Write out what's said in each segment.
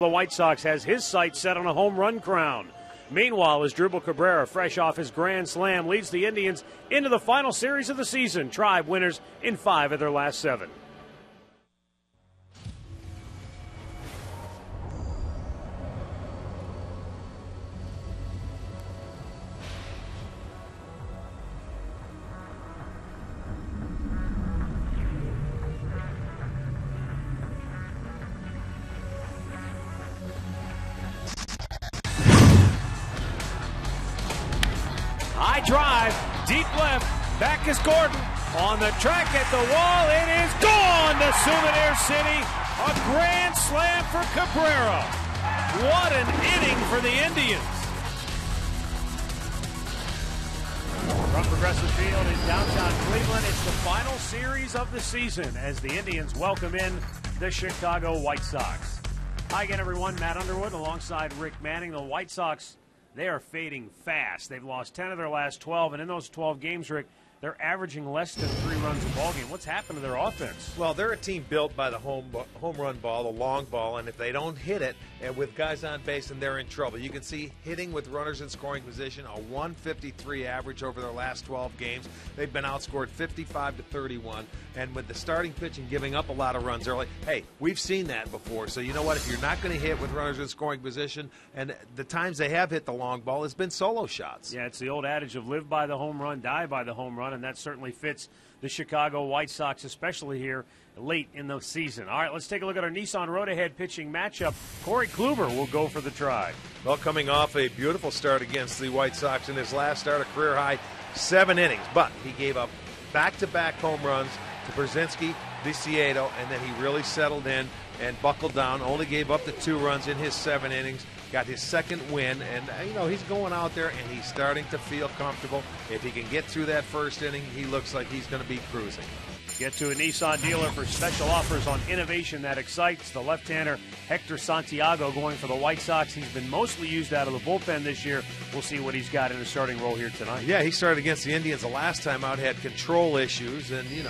The White Sox has his sights set on a home run crown. Meanwhile, as Drupal Cabrera, fresh off his grand slam, leads the Indians into the final series of the season. Tribe winners in 5 of their last 7. High drive, deep left, back is Gordon. On the track at the wall, it is gone to Souvenir City. A grand slam for Cabrera. What an inning for the Indians. From Progressive Field in downtown Cleveland, it's the final series of the season as the Indians welcome in the Chicago White Sox. Hi again, everyone. Matt Underwood alongside Rick Manning. The White Sox, they are fading fast. They've lost 10 of their last 12, and in those 12 games, Rick, they're averaging less than 3 runs a ball game. What's happened to their offense? Well, they're a team built by the home run ball, the long ball, and if they don't hit it and with guys on base, then they're in trouble. You can see hitting with runners in scoring position, a 153 average over their last 12 games. They've been outscored 55-31, and with the starting pitching giving up a lot of runs early, hey, we've seen that before. So you know what? If you're not going to hit with runners in scoring position, and the times they have hit the long ball, it's been solo shots. Yeah, it's the old adage of live by the home run, die by the home run, and that certainly fits the Chicago White Sox, especially here late in the season. All right, let's take a look at our Nissan Road Ahead pitching matchup. Corey Kluber will go for the Tribe. Well, coming off a beautiful start against the White Sox in his last start, a career-high 7 innings, but he gave up back-to-back home runs to Brzezinski, Viciedo, and then he really settled in and buckled down, only gave up the 2 runs in his 7 innings, got his second win, and, he's going out there and he's starting to feel comfortable. If he can get through that first inning, he looks like he's going to be cruising. Get to a Nissan dealer for special offers on innovation that excites. The left-hander Hector Santiago going for the White Sox. He's been mostly used out of the bullpen this year. We'll see what he's got in a starting role here tonight. Yeah, he started against the Indians the last time out, had control issues, and, he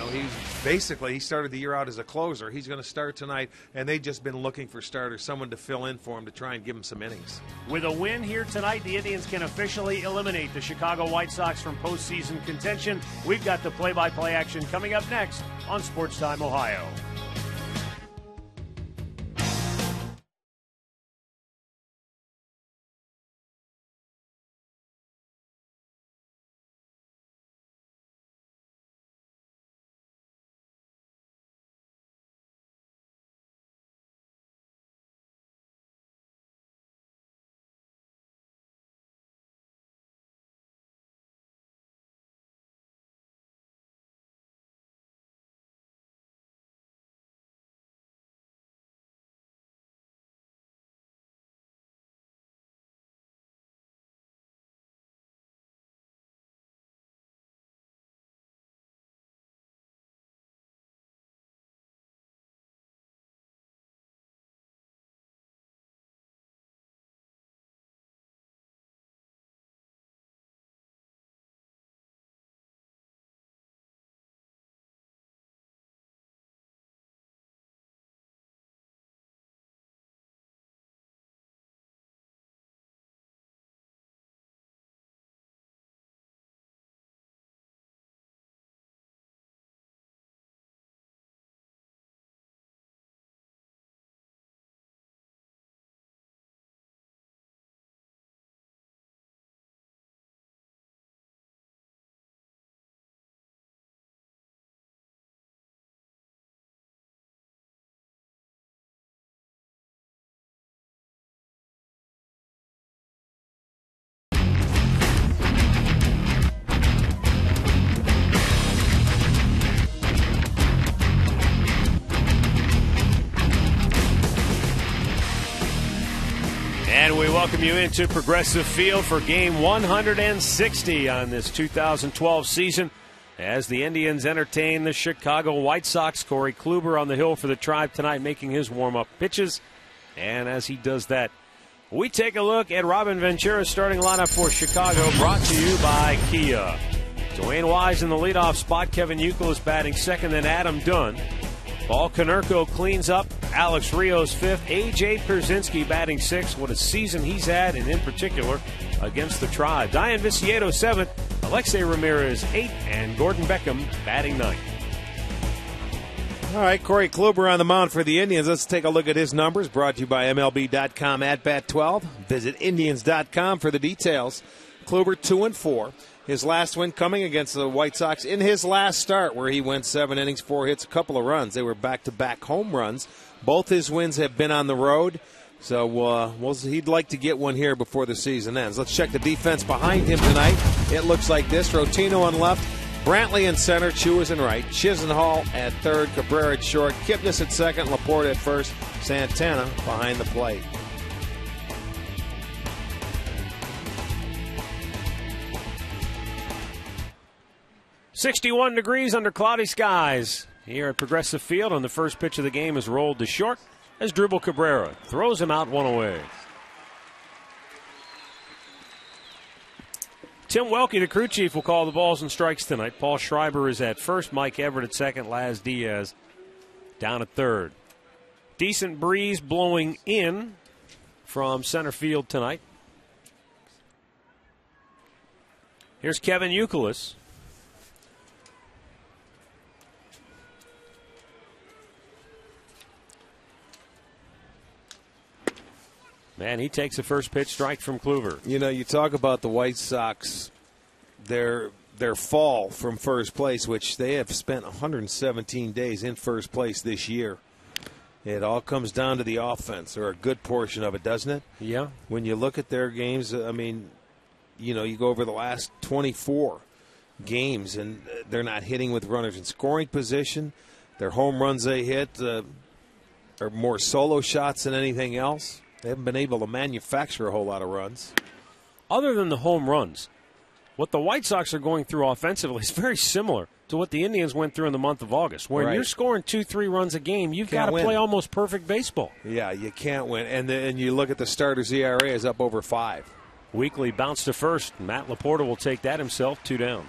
started the year out as a closer. He's going to start tonight, and they've just been looking for starters, someone to fill in for him to try and give him some innings. With a win here tonight, the Indians can officially eliminate the Chicago White Sox from postseason contention. We've got the play-by-play action coming up next on Sports Time Ohio. And we welcome you into Progressive Field for game 160 on this 2012 season as the Indians entertain the Chicago White Sox. Corey Kluber on the hill for the Tribe tonight, making his warm-up pitches. And as he does that, we take a look at Robin Ventura's starting lineup for Chicago, brought to you by Kia. Dwayne Wise in the leadoff spot. Kevin Youkiel is batting second, then Adam Dunn. Paul Konerko cleans up Alex Rios 5th. A.J. Pierzynski batting 6th. What a season he's had, and in particular against the Tribe. Diane Vicieto 7th. Alexei Ramirez 8th. And Gordon Beckham batting 9th. All right, Corey Kluber on the mound for the Indians. Let's take a look at his numbers. Brought to you by MLB.com at Bat12. Visit Indians.com for the details. Kluber 2-4. His last win coming against the White Sox in his last start, where he went 7 innings, 4 hits, a couple of runs. They were back-to-back home runs. Both his wins have been on the road, so he'd like to get one here before the season ends. Let's check the defense behind him tonight. It looks like this. Rotino on left, Brantley in center, Chu is in right, Chisenhall at third, Cabrera at short, Kipnis at second, Laporte at first, Santana behind the plate. .61 degrees under cloudy skies here at Progressive Field, and the first pitch of the game is rolled to short as Dribble Cabrera throws him out, 1 away. Tim Welke, the crew chief, will call the balls and strikes tonight. Paul Schreiber is at first, Mike Everett at second, Laz Diaz down at third. Decent breeze blowing in from center field tonight. Here's Kevin Youkilis. Man, he takes the first pitch, strike from Kluber. You know, you talk about the White Sox, their fall from first place, which they have spent 117 days in first place this year. It all comes down to the offense, or a good portion of it, doesn't it? Yeah. When you look at their games, I mean, you know, you go over the last 24 games, and they're not hitting with runners in scoring position. Their home runs they hit are more solo shots than anything else. They haven't been able to manufacture a whole lot of runs. Other than the home runs, what the White Sox are going through offensively is very similar to what the Indians went through in the month of August. When you're scoring 2-3 runs a game, you've got to play almost perfect baseball. Yeah, you can't win. And you look at the starters' ERA is up over 5. Weekly bounce to first. Matt Laporta will take that himself, 2 down.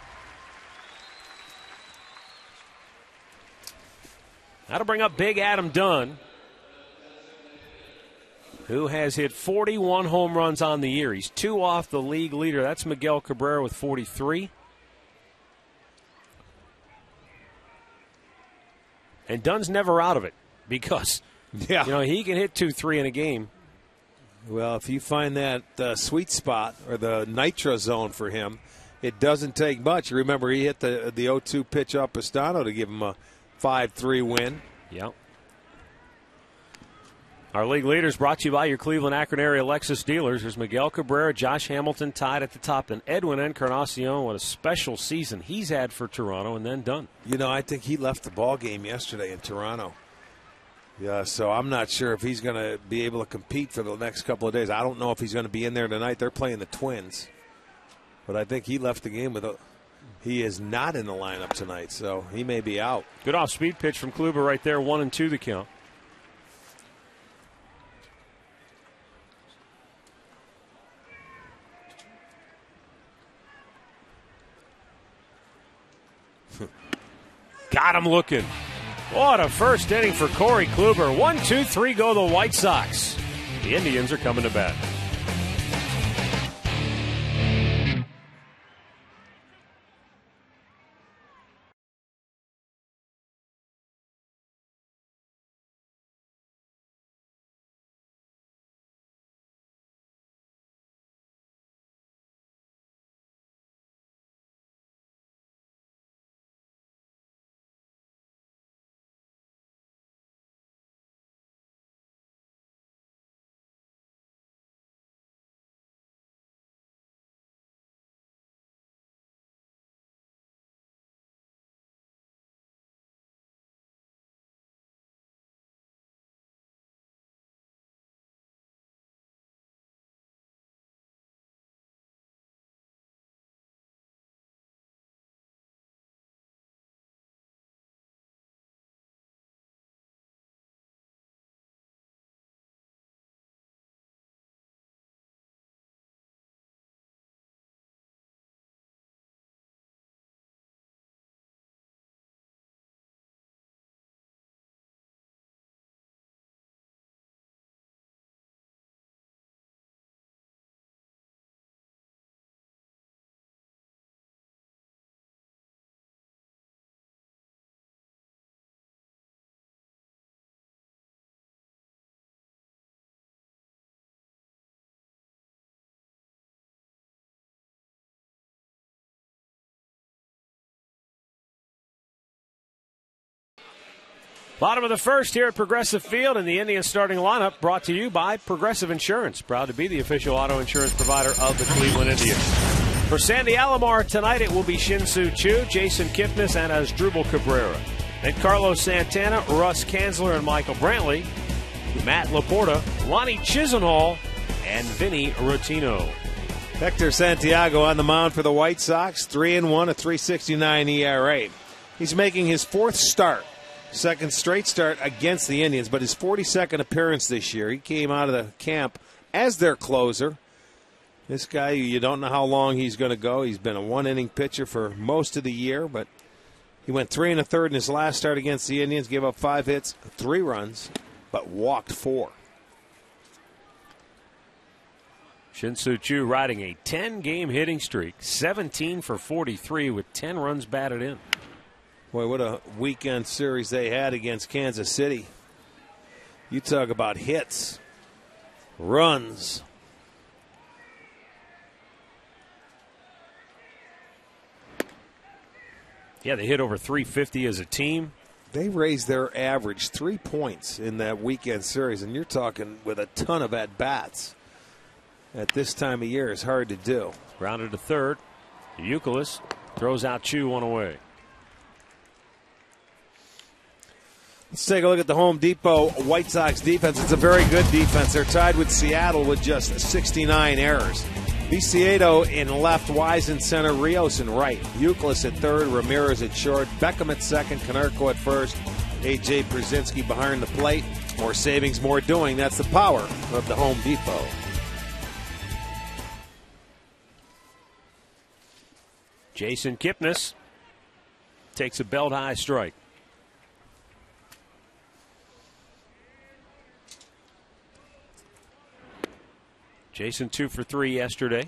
That'll bring up big Adam Dunn, who has hit 41 home runs on the year. He's 2 off the league leader. That's Miguel Cabrera with 43. And Dunn's never out of it because he can hit 2-3 in a game. Well, if you find that sweet spot or the nitro zone for him, it doesn't take much. Remember, he hit the 0-2 pitch off Pastano to give him a 5-3 win. Yep. Our league leaders brought to you by your Cleveland Akron area Lexus dealers. There's Miguel Cabrera, Josh Hamilton tied at the top, and Edwin Encarnacion. What a special season he's had for Toronto, and then Dunn. You know, I think he left the ball game yesterday in Toronto. Yeah, so I'm not sure if he's going to be able to compete for the next couple of days. I don't know if he's going to be in there tonight. They're playing the Twins. But I think he left the game with a... He is not in the lineup tonight, so he may be out. Good off-speed pitch from Kluber right there, 1-2 the count. Got him looking. What a first inning for Corey Kluber. 1-2-3 go the White Sox. The Indians are coming to bat. Bottom of the first here at Progressive Field, and the Indians starting lineup brought to you by Progressive Insurance. Proud to be the official auto insurance provider of the Cleveland Indians. For Sandy Alomar tonight, it will be Shin-Soo Choo, Jason Kipnis, and Asdrubal Cabrera. And Carlos Santana, Russ Kanzler, and Michael Brantley. Matt Laporta, Lonnie Chisenhall, and Vinny Rotino. Hector Santiago on the mound for the White Sox, 3-1, a 3.69 ERA. He's making his fourth start. Second straight start against the Indians, but his 42nd appearance this year. He came out of the camp as their closer. This guy, you don't know how long he's going to go. He's been a one-inning pitcher for most of the year, but he went 3 1/3 in his last start against the Indians, gave up 5 hits, 3 runs, but walked 4. Shin-Soo Choo riding a 10-game hitting streak, 17 for 43 with 10 runs batted in. Boy, what a weekend series they had against Kansas City. You talk about hits, runs. Yeah, they hit over 350 as a team. They raised their average 3 points in that weekend series, and you're talking with a ton of at-bats. At this time of year, it's hard to do. Grounded to third. Euclid throws out Choo, one away. Let's take a look at the Home Depot White Sox defense. It's a very good defense. They're tied with Seattle with just 69 errors. Viciedo in left, Wise in center, Rios in right. Euclid at third, Ramirez at short, Beckham at second, Konerko at first, A.J. Brzezinski behind the plate. More savings, more doing. That's the power of the Home Depot. Jason Kipnis takes a belt-high strike. Jason 2 for 3 yesterday.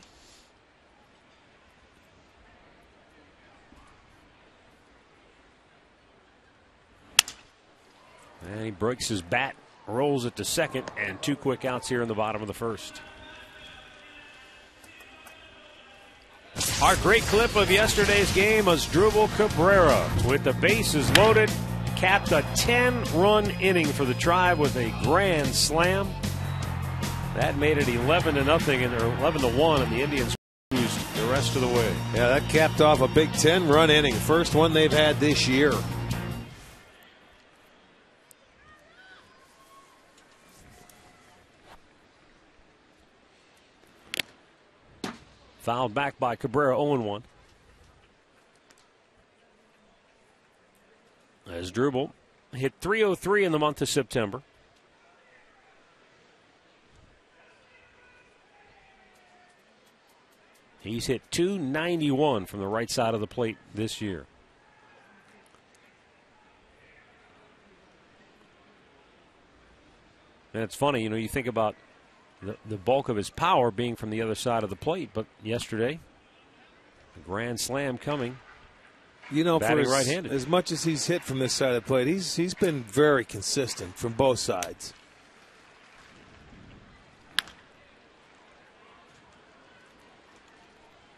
And he breaks his bat, rolls it to second, and 2 quick outs here in the bottom of the first. Our great clip of yesterday's game was Asdrubal Cabrera with the bases loaded, capped a 10-run inning for the Tribe with a grand slam. That made it 11-0 or 11-1, and the Indians cruised the rest of the way. Yeah, that capped off a big 10-run inning, first one they've had this year. Fouled back by Cabrera, 0-1. Asdrubal hit .303 in the month of September. He's hit .291 from the right side of the plate this year. And it's funny, you think about the bulk of his power being from the other side of the plate, but yesterday, a grand slam coming. For right-handed. as much as he's hit from this side of the plate, he's been very consistent from both sides.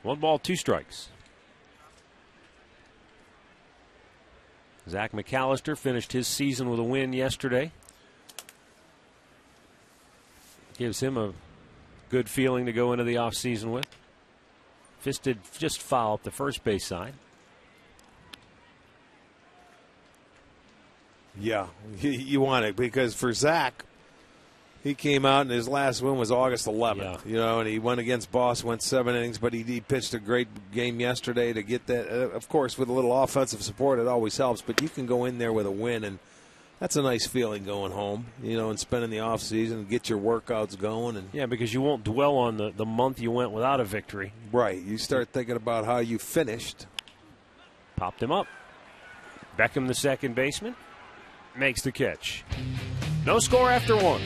1 ball, 2 strikes. Zach McAllister finished his season with a win yesterday. Gives him a good feeling to go into the offseason with. Fisted just foul up the first base side. Yeah, you want it because for Zach, he came out and his last win was August 11th. Yeah. And he went against Boston, went 7 innings, but he pitched a great game yesterday to get that. Of course, with a little offensive support, it always helps. But you can go in there with a win, and that's a nice feeling going home, and spending the offseason and get your workouts going. And yeah, because you won't dwell on the month you went without a victory. Right. You start thinking about how you finished. Popped him up. Beckham, the second baseman, makes the catch. No score after 1.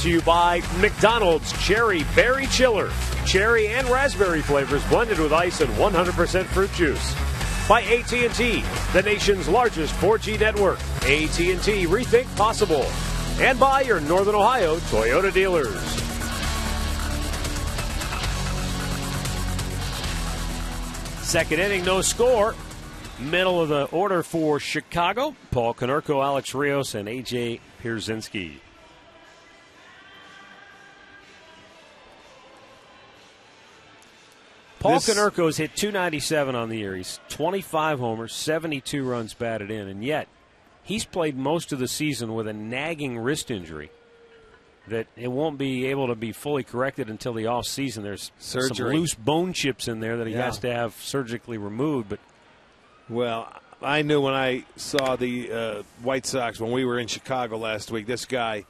To you by McDonald's Cherry Berry Chiller. Cherry and raspberry flavors blended with ice and 100% fruit juice. By AT&T, the nation's largest 4G network. AT&T, rethink possible. And by your Northern Ohio Toyota dealers. Second inning, no score. Middle of the order for Chicago. Paul Konerko, Alex Rios, and AJ Pierzynski. Paul Konerko's hit .297 on the year. He's 25 homers, 72 runs batted in, and yet he's played most of the season with a nagging wrist injury that it won't be able to be fully corrected until the offseason. There's some loose bone chips in there that he has to have surgically removed. But well, I knew when I saw the White Sox when we were in Chicago last week, this guy,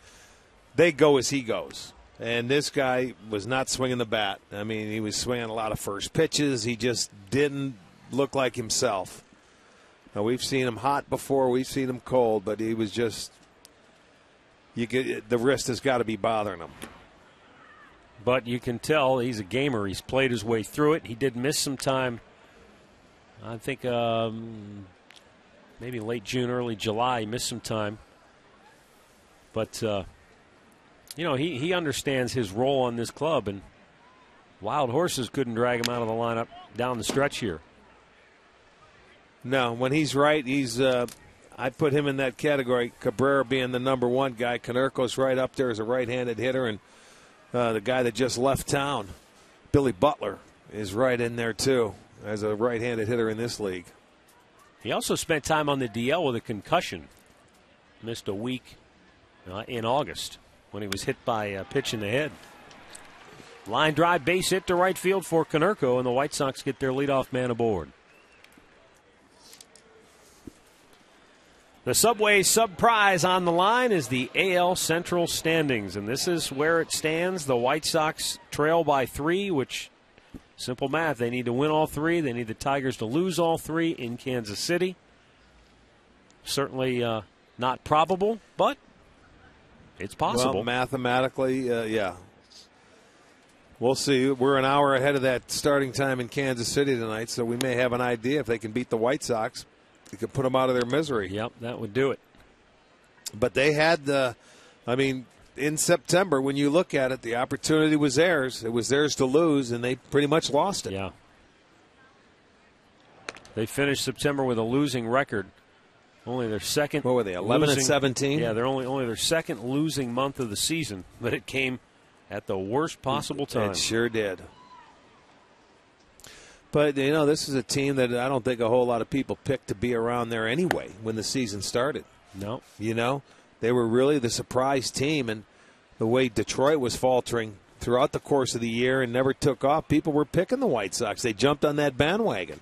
they go as he goes. And this guy was not swinging the bat. I mean, he was swinging a lot of first pitches. He just didn't look like himself. Now, we've seen him hot before. We've seen him cold. But he was just the wrist has got to be bothering him. But you can tell he's a gamer. He's played his way through it. He did miss some time, I think maybe late June, early July. He missed some time. But you know, he understands his role on this club, and wild horses couldn't drag him out of the lineup down the stretch here. No, when he's right, he's I put him in that category. Cabrera being the number one guy. Konerko's right up there as a right-handed hitter, and the guy that just left town, Billy Butler, is right in there too as a right-handed hitter in this league. He also spent time on the DL with a concussion. Missed a week in August when he was hit by a pitch in the head. Line drive base hit to right field for Konerko, and the White Sox get their leadoff man aboard. The Subway sub prize on the line is the AL Central standings, and this is where it stands. The White Sox trail by 3, which, simple math, they need to win all 3. They need the Tigers to lose all 3 in Kansas City. Certainly not probable, but it's possible. Well, mathematically, yeah. We'll see. We're an hour ahead of that starting time in Kansas City tonight, so we may have an idea if they can beat the White Sox. They could put them out of their misery. Yep, that would do it. But they had in September, when you look at it, the opportunity was theirs. It was theirs to lose, and they pretty much lost it. Yeah. They finished September with a losing record. Only their second. What were they, 11-17? Yeah, they're only their second losing month of the season, but it came at the worst possible time. It sure did. But, you know, this is a team that I don't think a whole lot of people picked to be around there anyway when the season started. No. You know, they were really the surprise team, and the way Detroit was faltering throughout the course of the year and never took off, people were picking the White Sox. They jumped on that bandwagon.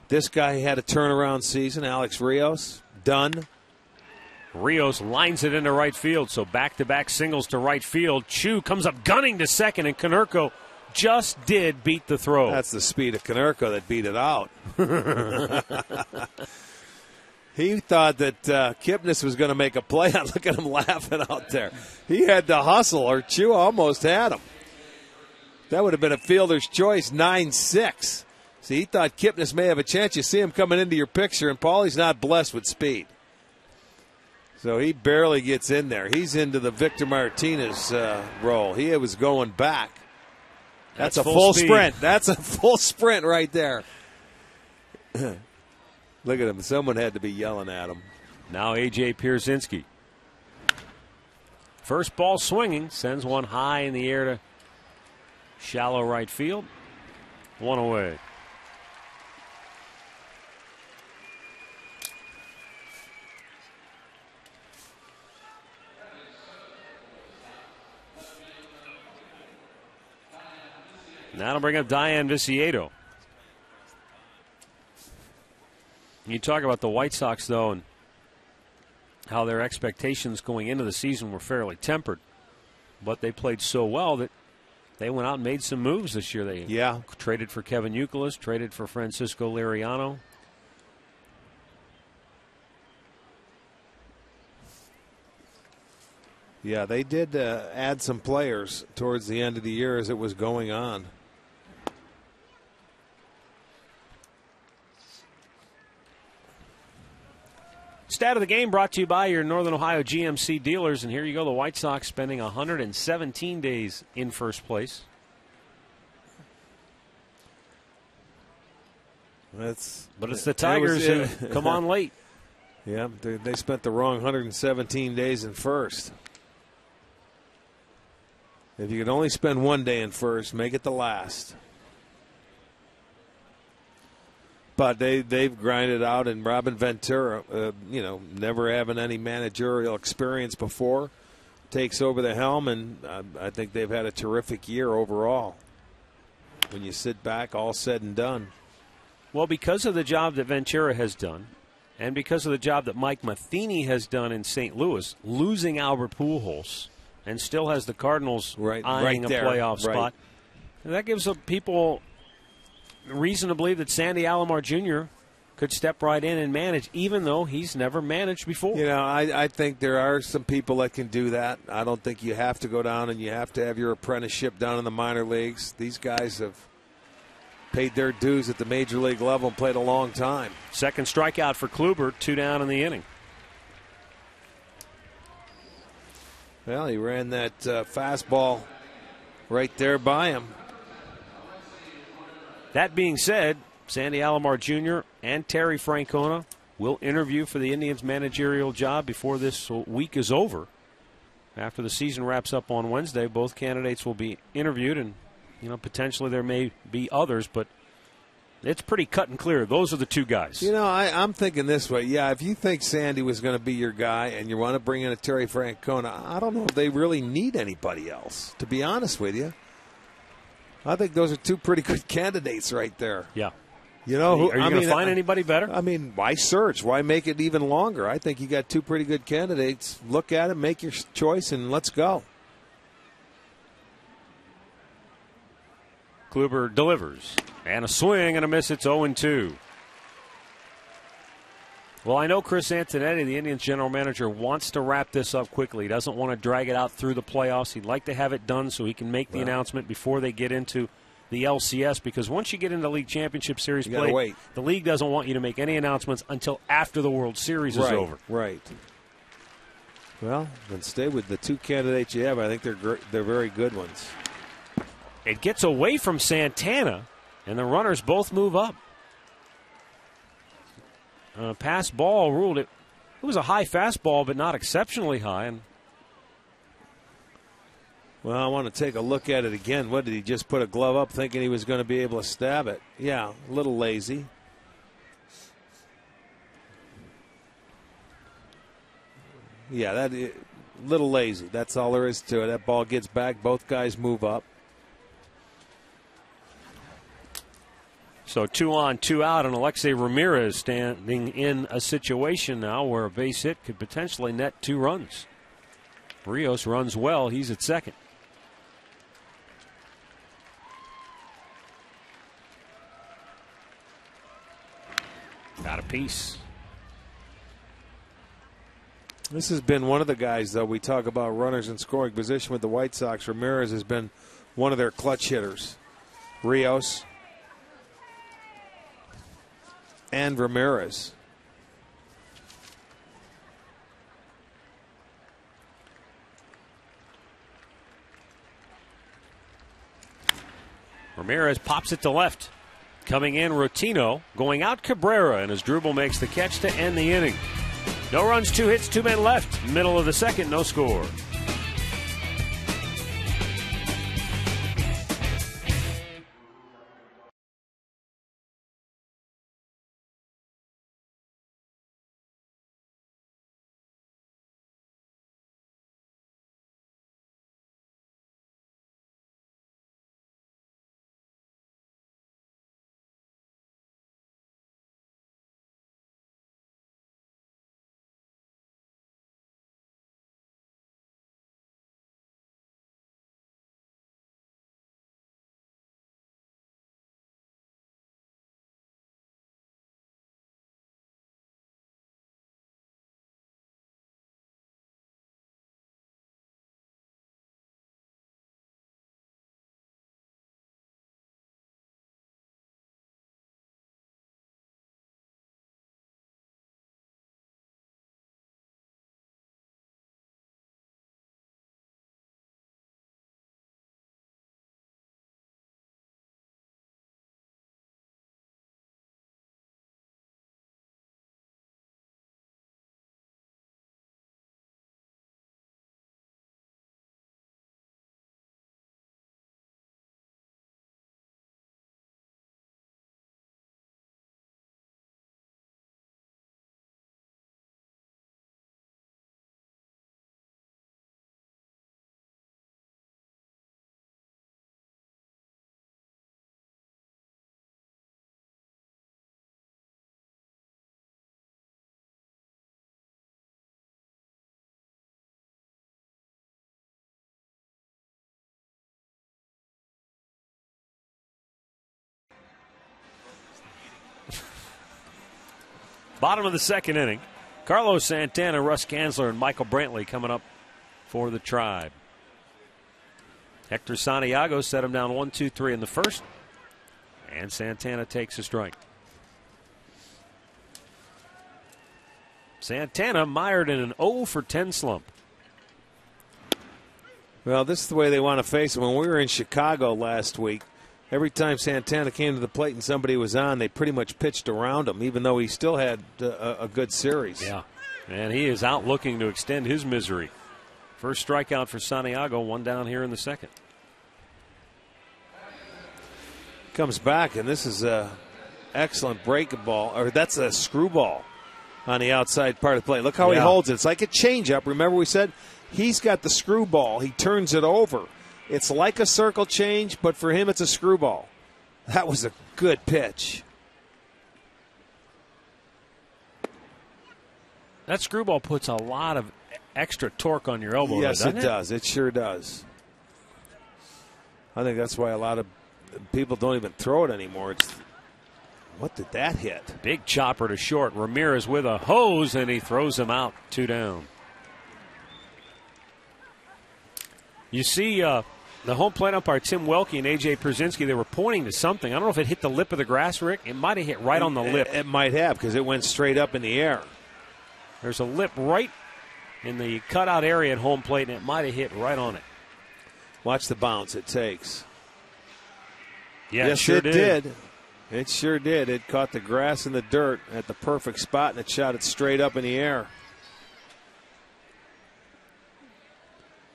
This guy had a turnaround season, Alex Rios, done. Rios lines it into right field, so back-to-back singles to right field. Chu comes up gunning to second, and Konerko just did beat the throw. That's the speed of Konerko that beat it out. He thought that Kipnis was going to make a play. Look at him laughing out there. He had to hustle, or Chu almost had him. That would have been a fielder's choice, 9-6. See, he thought Kipnis may have a chance. You see him coming into your picture, and Paulie's not blessed with speed. So he barely gets in there. He's into the Victor Martinez role. He was going back. That's a full sprint. That's a full sprint right there. Look at him. Someone had to be yelling at him. Now A.J. Pierzynski. First ball swinging. Sends one high in the air to shallow right field. One away. That'll bring up Diane Viciedo. You talk about the White Sox, though, and how their expectations going into the season were fairly tempered. But they played so well that they went out and made some moves this year. They traded for Kevin Youkilis, traded for Francisco Liriano. Yeah, they did add some players towards the end of the year as it was going on. Stat of the game brought to you by your Northern Ohio GMC dealers. And here you go, the White Sox spending 117 days in first place. But it's the Tigers who come on late. Yeah, they spent the wrong 117 days in first. If you could only spend one day in first, make it the last. But they've grinded out, and Robin Ventura, never having any managerial experience before, takes over the helm, and I think they've had a terrific year overall. When you sit back, all said and done. Well, because of the job that Ventura has done, and because of the job that Mike Matheny has done in St. Louis, losing Albert Pujols, and still has the Cardinals eyeing a playoff spot, that gives people reason to believe that Sandy Alomar Jr. could step right in and manage, even though he's never managed before. I think there are some people that can do that. I don't think you have to go down and you have to have your apprenticeship down in the minor leagues. These guys have paid their dues at the major league level and played a long time. Second strikeout for Kluber, 2 down in the inning. Well, he ran that fastball right there by him. That being said, Sandy Alomar Jr. and Terry Francona will interview for the Indians' managerial job before this week is over. After the season wraps up on Wednesday, both candidates will be interviewed, and potentially there may be others, but it's pretty cut and clear. Those are the two guys. I'm thinking this way. Yeah, if you think Sandy was going to be your guy and you want to bring in a Terry Francona, I don't know if they really need anybody else, to be honest with you. I think those are two pretty good candidates right there. Yeah. Are you going to find anybody better? I mean, why search? Why make it even longer? I think you got two pretty good candidates. Look at it, make your choice, and let's go. Kluber delivers. And a swing and a miss. It's 0-2. Well, I know Chris Antonetti, the Indians general manager, wants to wrap this up quickly. He doesn't want to drag it out through the playoffs. He'd like to have it done so he can make the announcement before they get into the LCS, because once you get into League Championship Series play, the league doesn't want you to make any announcements until after the World Series is over. Right. Well, then stay with the two candidates you have. I think they're very good ones. It gets away from Santana, and the runners both move up. Pass ball ruled it. It was a high fastball, but not exceptionally high. Well, I want to take a look at it again. What, did he just put a glove up thinking he was going to be able to stab it? Yeah, a little lazy. Yeah, a little lazy. That's all there is to it. That ball gets back. Both guys move up. So 2 on, 2 out, and Alexei Ramirez standing in a situation now where a base hit could potentially net 2 runs. Rios runs well. He's at second. Got a piece. This has been one of the guys, though, we talk about runners in scoring position with the White Sox. Ramirez has been one of their clutch hitters. Rios and Ramirez. Ramirez pops it to left. Coming in, Rotino. Going out, Cabrera. And Asdrubal makes the catch to end the inning. No runs, 2 hits, 2 men left. Middle of the second, no score. Bottom of the second inning. Carlos Santana, Russ Kanzler, and Michael Brantley coming up for the Tribe. Hector Santiago set him down 1-2-3 in the first. And Santana takes a strike. Santana mired in an 0 for 10 slump. Well, this is the way they want to face him. When we were in Chicago last week, every time Santana came to the plate and somebody was on, they pretty much pitched around him, even though he still had a good series. Yeah, and he is out looking to extend his misery. First strikeout for Santiago, one down here in the second. Comes back, and this is a excellent break ball, or that's a screwball on the outside part of the plate. Look how he holds it. It's like a changeup. Remember we said he's got the screwball. He turns it over. It's like a circle change, but for him it's a screwball. That was a good pitch. That screwball puts a lot of extra torque on your elbow. Yes, doesn't it does. It sure does. I think that's why a lot of people don't even throw it anymore. What did that hit? Big chopper to short. Ramirez with a hose, and he throws him out. 2 down. You see the home plate umpire, Tim Welke, and A.J. Przinsky, they were pointing to something. I don't know if it hit the lip of the grass, Rick. It might have hit right on the lip. It might have, because it went straight up in the air. There's a lip right in the cutout area at home plate, and it might have hit right on it. Watch the bounce it takes. Yeah, yes, it sure did. It sure did. It caught the grass and the dirt at the perfect spot, and it shot it straight up in the air.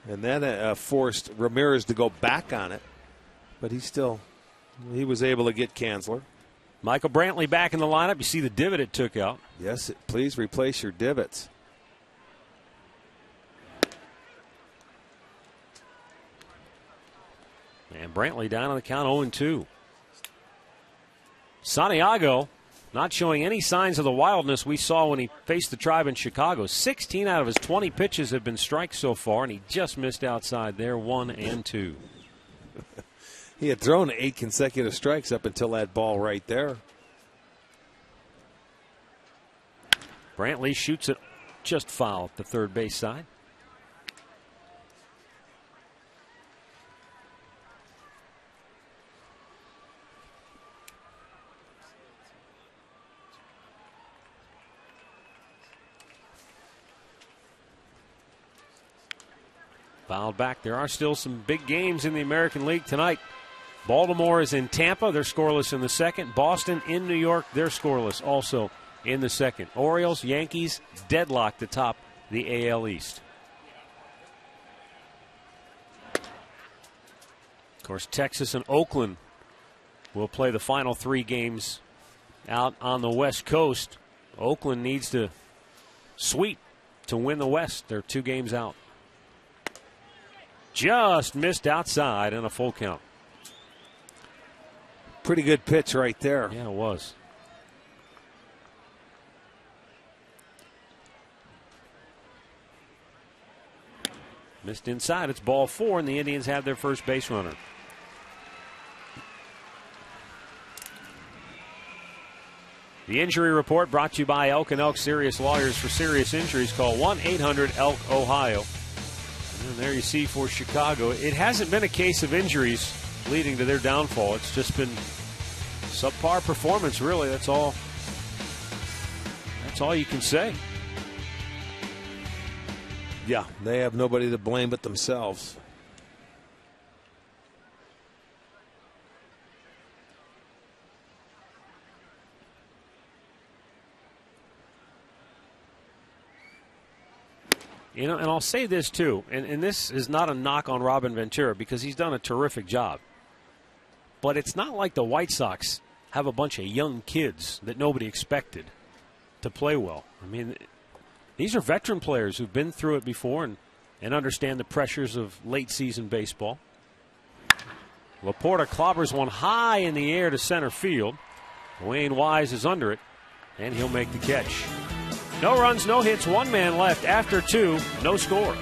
And that forced Ramirez to go back on it. But he was able to get Kanzler. Michael Brantley back in the lineup. You see the divot it took out. Yes, please replace your divots. And Brantley down on the count 0-2. Santiago not showing any signs of the wildness we saw when he faced the Tribe in Chicago. 16 out of his 20 pitches have been strikes so far, and he just missed outside there, 1 and 2. He had thrown 8 consecutive strikes up until that ball right there. Brantley shoots it just foul at the third base side. Fouled back. There are still some big games in the American League tonight. Baltimore is in Tampa. They're scoreless in the second. Boston in New York. They're scoreless also in the second. Orioles, Yankees, deadlocked atop the AL East. Of course, Texas and Oakland will play the final 3 games out on the West Coast. Oakland needs to sweep to win the West. They're 2 games out. Just missed outside and a full count. Pretty good pitch right there. Yeah, it was. Missed inside. It's ball 4, and the Indians have their first base runner. The injury report brought to you by Elk & Elk Serious Lawyers. For serious injuries, call 1-800-ELK-OHIO. And there you see for Chicago, it hasn't been a case of injuries leading to their downfall. It's just been subpar performance, really. That's all you can say. Yeah, they have nobody to blame but themselves. You know, and I'll say this too, and this is not a knock on Robin Ventura because he's done a terrific job. But it's not like the White Sox have a bunch of young kids that nobody expected to play well. I mean, these are veteran players who've been through it before and understand the pressures of late season baseball. Laporta clobbers one high in the air to center field. Wayne Wise is under it, and he'll make the catch. No runs, no hits, 1 man left after 2, no score.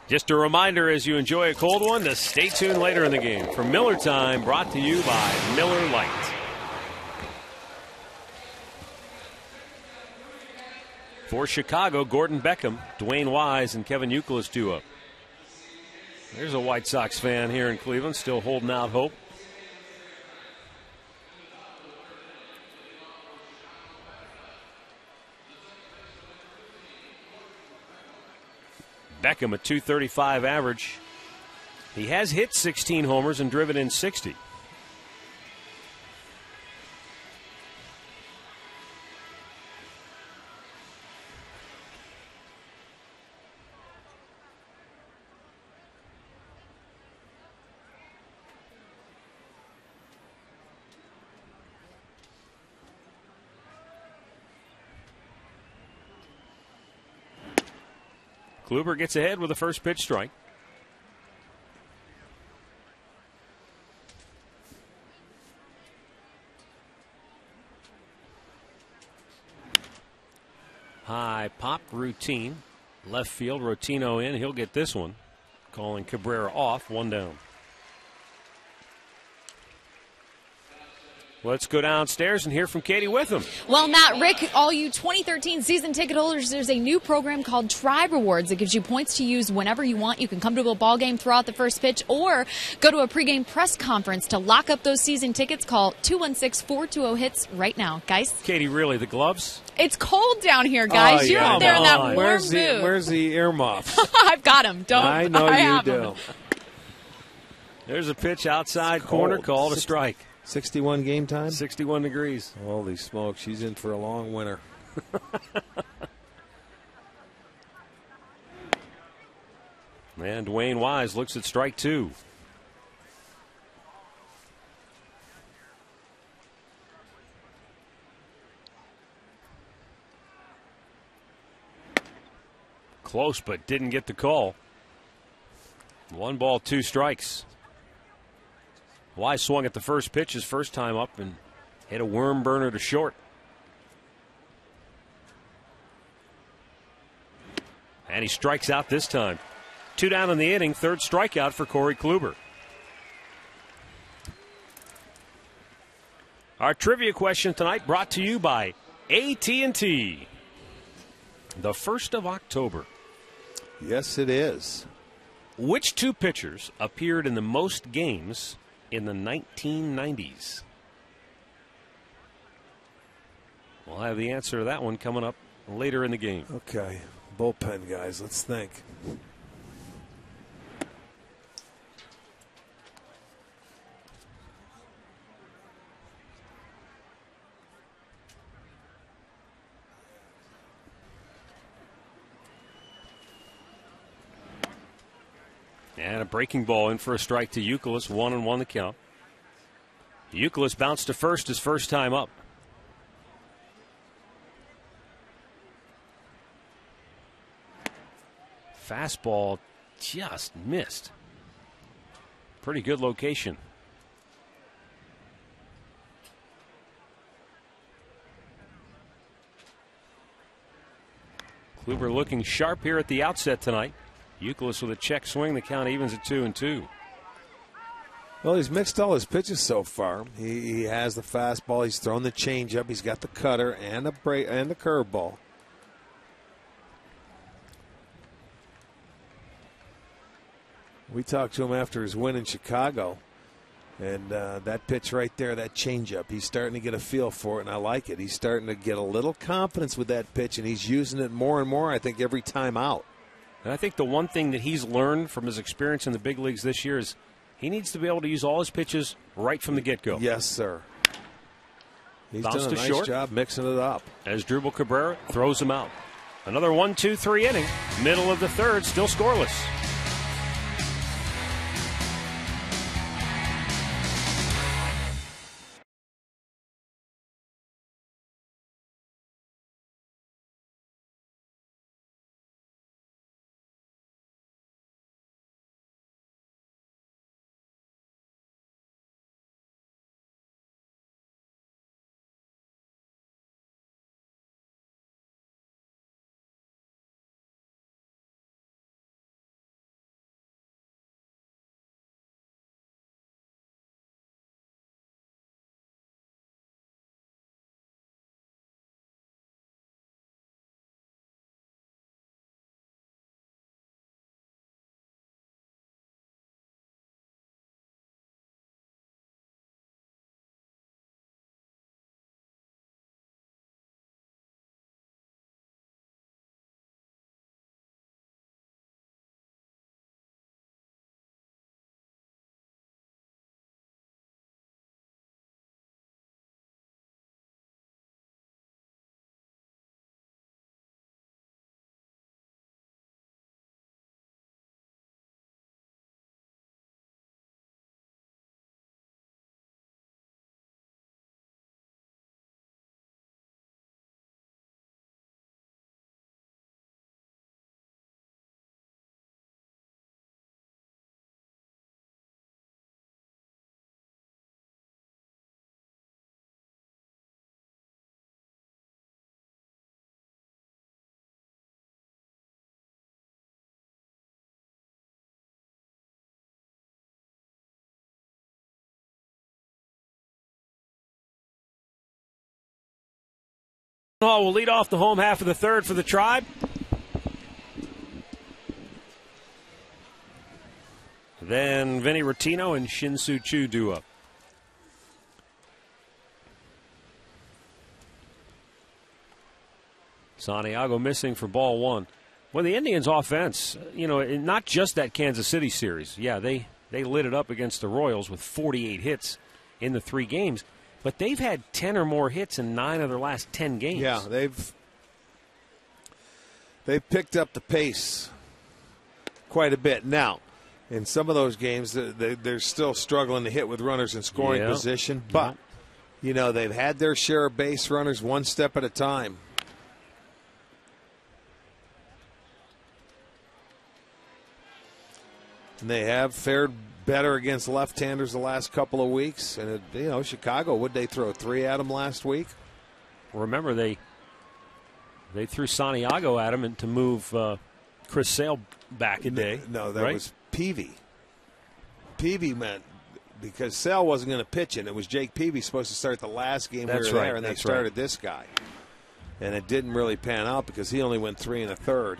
Just a reminder as you enjoy a cold one to stay tuned later in the game. For Miller Time, brought to you by Miller Lite. For Chicago, Gordon Beckham, Dwayne Wise, and Kevin Youkilis due up. There's a White Sox fan here in Cleveland, still holding out hope. Beckham, a .235 average. He has hit 16 homers and driven in 60. Kluber gets ahead with a first pitch strike. High pop routine. Left field, Rotino in. He'll get this one. Calling Cabrera off, one down. Let's go downstairs and hear from Katie Witham. Well, Matt, Rick, all you 2013 season ticket holders, there's a new program called Tribe Rewards that gives you points to use whenever you want. You can come to a ball game, throw out the first pitch, or go to a pregame press conference to lock up those season tickets. Call 216-420-HITS right now. Guys? Katie, really, the gloves? It's cold down here, guys. Oh, You're yeah. up there in that warm Where's booth. Where's the earmuffs? I've got them. Don't. I know you do. 'em. There's a pitch outside corner, called a strike. 61 game time? 61 degrees. Holy smoke, she's in for a long winter. And Dwayne Wise looks at strike two. Close, but didn't get the call. 1 ball, 2 strikes. Wise swung at the first pitch his first time up and hit a worm burner to short. And he strikes out this time. 2 down in the inning, third strikeout for Corey Kluber. Our trivia question tonight brought to you by AT&T. The 1st of October. Yes, it is. Which 2 pitchers appeared in the most games in the 1990s? We'll have the answer to that one coming up later in the game. Okay, bullpen guys, let's think. And a breaking ball in for a strike to Youkilis, 1-1 the count. Youkilis bounced to first his first time up. Fastball just missed. Pretty good location. Kluber looking sharp here at the outset tonight. Youkilis with a check swing. The count evens at 2-2. Well, he's mixed all his pitches so far. He has the fastball. He's thrown the changeup. He's got the cutter and the curveball. We talked to him after his win in Chicago, and that pitch right there, that changeup, he's starting to get a feel for it, and I like it. He's starting to get a little confidence with that pitch, and he's using it more and more, I think, every time out. And I think the one thing that he's learned from his experience in the big leagues this year is he needs to be able to use all his pitches right from the get-go. Yes, sir. He's Bounce done a to nice short job mixing it up. as Drupal Cabrera throws him out. Another 1-2-3 inning. Middle of the third, still scoreless. Hall will lead off the home half of the third for the Tribe. Then Vinny Rottino and Shin-Soo Choo do up. Santiago missing for ball one. Well, the Indians' offense, not just that Kansas City series. Yeah, they lit it up against the Royals with 48 hits in the 3 games. But they've had 10 or more hits in 9 of their last 10 games. Yeah, they've picked up the pace quite a bit. Now, in some of those games, they're still struggling to hit with runners in scoring position. But, they've had their share of base runners one step at a time. And they have fared better against left-handers the last couple of weeks. And, Chicago, would they throw 3 at them last week? Remember, they threw Santiago at him and to move Chris Sale back a day. No, that was Peavy. Peavy meant because Sale wasn't going to pitch it. It was Jake Peavy supposed to start the last game That's we were right. there, and they started this guy. And it didn't really pan out because he only went 3 1/3.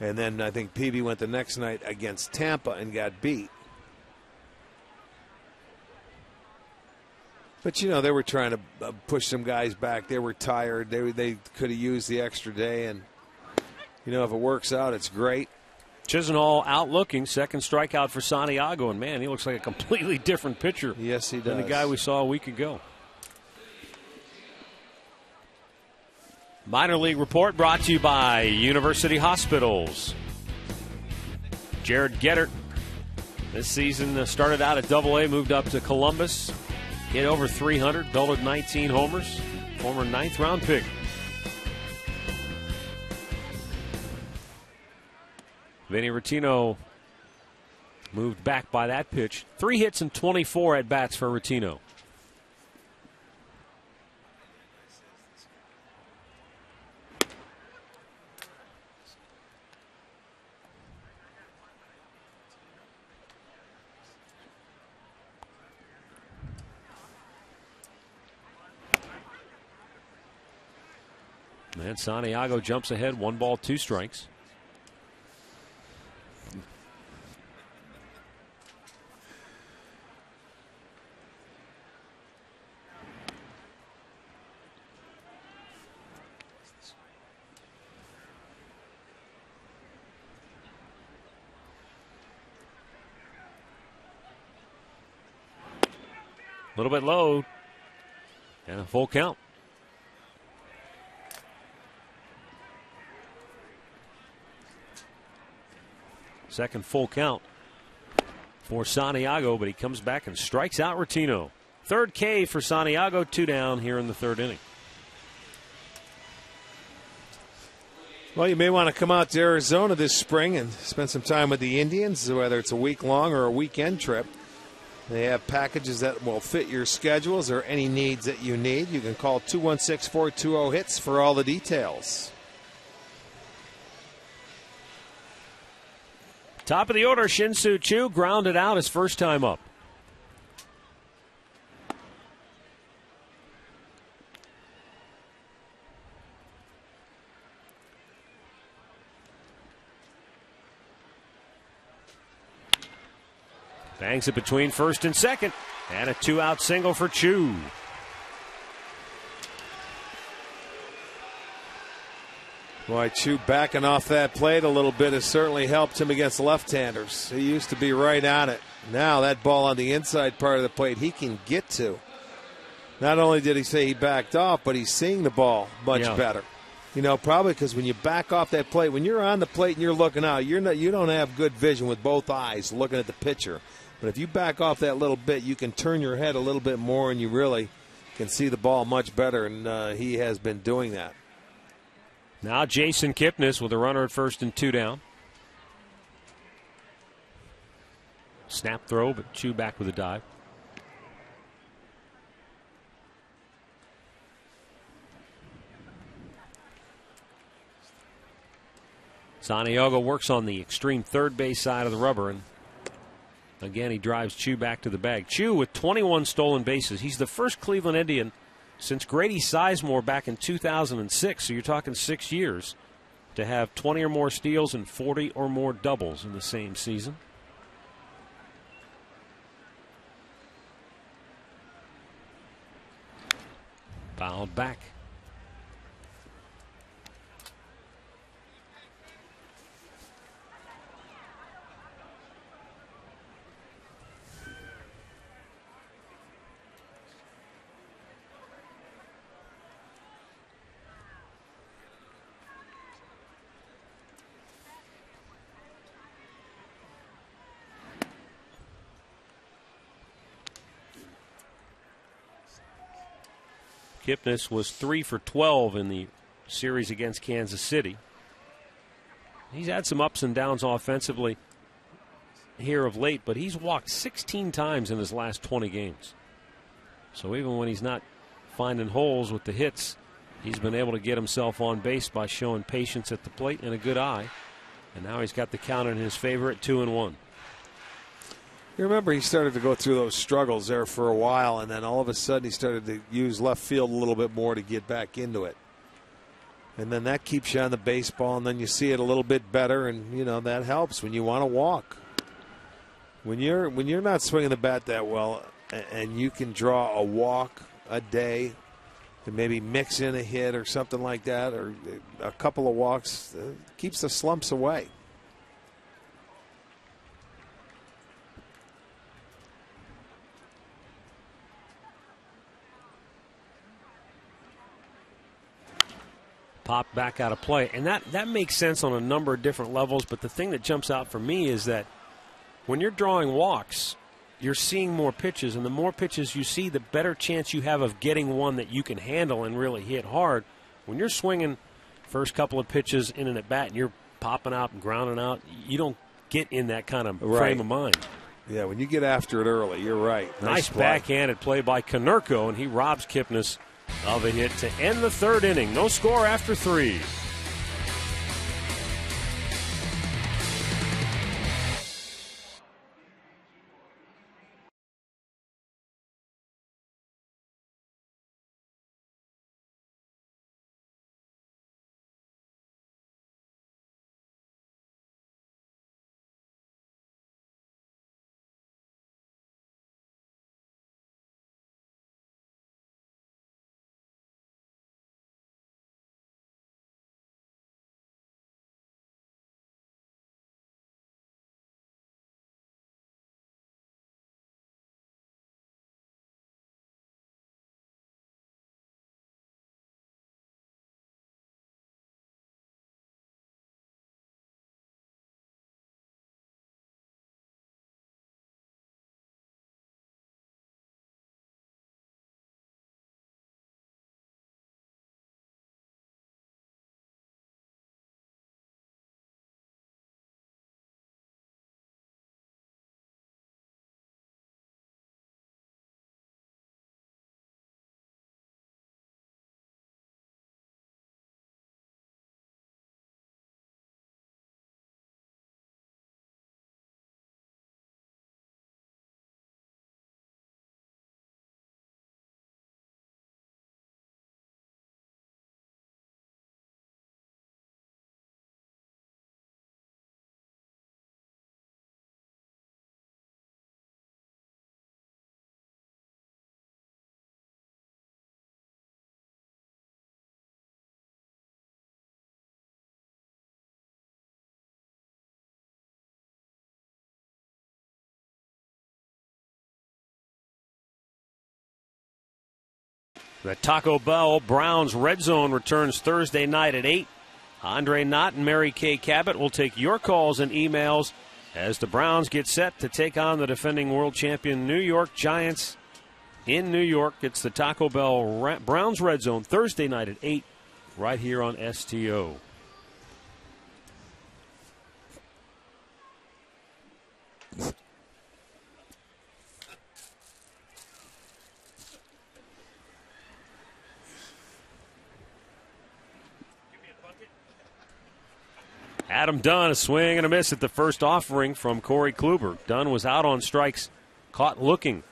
And then I think Peavy went the next night against Tampa and got beat. But, they were trying to push some guys back. They were tired. They could have used the extra day. And, if it works out, it's great. Chisenhall out looking. Second strikeout for Santiago. And, man, he looks like a completely different pitcher. Yes, he does. Than the guy we saw a week ago. Minor League Report brought to you by University Hospitals. Jared Gettert this season started out at Double-A, moved up to Columbus, hit over 300, belted 19 homers, former 9th-round pick. Vinny Rottino moved back by that pitch. 3 hits and 24 at-bats for Rottino. And Santiago jumps ahead, 1 ball, 2 strikes. A little bit low, and a full count. Second full count for Santiago, but he comes back and strikes out Rottino. Third K for Santiago, 2 down here in the 3rd inning. Well, you may want to come out to Arizona this spring and spend some time with the Indians, whether it's a week-long or a weekend trip. They have packages that will fit your schedules or any needs that you need. You can call 216-420-HITS for all the details. Top of the order, Shin-Soo Choo grounded out his first time up. Bangs it between first and second, and a 2-out single for Choo. Boy, Choo backing off that plate a little bit has certainly helped him against left-handers. He used to be right on it. Now that ball on the inside part of the plate he can get to. Not only did he say he backed off, but he's seeing the ball much better. Probably because when you back off that plate, when you're on the plate and you're looking out, you don't have good vision with both eyes looking at the pitcher. But if you back off that little bit, you can turn your head a little bit more and you really can see the ball much better, and he has been doing that. Now Jason Kipnis with a runner at first and 2 down. Snap throw, but Choo back with a dive. Santiago works on the extreme third base side of the rubber, and again he drives Choo back to the bag. Choo with 21 stolen bases. He's the first Cleveland Indian since Grady Sizemore back in 2006, so you're talking 6 years, to have 20 or more steals and 40 or more doubles in the same season. Fouled back. Kipnis was 3 for 12 in the series against Kansas City. He's had some ups and downs offensively here of late, but he's walked 16 times in his last 20 games. So even when he's not finding holes with the hits, he's been able to get himself on base by showing patience at the plate and a good eye. And now he's got the count in his favor at 2-1. You remember he started to go through those struggles there for a while, and then all of a sudden he started to use left field a little bit more to get back into it. And then that keeps you on the baseball, and then you see it a little bit better, and, you know, that helps when you want to walk. When you're not swinging the bat that well, and you can draw a walk a day and maybe mix in a hit or something like that, or a couple of walks, keeps the slumps away. Popped back out of play. And that makes sense on a number of different levels, but the thing that jumps out for me is that when you're drawing walks, you're seeing more pitches, and the more pitches you see, the better chance you have of getting one that you can handle and really hit hard. When you're swinging first couple of pitches in an at-bat and you're popping out and grounding out, you don't get in that kind of frame of mind. Yeah, when you get after it early, you're right. Nice backhanded play by Konerko, and he robs Kipnis of a hit to end the third inning. No score after 3. The Taco Bell Browns Red Zone returns Thursday night at 8. Andre Knott and Mary Kay Cabot will take your calls and emails as the Browns get set to take on the defending world champion New York Giants in New York. It's the Taco Bell Browns Red Zone Thursday night at 8 right here on STO. Adam Dunn, a swing and a miss at the first offering from Corey Kluber. Dunn was out on strikes, caught looking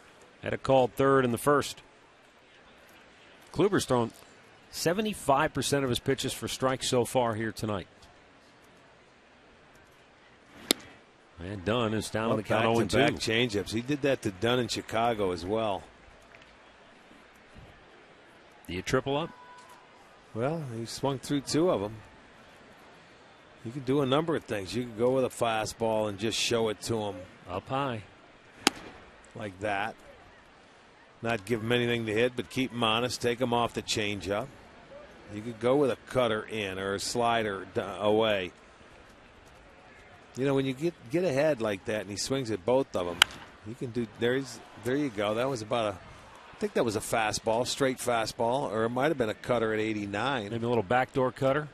at a called third in the first. Kluber's thrown 75% of his pitches for strikes so far here tonight. And Dunn is down on the count 0-2. Back changeups. He did that to Dunn in Chicago as well. Do you triple up? Well, he swung through 2 of them. You can do a number of things. You can go with a fastball and just show it to him. Up high. Like that. Not give him anything to hit, but keep him honest. Take him off the changeup. You could go with a cutter in or a slider away. You know, when you get ahead like that and he swings at both of them, you can do. There you go. That was about I think that was a fastball, straight fastball, or it might have been a cutter at 89. Maybe a little backdoor cutter.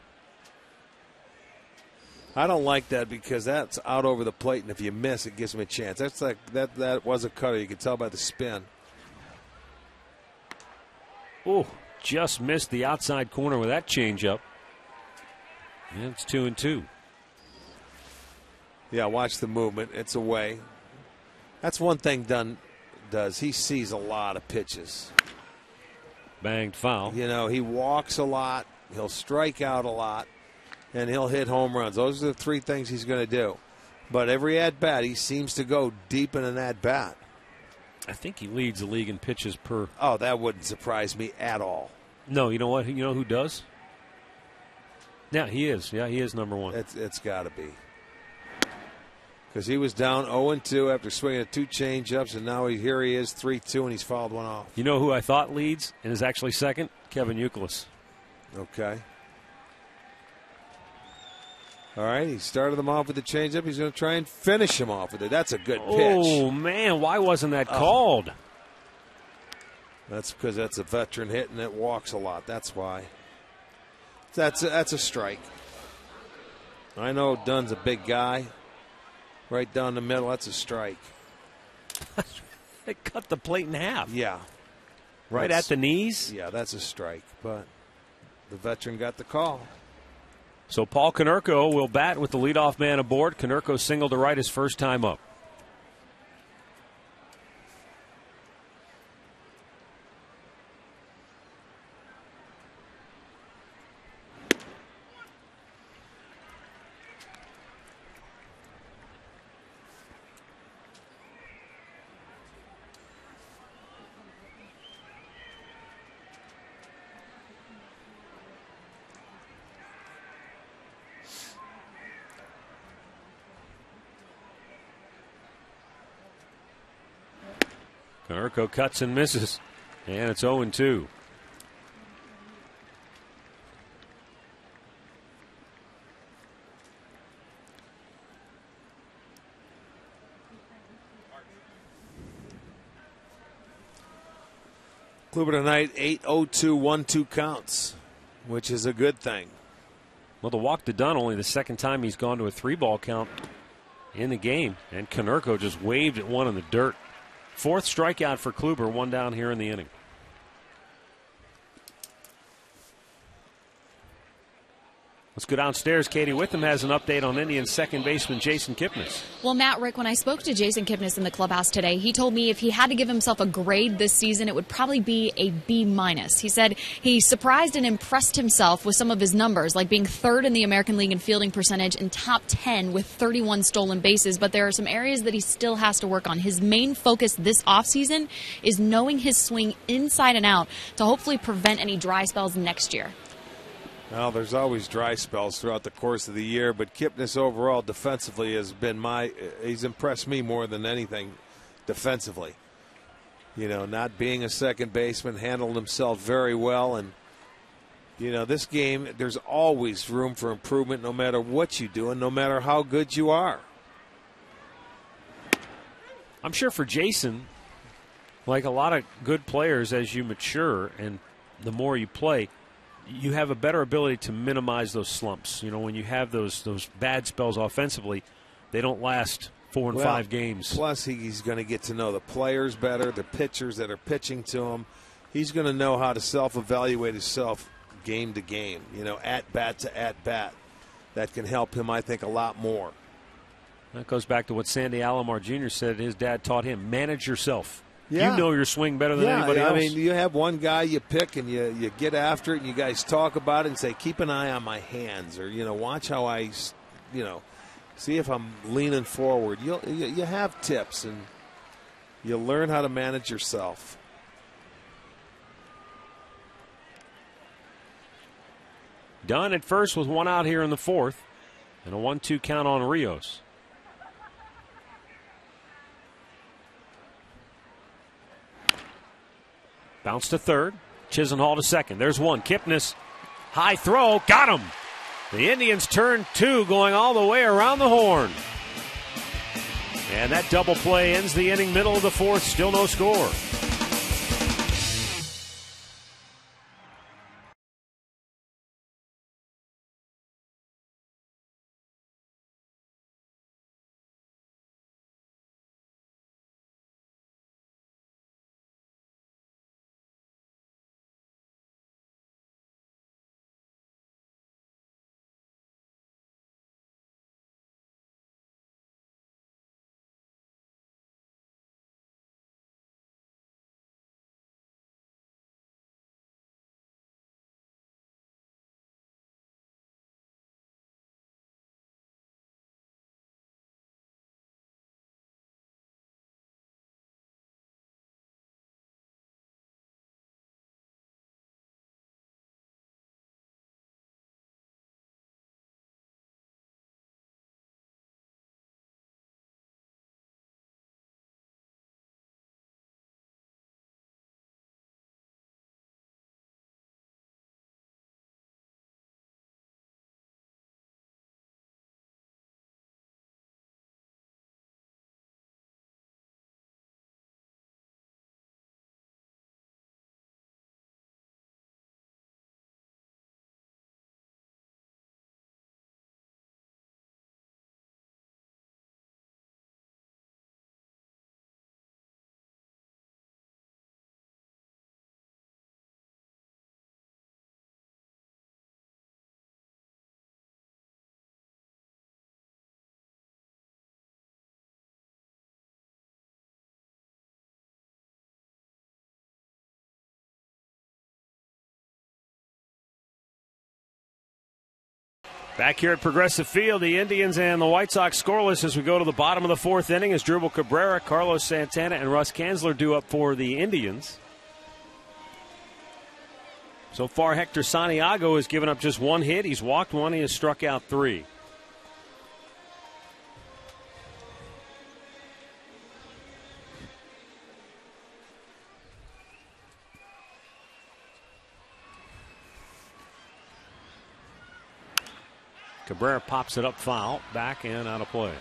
I don't like that because that's out over the plate, and if you miss, it gives him a chance. That's like that was a cutter. You can tell by the spin. Oh, just missed the outside corner with that changeup. And it's 2-2. Yeah, watch the movement. It's away. That's one thing Dunn does. He sees a lot of pitches. Banged foul. You know, he walks a lot. He'll strike out a lot. And he'll hit home runs. Those are the 3 things he's going to do. But every at-bat, he seems to go deep in an at-bat. I think he leads the league in pitches per. Oh, that wouldn't surprise me at all. No, you know what? You know who does? Yeah, he is. Yeah, he is number 1. It's got to be. Because he was down 0-2 after swinging at 2 changeups, and now here he is 3-2, and he's fouled one off. You know who I thought leads and is actually second? Kevin Youkilis. Okay. All right, he started them off with the changeup. He's going to try and finish him off with it. That's a good pitch. Oh, man, why wasn't that called? That's because that's a veteran hit, and it walks a lot. That's why. That's a strike. I know Dunn's a big guy. Right down the middle, that's a strike. They cut the plate in half. Yeah. Right at the knees? Yeah, that's a strike, but the veteran got the call. So Paul Konerko will bat with the leadoff man aboard. Konerko single to right his first time up. Konerko cuts and misses, and it's 0-2. Kluber tonight, 8-0-2, 1-2 counts, which is a good thing. Well, the walk to Dunn, only the second time he's gone to a 3-ball count in the game, and Konerko just waved at one in the dirt. 4th strikeout for Kluber, 1 down here in the inning. Let's go downstairs. Katie Witham has an update on Indians second baseman Jason Kipnis. Well, Matt, Rick, when I spoke to Jason Kipnis in the clubhouse today, he told me if he had to give himself a grade this season, it would probably be a B-. He said he surprised and impressed himself with some of his numbers, like being 3rd in the American League in fielding percentage and top 10 with 31 stolen bases. But there are some areas that he still has to work on. His main focus this offseason is knowing his swing inside and out to hopefully prevent any dry spells next year. Well, there's always dry spells throughout the course of the year, but Kipnis overall defensively has been he's impressed me more than anything defensively. You know, not being a second baseman, handled himself very well. And, you know, this game, there's always room for improvement no matter what you do and no matter how good you are. I'm sure for Jason, like a lot of good players, as you mature and the more you play, you have a better ability to minimize those slumps. You know, when you have those bad spells offensively, they don't last 4 and 5 games. Plus, he's going to get to know the players better, the pitchers that are pitching to him. He's going to know how to self-evaluate himself game to game, you know, at-bat to at-bat. That can help him, I think, a lot more. That goes back to what Sandy Alomar Jr. said his dad taught him. Manage yourself. Yeah. You know your swing better than anybody else. I mean, you have one guy you pick and you get after it and you guys talk about it and say, keep an eye on my hands, or, watch how I, see if I'm leaning forward. You have tips and you learn how to manage yourself. Done at first with one out here in the fourth, and a 1-2 count on Rios. Bounce to third. Chisenhall to second. There's one. Kipnis, high throw, got him. The Indians turn two, going all the way around the horn. And that double play ends the inning, middle of the fourth, still no score. Back here at Progressive Field, the Indians and the White Sox scoreless as we go to the bottom of the fourth inning as Drupal Cabrera, Carlos Santana, and Russ Kanzler do up for the Indians. So far, Hector Santiago has given up just one hit. He's walked one. He has struck out three. Cabrera pops it up foul, back and out of play.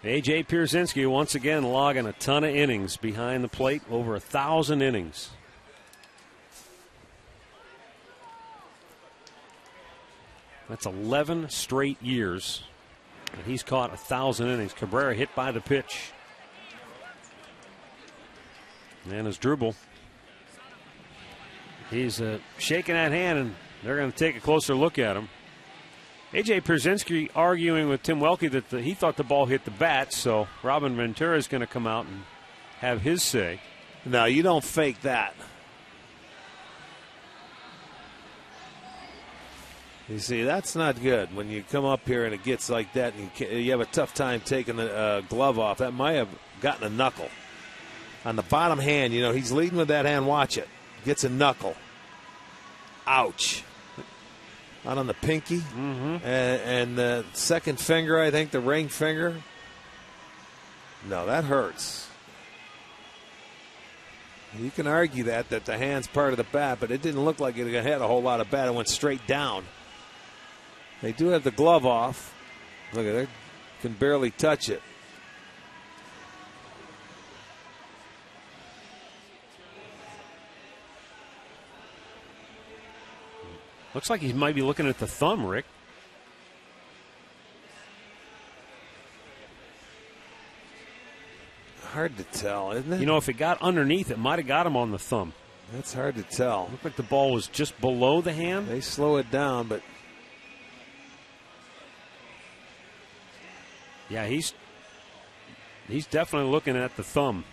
A.J. Pierzynski once again logging a ton of innings behind the plate, over 1,000 innings. That's 11 straight years. And he's caught 1,000 innings. Cabrera hit by the pitch. And as Drupal, he's shaking that hand, and they're going to take a closer look at him. A.J. Pierzynski arguing with Tim Welke that he thought the ball hit the bat, so Robin Ventura is going to come out and have his say. No, you don't fake that. You see, that's not good when you come up here and it gets like that and you have a tough time taking the glove off. That might have gotten a knuckle. On the bottom hand, he's leading with that hand. Watch it. Gets a knuckle. Ouch. Out on the pinky. Mm-hmm. And the second finger, I think, the ring finger. No, that hurts. You can argue that the hand's part of the bat, but it didn't look like it had a whole lot of bat. It went straight down. They do have the glove off. Look at it. Can barely touch it. Looks like he might be looking at the thumb, Rick. Hard to tell, isn't it? If it got underneath, it might have got him on the thumb. That's hard to tell. Looked like the ball was just below the hand. They slow it down, but yeah, he's definitely looking at the thumb.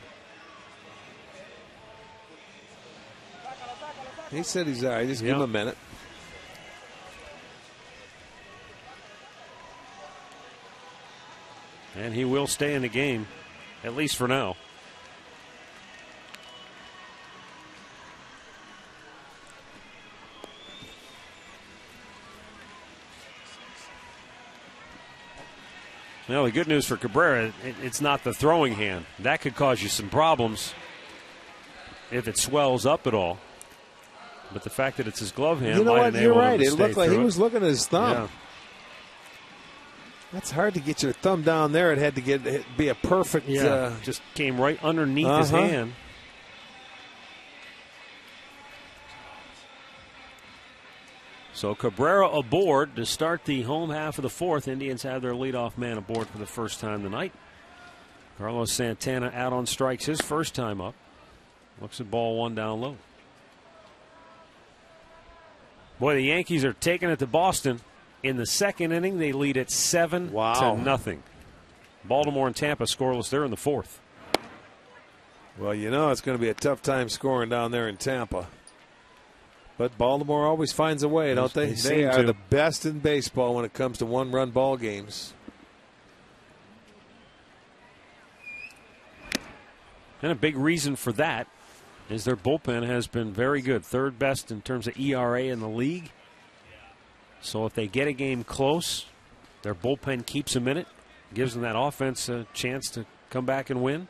He said he's all right. Just give him a minute. And he will stay in the game, at least for now. Well, the good news for Cabrera, it's not the throwing hand. That could cause you some problems if it swells up at all. But the fact that it's his glove hand, you know might what? enable You're him right. to It stay looked like he through was looking at his thumb. Yeah. That's hard to get your thumb down there. It had to be a perfect. Just came right underneath his hand. So Cabrera aboard to start the home half of the fourth. Indians have their leadoff man aboard for the first time tonight. Carlos Santana out on strikes his first time up. Looks at ball one down low. Boy, the Yankees are taking it to Boston. In the second inning, they lead at 7-0. Baltimore and Tampa scoreless there in the fourth. Well, you know it's going to be a tough time scoring down there in Tampa. But Baltimore always finds a way, don't they? They are the best in baseball when it comes to one-run ball games. And a big reason for that is their bullpen has been very good. Third best in terms of ERA in the league. So if they get a game close, their bullpen keeps them in it, gives them that offense a chance to come back and win.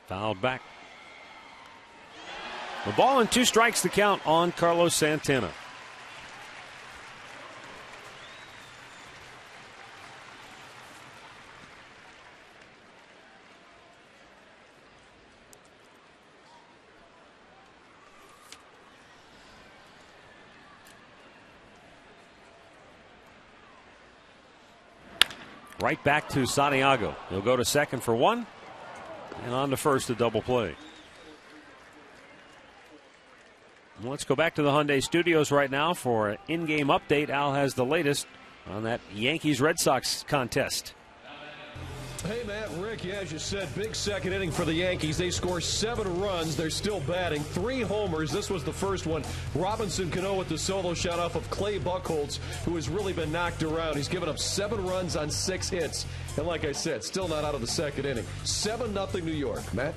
Fouled back. The ball and 2 strikes to count on Carlos Santana. Right back to Santiago. He'll go to second for 1. And on to first, a double play. Let's go back to the Hyundai Studios right now for an in-game update. Al has the latest on that Yankees-Red Sox contest. Hey, Matt, Rick, yeah, as you said, big second inning for the Yankees. They score 7 runs. They're still batting. 3 homers. This was the first one. Robinson Cano with the solo shot off of Clay Buchholz, who has really been knocked around. He's given up 7 runs on 6 hits. And like I said, still not out of the second inning. 7-0 New York. Matt?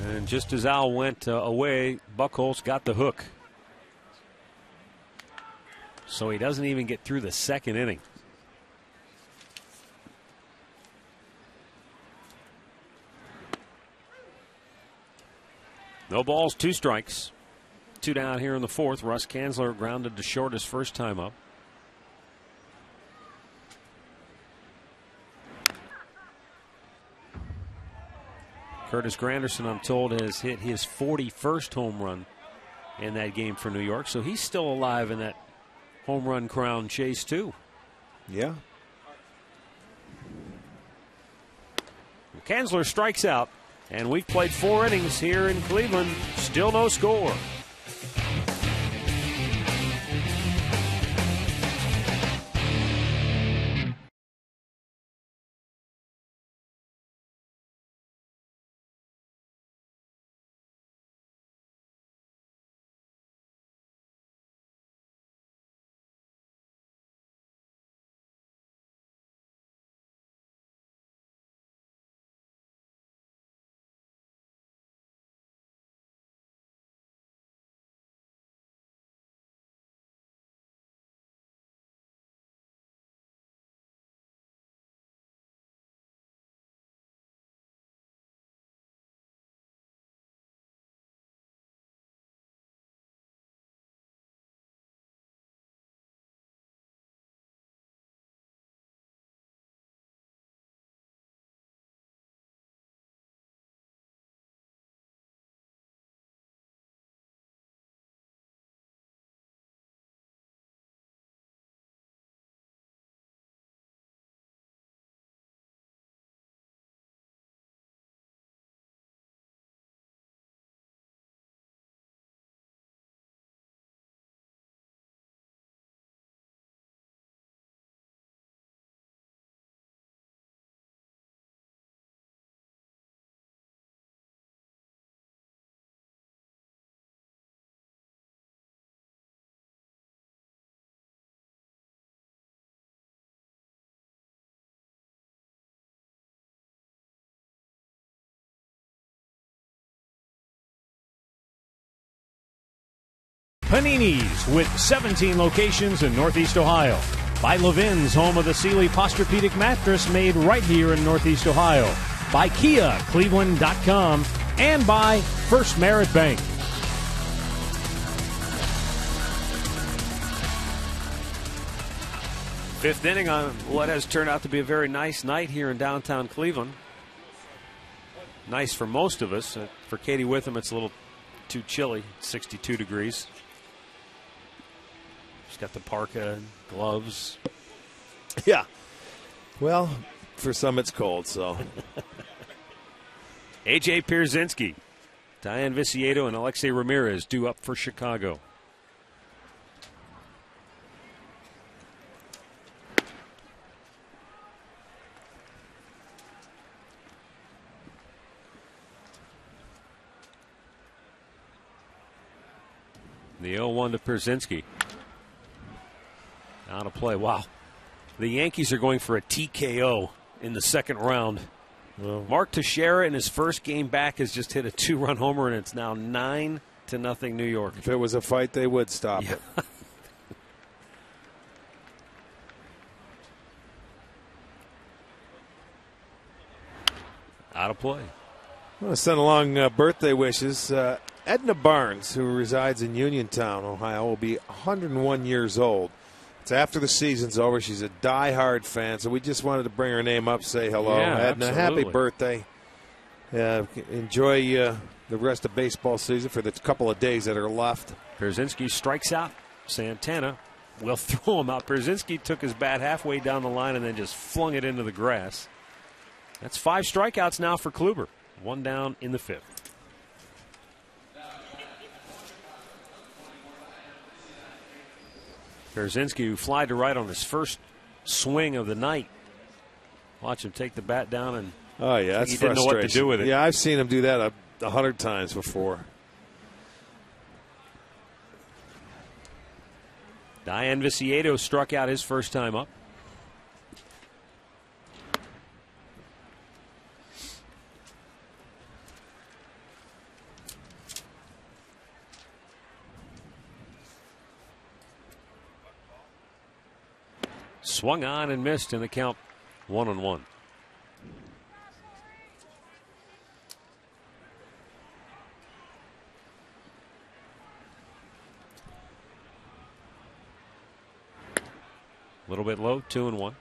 And just as Al went away, Buchholz got the hook. So he doesn't even get through the second inning. No balls, 2 strikes. 2 down here in the fourth. Russ Kanzler grounded to short his first time up. Curtis Granderson, I'm told, has hit his 41st home run in that game for New York. So he's still alive in that home run crown chase, too. Yeah. Kanzler strikes out. And we've played 4 innings here in Cleveland. Still no score. Panini's with 17 locations in Northeast Ohio. By Levin's, home of the Sealy Posturepedic mattress made right here in Northeast Ohio. By Kia, Cleveland.com. And by First Merit Bank. Fifth inning on what has turned out to be a very nice night here in downtown Cleveland. Nice for most of us. For Katie Witham, it's a little too chilly, 62 degrees. She's got the parka and gloves. Yeah. Well, for some it's cold, so. A.J. Pierzynski, Diane Viciedo, and Alexei Ramirez due up for Chicago. The 0-1 to Pierzynski. Out of play. Wow. The Yankees are going for a TKO in the second round. Well, Mark Teixeira in his first game back has just hit a 2-run homer, and it's now 9-0 New York. If it was a fight, they would stop it. Out of play. I want to send along birthday wishes. Edna Barnes, who resides in Uniontown, Ohio, will be 101 years old. It's after the season's over. She's a diehard fan, so we just wanted to bring her name up, say hello. Yeah, Edna, absolutely. happy birthday. Enjoy the rest of baseball season for the couple of days that are left. Pierzynski strikes out. Santana will throw him out. Pierzynski took his bat halfway down the line and then just flung it into the grass. That's 5 strikeouts now for Kluber. 1 down in the 5th. Pierzynski, who fly to right on his first swing of the night. Watch him take the bat down, and that's he didn't know what to do with it. Yeah, I've seen him do that 100 times before. Diane Viciedo struck out his first time up. Swung on and missed in the count, 1-1. A little bit low, 2-1.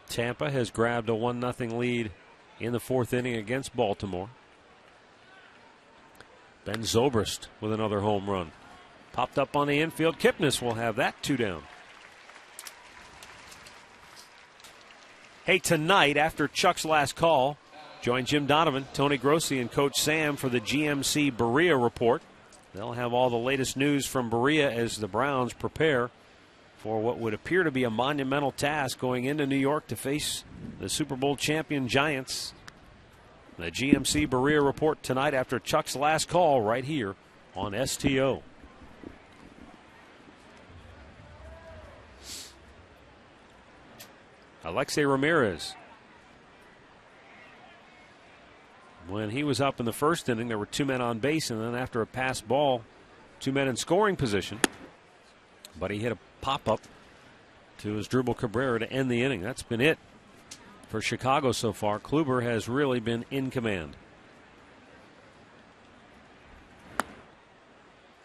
Tampa has grabbed a 1-0 lead in the 4th inning against Baltimore. Ben Zobrist with another home run. Popped up on the infield. Kipnis will have that 2 down. Hey, tonight, after Chuck's last call, join Jim Donovan, Tony Grossi, and Coach Sam for the GMC Berea Report. They'll have all the latest news from Berea as the Browns prepare for what would appear to be a monumental task going into New York to face the Super Bowl champion Giants. The GMC Berea Report tonight after Chuck's last call right here on STO. Alexei Ramirez. When he was up in the first inning, there were 2 men on base, and then after a pass ball, 2 men in scoring position. But he hit a pop-up to Asdrubal Cabrera to end the inning. That's been it for Chicago so far. Kluber has really been in command.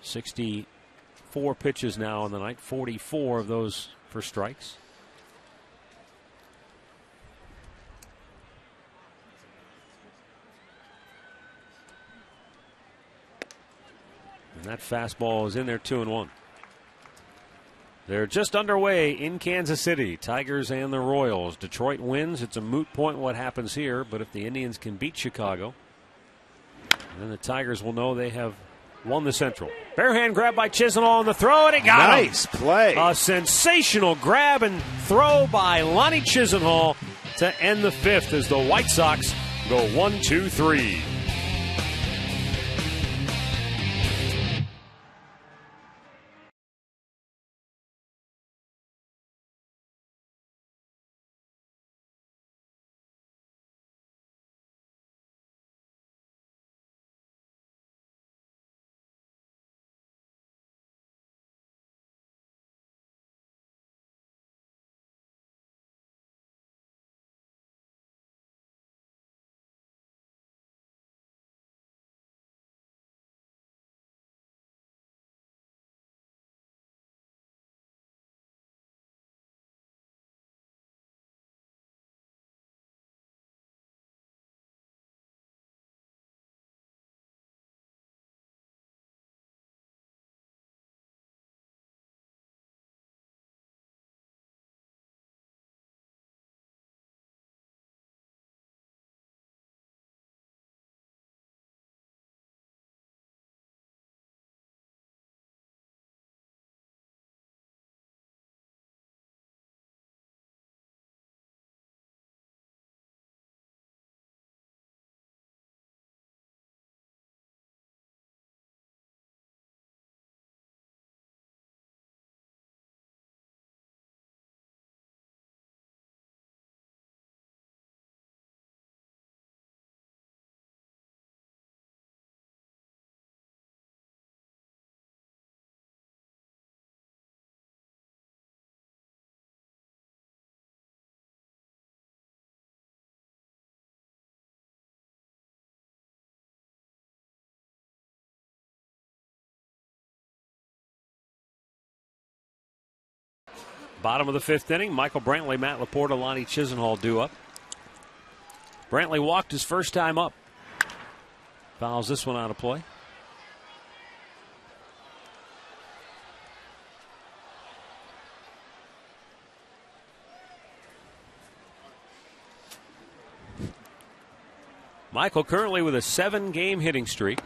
64 pitches now on the night, 44 of those for strikes. And that fastball is in there, 2-1. They're just underway in Kansas City. Tigers and the Royals. Detroit wins. It's a moot point what happens here, but if the Indians can beat Chicago, then the Tigers will know they have won the Central. Barehand grab by Chisenhall on the throw, and it got him. Nice play. A sensational grab and throw by Lonnie Chisenhall to end the 5th as the White Sox go 1-2-3. Bottom of the 5th inning, Michael Brantley, Matt Laporta, Lonnie Chisenhall due up. Brantley walked his first time up. Fouls this one out of play. Michael currently with a 7-game hitting streak.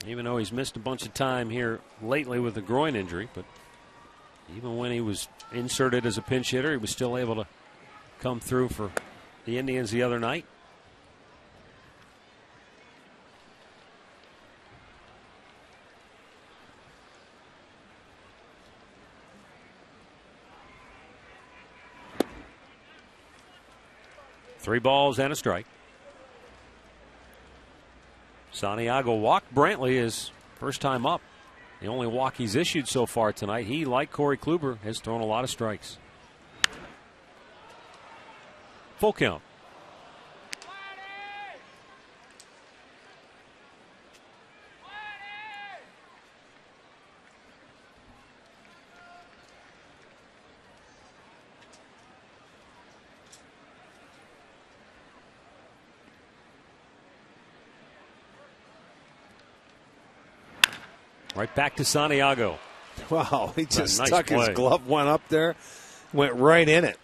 Even though he's missed a bunch of time here lately with a groin injury, but even when he was inserted as a pinch hitter, he was still able to come through for the Indians the other night. Three balls and a strike. Santiago walked Brantley his first time up. The only walk he's issued so far tonight. He, like Corey Kluber, has thrown a lot of strikes. Full count. Right back to Santiago. Wow, he just nice stuck play. his glove, went up there, went right in it.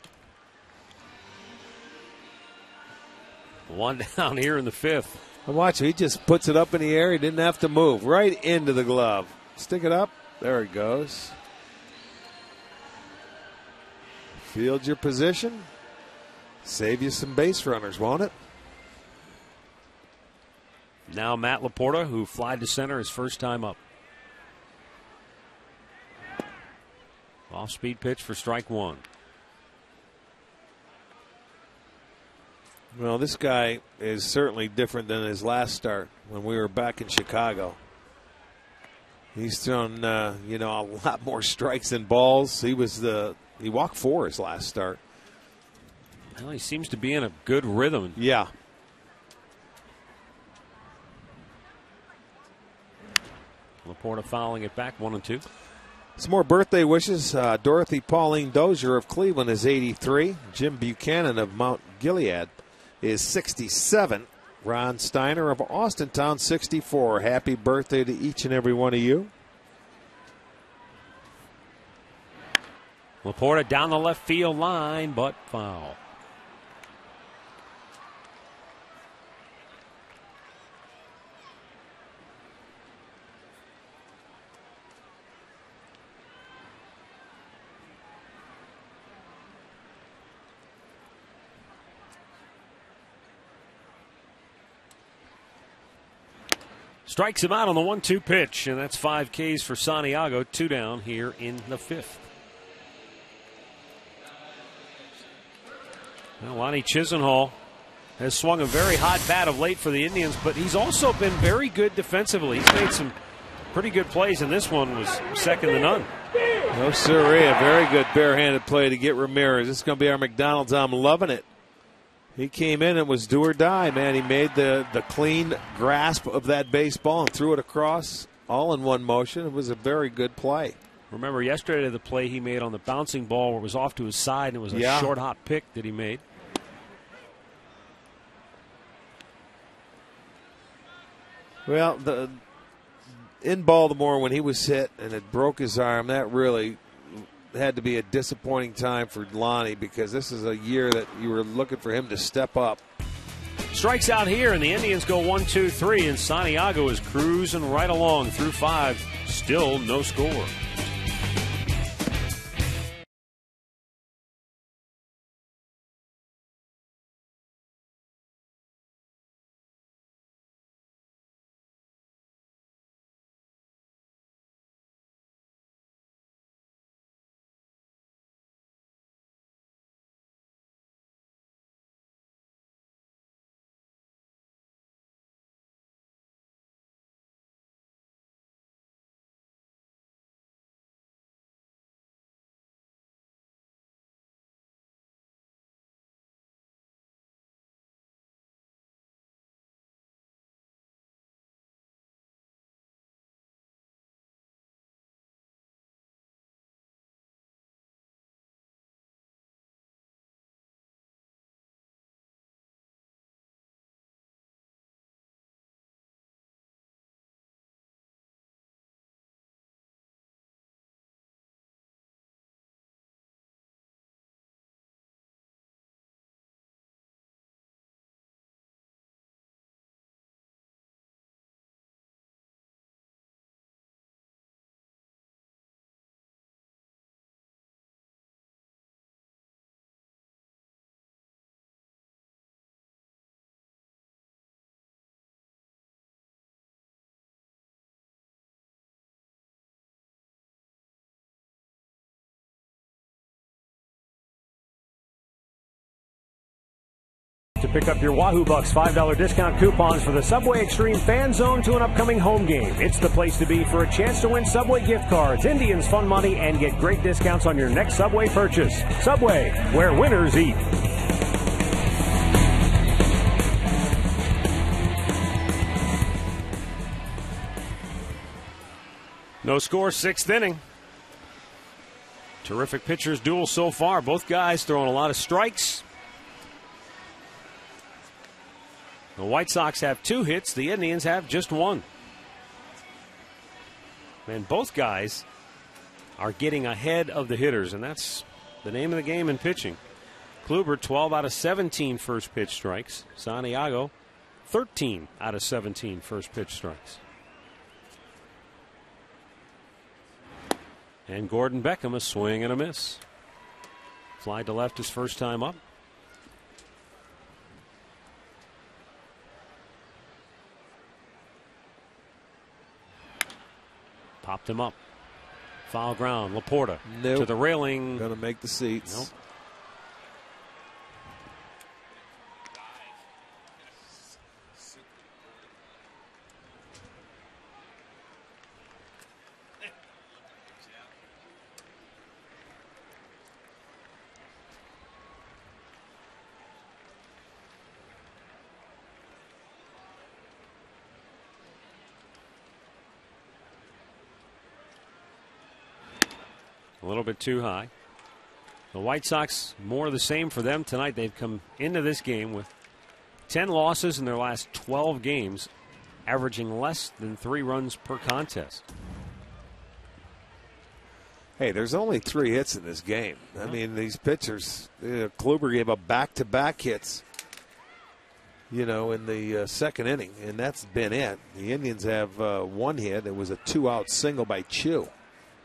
One down here in the 5th. And watch, he just puts it up in the air. He didn't have to move. Right into the glove. Stick it up. There it goes. Field your position. Save you some base runners, won't it? Now Matt Laporta, who flied to center his first time up. Off-speed pitch for strike one. Well, this guy is certainly different than his last start when we were back in Chicago. He's thrown, a lot more strikes than balls. He walked 4 his last start. Well, he seems to be in a good rhythm. Yeah. Laporta fouling it back, 1-2. Some more birthday wishes. Dorothy Pauline Dozier of Cleveland is 83. Jim Buchanan of Mount Gilead is 67. Ron Steiner of Austintown, 64. Happy birthday to each and every one of you. Laporta down the left field line, but foul. Strikes him out on the 1-2 pitch, and that's 5 Ks for Santiago. 2 down here in the 5th. Well, Lonnie Chisenhall has swung a very hot bat of late for the Indians, but he's also been very good defensively. He's made some pretty good plays, and this one was second to none. No siree, a very good barehanded play to get Ramirez. This is going to be our McDonald's. I'm loving it. He came in and was do or die, man. He made the clean grasp of that baseball and threw it across all in one motion. It was a very good play. Remember yesterday the play he made on the bouncing ball where it was off to his side and it was a short hot pick that he made. Well, in Baltimore when he was hit and it broke his arm, that really had to be a disappointing time for Lonnie because this is a year that you were looking for him to step up. Strikes out here, and the Indians go 1-2-3, and Santiago is cruising right along through 5. Still no score. pick up your Wahoo Bucks $5 discount coupons for the Subway Extreme Fan Zone to an upcoming home game. It's the place to be for a chance to win Subway gift cards, Indians fun money, and get great discounts on your next Subway purchase. Subway, where winners eat. No score, 6th inning. Terrific pitchers duel so far. Both guys throwing a lot of strikes. The White Sox have 2 hits. The Indians have just 1. And both guys are getting ahead of the hitters, and that's the name of the game in pitching. Kluber, 12 out of 17 first pitch strikes. Santiago, 13 out of 17 first pitch strikes. And Gordon Beckham, a swing and a miss. Fly to left his first time up. Popped him up. Foul ground. Laporta to the railing. Going to make the seats. Nope. A little bit too high. The White Sox, more of the same for them tonight. They've come into this game with 10 losses in their last 12 games, averaging less than 3 runs per contest. Hey, there's only 3 hits in this game. I mean, these pitchers, Kluber gave up back-to-back hits, in the second inning, and that's been it. The Indians have 1 hit. It was a 2-out single by Chu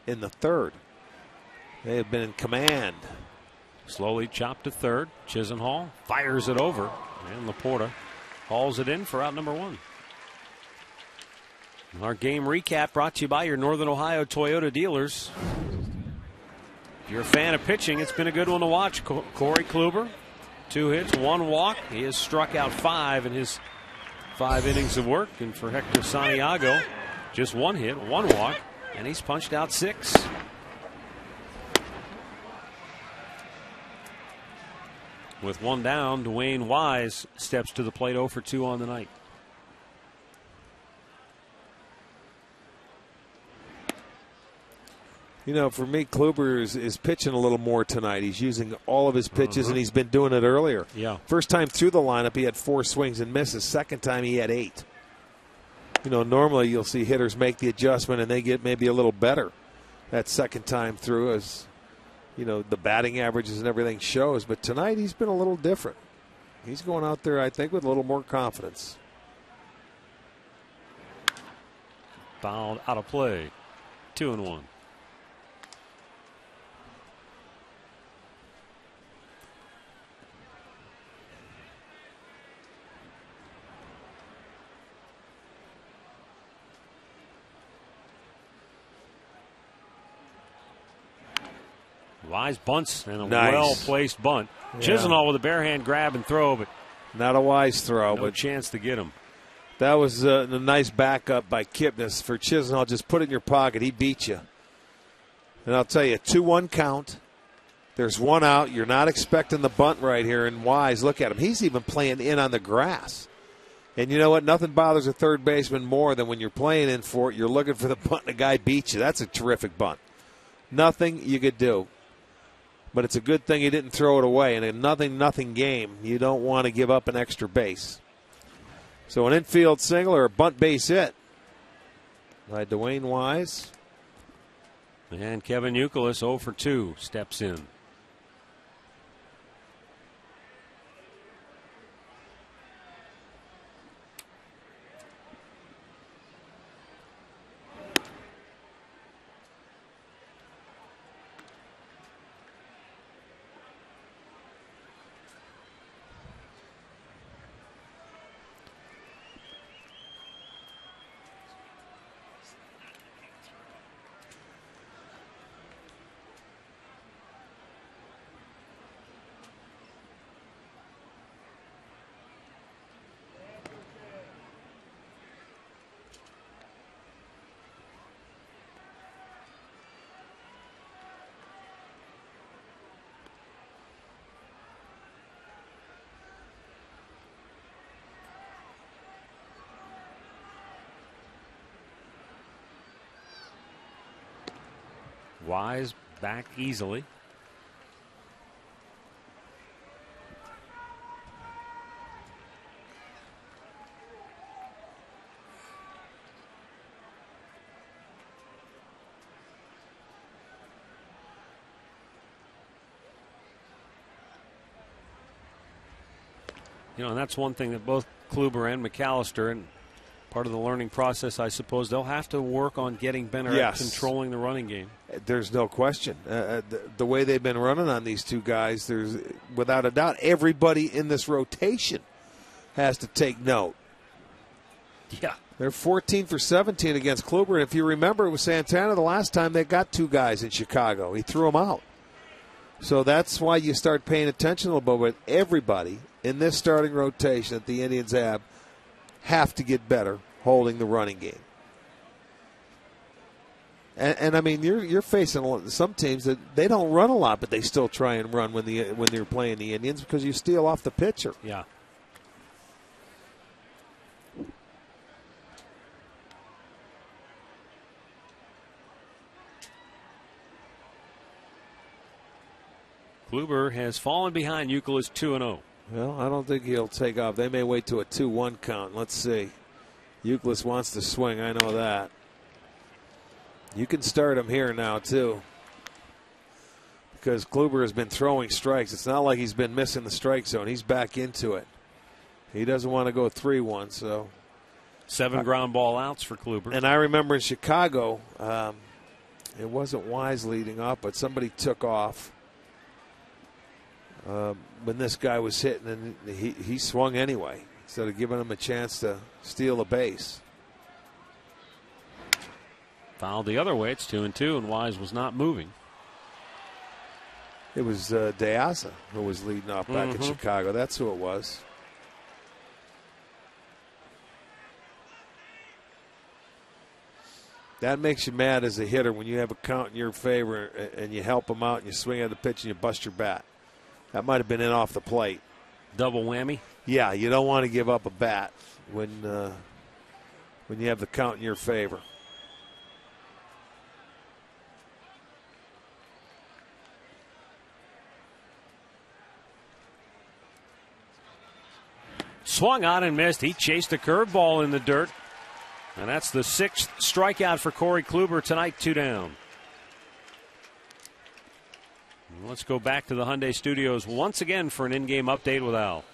in the 3rd. They have been in command. Slowly chopped to third. Chisenhall fires it over. And Laporta hauls it in for out number 1. Our game recap brought to you by your Northern Ohio Toyota dealers. If you're a fan of pitching, it's been a good one to watch. Corey Kluber, 2 hits, 1 walk. He has struck out 5 in his 5 innings of work. And for Hector Santiago, just 1 hit, 1 walk, and he's punched out 6. With 1 down, Dwayne Wise steps to the plate 0 for 2 on the night. For me, Kluber is pitching a little more tonight. He's using all of his pitches, and he's been doing it earlier. Yeah. First time through the lineup, he had 4 swings and misses. Second time, he had 8. Normally you'll see hitters make the adjustment, and they get maybe a little better that second time through as the batting averages and everything shows. But tonight he's been a little different. He's going out there, I think, with a little more confidence. Fouled out of play. 2-1. Wise bunts and a well-placed bunt. Yeah. Chisenhall with a bare hand grab and throw, but not a Wise throw, but chance to get him. That was a nice backup by Kipnis for Chisenhall. Just put it in your pocket. He beat you. And I'll tell you, 2-1 count. There's 1 out. You're not expecting the bunt right here. And Wise, look at him. He's even playing in on the grass. And you know what? Nothing bothers a third baseman more than when you're playing in for it, you're looking for the bunt and the guy beats you. That's a terrific bunt. Nothing you could do. But it's a good thing he didn't throw it away. In a nothing game, you don't want to give up an extra base. So an infield single or a bunt base hit by Dwayne Wise. And Kevin Youkilis 0 for 2 steps in. Wise back easily. You know, and that's one thing that both Kluber and McAllister, and part of the learning process, I suppose, they'll have to work on getting better at controlling the running game. There's no question. The way they've been running on these two guys, there's without a doubt everybody in this rotation has to take note. Yeah. They're 14 for 17 against Kluber. And if you remember, it was Santana the last time they got two guys in Chicago. He threw them out. So that's why you start paying attention a little bit. But everybody in this starting rotation that the Indians have to get better holding the running game. And I mean, you're facing some teams that they don't run a lot, but they still try and run when they're playing the Indians because you steal off the pitcher. Yeah. Kluber has fallen behind. Euclid 2-0. Well, I don't think he'll take off. They may wait to a 2-1 count. Let's see. Euclid wants to swing. I know that. You can start him here now, too. Because Kluber has been throwing strikes. It's not like he's been missing the strike zone. He's back into it. He doesn't want to go 3-1, so. 7 ground ball outs for Kluber. And I remember in Chicago, it wasn't Wise leading off, but somebody took off. When this guy was hitting, and he swung anyway instead of giving him a chance to steal a base. Fouled the other way. It's 2-2, and Wise was not moving. It was De Asa who was leading off back in Chicago. That's who it was. That makes you mad as a hitter when you have a count in your favor and you help them out and you swing at the pitch and you bust your bat. That might have been in off the plate. Double whammy? Yeah, you don't want to give up a bat when you have the count in your favor. Swung on and missed. He chased a curveball in the dirt. And that's the 6th strikeout for Corey Kluber tonight, 2 down. Let's go back to the Hyundai Studios once again for an in-game update with Al.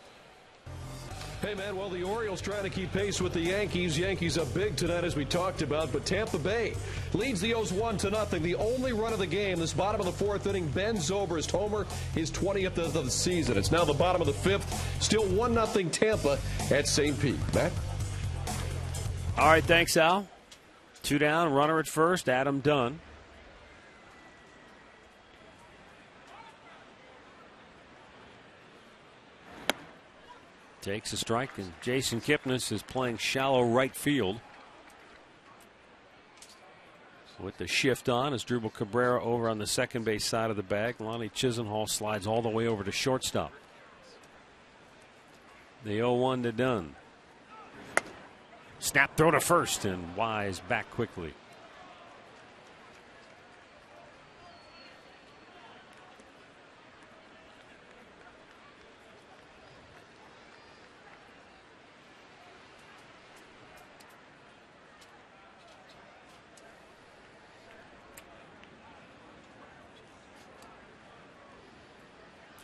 Hey, man, well, the Orioles trying to keep pace with the Yankees. Yankees up big tonight, as we talked about, but Tampa Bay leads the O's 1-0. The only run of the game, this bottom of the 4th inning, Ben Zobrist homer, his 20th of the season. It's now the bottom of the 5th, still 1-0 Tampa at St. Pete. Matt? All right, thanks, Al. 2 down, runner at first, Adam Dunn. Takes a strike, and Jason Kipnis is playing shallow right field. With the shift on is Drupal Cabrera over on the second base side of the bag. Lonnie Chisenhall slides all the way over to shortstop. The 0-1 to Dunn. Snap throw to first, and Wise back quickly.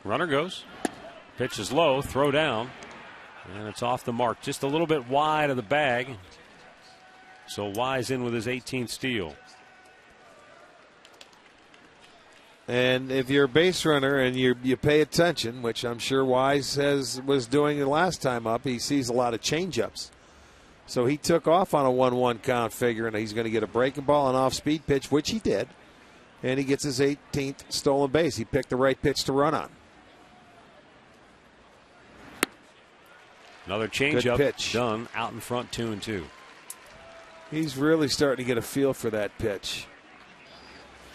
Runner goes. Pitch is low, throw down. And it's off the mark, just a little bit wide of the bag. So Wise in with his 18th steal. And if you're a base runner and you pay attention, which I'm sure Wise was doing the last time up, he sees a lot of changeups. So he took off on a 1-1 count, figuring he's going to get a breaking ball, an off-speed pitch, which he did. And he gets his 18th stolen base. He picked the right pitch to run on. Another changeup done out in front, 2-2. He's really starting to get a feel for that pitch.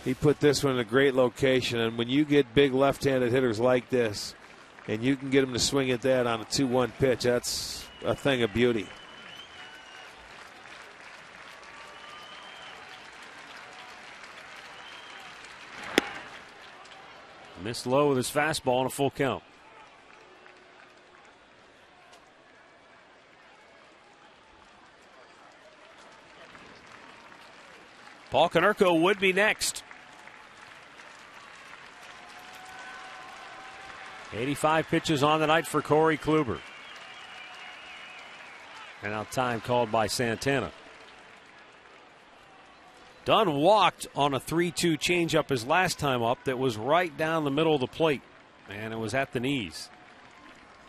He put this one in a great location, and when you get big left-handed hitters like this, and you can get them to swing at that on a 2-1 pitch, that's a thing of beauty. Missed low with his fastball and a full count. Paul Konerko would be next. 85 pitches on the night for Corey Kluber. And now time called by Santana. Dunn walked on a 3-2 changeup his last time up that was right down the middle of the plate. And it was at the knees.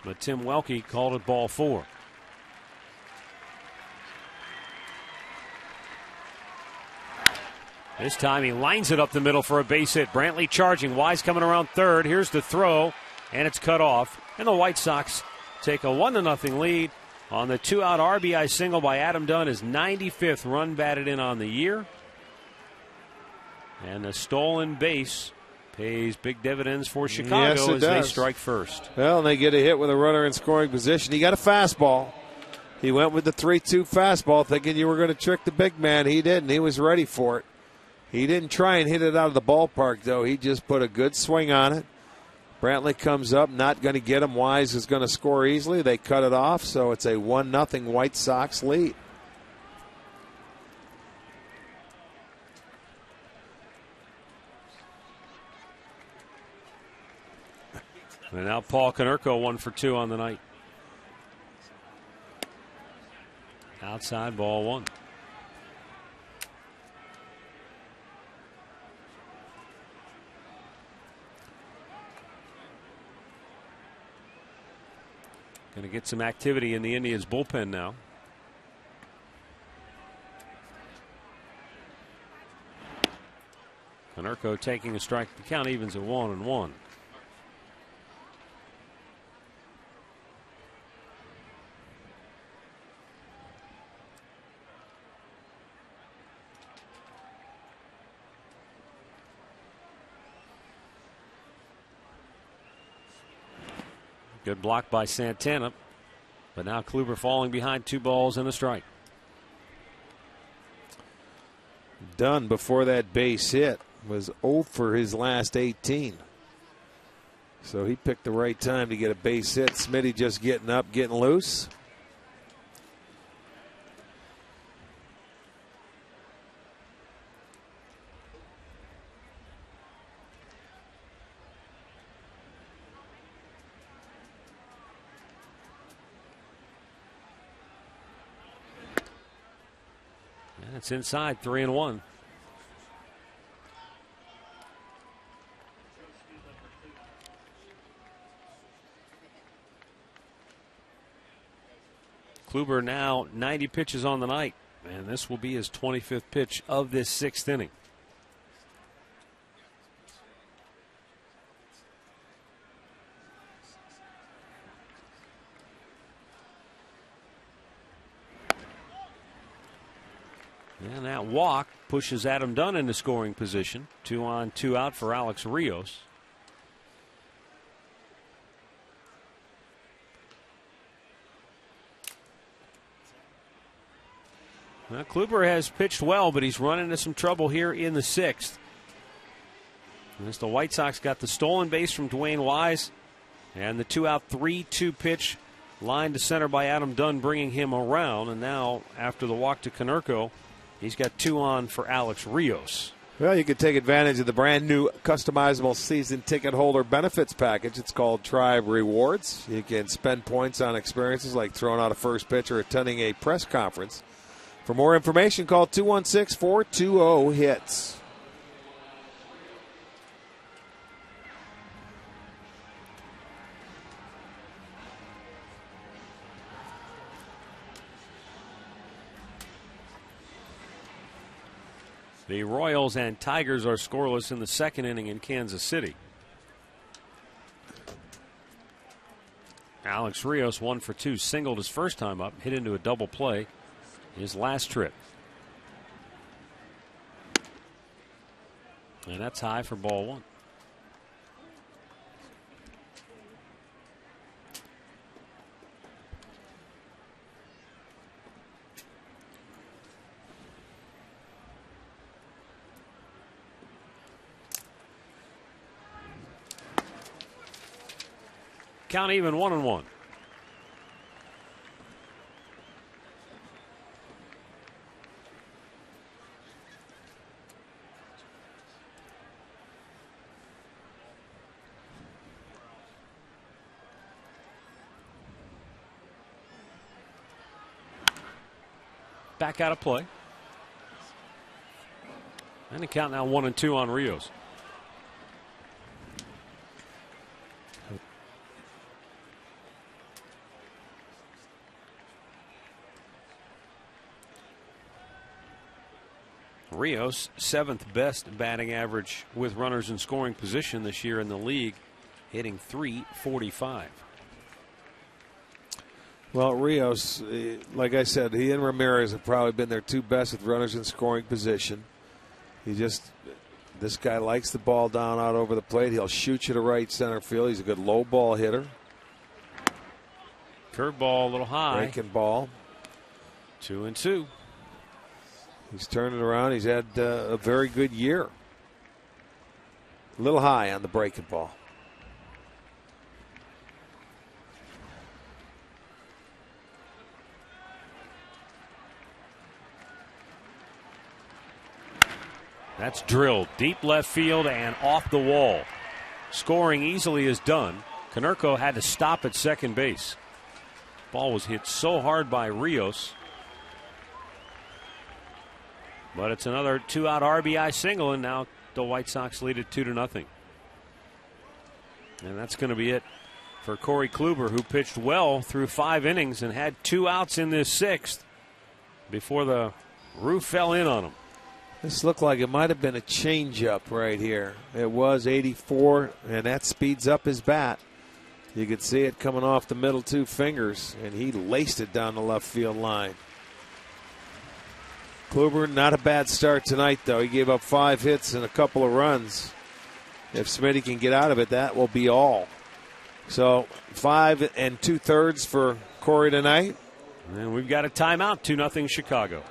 But Tim Welke called it ball 4. This time he lines it up the middle for a base hit. Brantley charging. Wise coming around third. Here's the throw, and it's cut off. And the White Sox take a 1-0 lead on the 2-out RBI single by Adam Dunn, his 95th run batted in on the year. And the stolen base pays big dividends for Chicago as they strike first. Well, and they get a hit with a runner in scoring position. He got a fastball. He went with the 3-2 fastball thinking you were going to trick the big man. He didn't. He was ready for it. He didn't try and hit it out of the ballpark, though. He just put a good swing on it. Brantley comes up, not going to get him. Wise is going to score easily. They cut it off, so it's a 1-0 White Sox lead. And now Paul Konerko 1 for 2 on the night. Outside, ball 1. Going to get some activity in the Indians bullpen now. Konerko taking a strike. The count evens at 1-1. Good block by Santana. But now Kluber falling behind 2 balls and a strike. Dunn, before that base hit, was 0 for his last 18. So he picked the right time to get a base hit. Smitty just getting up, getting loose. It's inside, 3-1. Kluber now 90 pitches on the night, and this will be his 25th pitch of this 6th inning. And that walk pushes Adam Dunn into scoring position. 2 on, 2 out for Alex Rios. Now, Kluber has pitched well, but he's run into some trouble here in the 6th. As the White Sox got the stolen base from Dwayne Wise, and the 2-out 3-2 pitch lined to center by Adam Dunn, bringing him around. And now, after the walk to Konerko, he's got 2 on for Alex Rios. Well, you can take advantage of the brand new customizable season ticket holder benefits package. It's called Tribe Rewards. You can spend points on experiences like throwing out a first pitch or attending a press conference. For more information, call 216-420-HITS. The Royals and Tigers are scoreless in the 2nd inning in Kansas City. Alex Rios 1 for 2, singled his first time up, hit into a double play his last trip. And that's high for ball 1. Count even, 1-1. Back out of play. And the count now 1-2 on Rios. Rios, 7th best batting average with runners in scoring position this year in the league, hitting .345. Well, Rios, like I said, he and Ramirez have probably been their 2 best with runners in scoring position. This guy likes the ball down out over the plate. He'll shoot you to right center field. He's a good low ball hitter. Curveball a little high. Breaking ball. 2-2. He's turning around. He's had a very good year. A little high on the breaking ball. That's drilled deep left field and off the wall. Scoring easily is done. Konerko had to stop at second base. Ball was hit so hard by Rios. But it's another 2-out RBI single, and now the White Sox lead it 2-0. And that's going to be it for Corey Kluber, who pitched well through 5 innings and had 2 outs in this 6th before the roof fell in on him. This looked like it might have been a changeup right here. It was 84, and that speeds up his bat. You could see it coming off the middle 2 fingers, and he laced it down the left field line. Kluber, not a bad start tonight, though. He gave up 5 hits and a couple of runs. If Smitty can get out of it, that will be all. So 5 2/3 for Corey tonight. And we've got a timeout, 2-0 Chicago.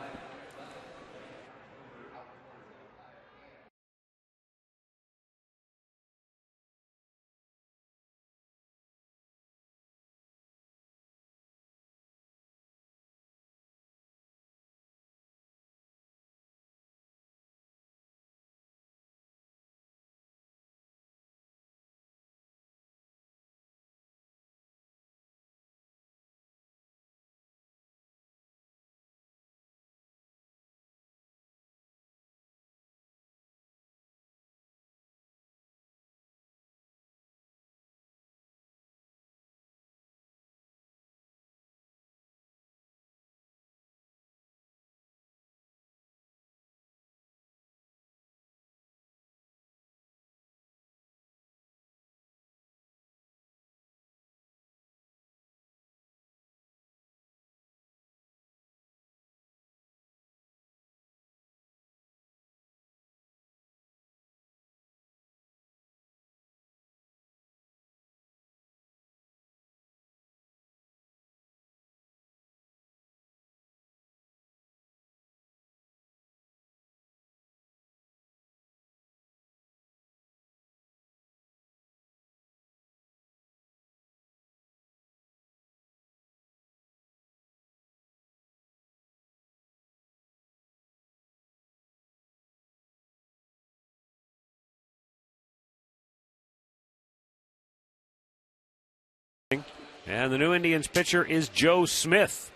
And the new Indians pitcher is Joe Smith.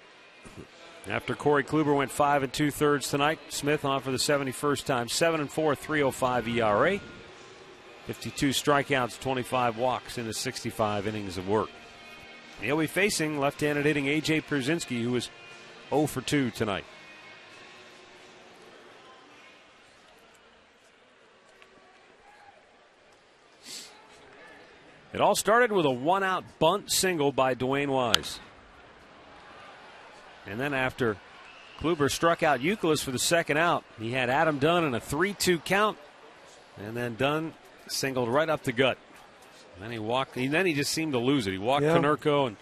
After Corey Kluber went 5 2/3 tonight, Smith on for the 71st time, 7-4, 3.05 ERA, 52 strikeouts, 25 walks in the 65 innings of work. He'll be facing left-handed hitting A.J. Pierzynski, who is 0 for 2 tonight. It all started with a 1-out bunt single by Dwayne Wise. And then after Kluber struck out Youkilis for the 2nd out, he had Adam Dunn in a 3-2 count. And then Dunn singled right up the gut. And then he walked. And then he just seemed to lose it. He walked Konerko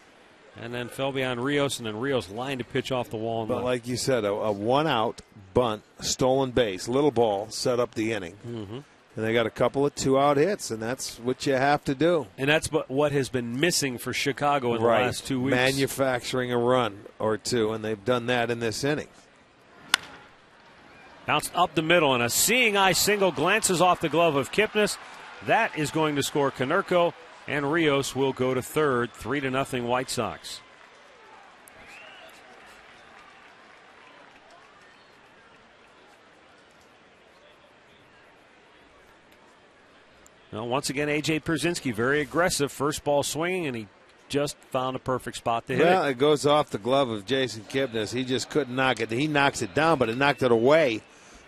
and then fell behind Rios, and then Rios lined a pitch off the wall. But like you said, a 1-out bunt, stolen base, little ball, set up the inning. Mm-hmm. And they got a couple of 2-out hits, and that's what you have to do. And that's what has been missing for Chicago in the last 2 weeks. Manufacturing a run or two, and they've done that in this inning. Bounced up the middle, and a seeing eye single glances off the glove of Kipnis. That is going to score Konerko, and Rios will go to third. 3-0 White Sox. Well, once again, A.J. Pierzynski, very aggressive. First ball swinging, and he just found a perfect spot to hit it. It goes off the glove of Jason Kipnis. He just couldn't knock it. He knocks it down, but it knocked it away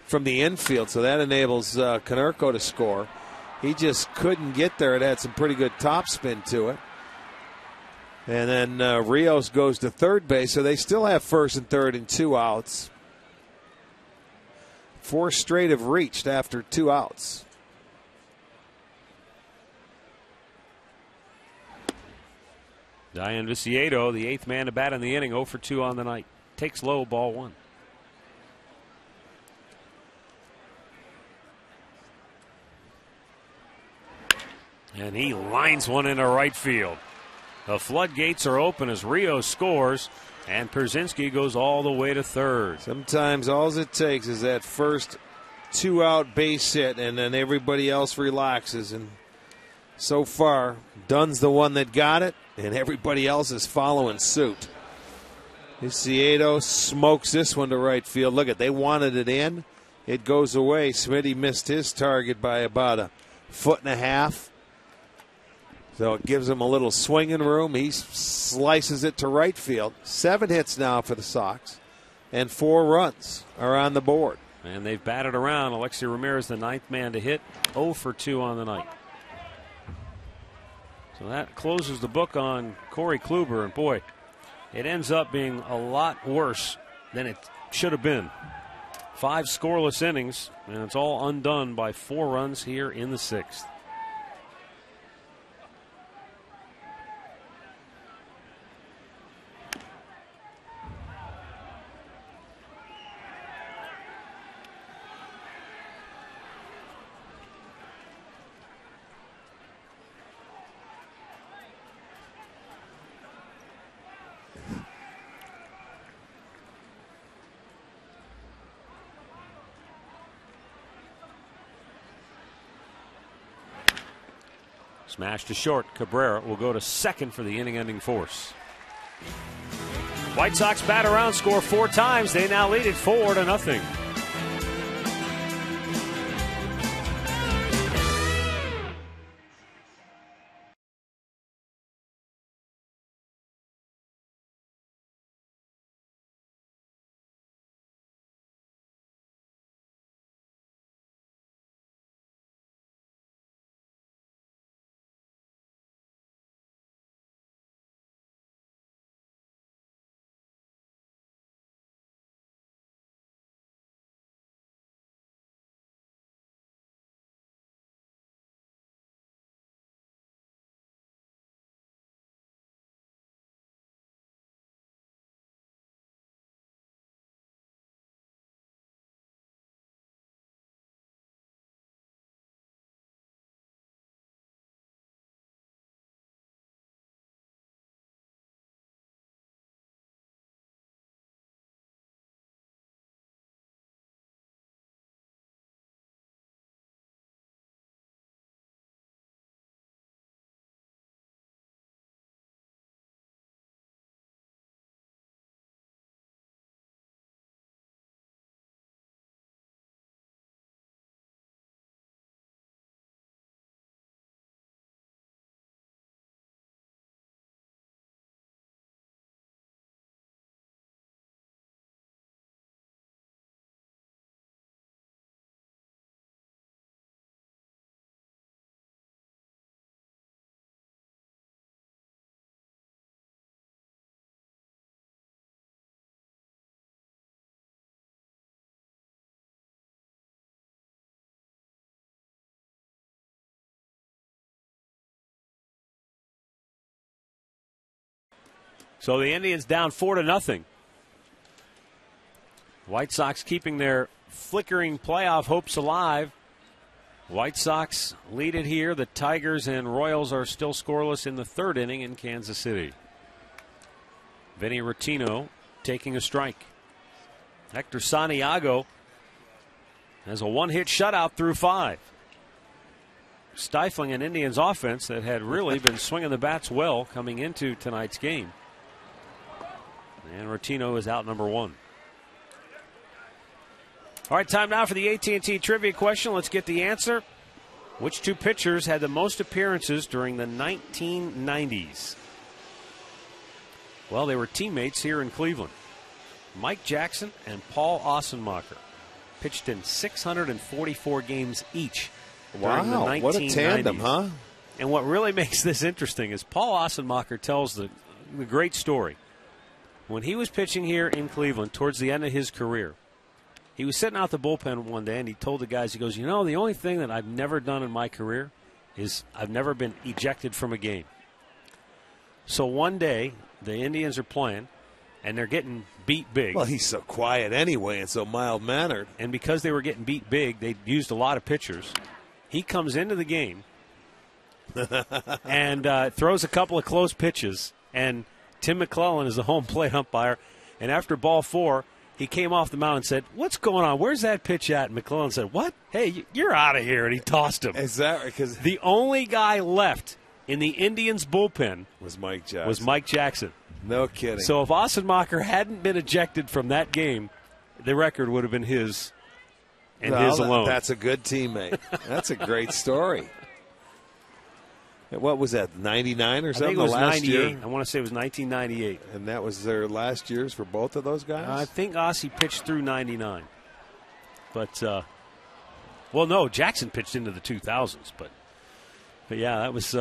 from the infield, so that enables Konerko to score. He just couldn't get there. It had some pretty good topspin to it. And then Rios goes to third base, so they still have first and third and 2 outs. 4 straight have reached after 2 outs. Diane Viciedo, the 8th man to bat in the inning, 0 for 2 on the night. Takes low, ball 1. And he lines one into right field. The floodgates are open as Rios scores, and Pierzynski goes all the way to third. Sometimes all it takes is that first 2-out base hit, and then everybody else relaxes. And so far, Dunn's the one that got it, and everybody else is following suit. Viciedo smokes this one to right field. Look at, they wanted it in. It goes away. Smitty missed his target by about 1.5 feet. So it gives him a little swinging room. He slices it to right field. 7 hits now for the Sox, and 4 runs are on the board. And they've batted around. Alexi Ramirez, the 9th man to hit, 0 for 2 on the night. So that closes the book on Corey Kluber. And boy, it ends up being a lot worse than it should have been. 5 scoreless innings, and it's all undone by 4 runs here in the 6th. Smash to short. Cabrera will go to second for the inning-ending force. White Sox bat around, score 4 times. They now lead it 4-0. So the Indians down 4-0. White Sox keeping their flickering playoff hopes alive. White Sox lead it here. The Tigers and Royals are still scoreless in the third inning in Kansas City. Vinny Rottino taking a strike. Hector Santiago has a one-hit shutout through 5. Stifling an Indians offense that had really been swinging the bats well coming into tonight's game. And Rottino is out number 1. All right, time now for the AT&T trivia question. Let's get the answer. Which 2 pitchers had the most appearances during the 1990s? Well, they were teammates here in Cleveland. Mike Jackson and Paul Ossenmacher pitched in 644 games each during the 1990s. What a tandem, huh? And what really makes this interesting is Paul Ossenmacher tells the great story. When he was pitching here in Cleveland towards the end of his career, he was sitting out the bullpen one day, and he told the guys, he goes, the only thing that I've never done in my career is I've never been ejected from a game. So one day, the Indians are playing, and they're getting beat big. Well, he's so quiet anyway and so mild-mannered. And because they were getting beat big, they used a lot of pitchers. He comes into the game and throws a couple of close pitches, and Tim McClellan is the home plate umpire, and after ball 4, he came off the mound and said, "What's going on? Where's that pitch at?" And McClellan said, "What? Hey, you're out of here." And he tossed him. Is that right? 'Cause the only guy left in the Indians bullpen was Mike Jackson. No kidding. So if Ossenmacher hadn't been ejected from that game, the record would have been his and his alone. That's a good teammate. That's a great story. What was that, 99 or something? I think it was last 98. Year? I want to say it was 1998. And that was their last years for both of those guys? I think Ossie pitched through 99. But, no, Jackson pitched into the 2000s. But yeah, that was,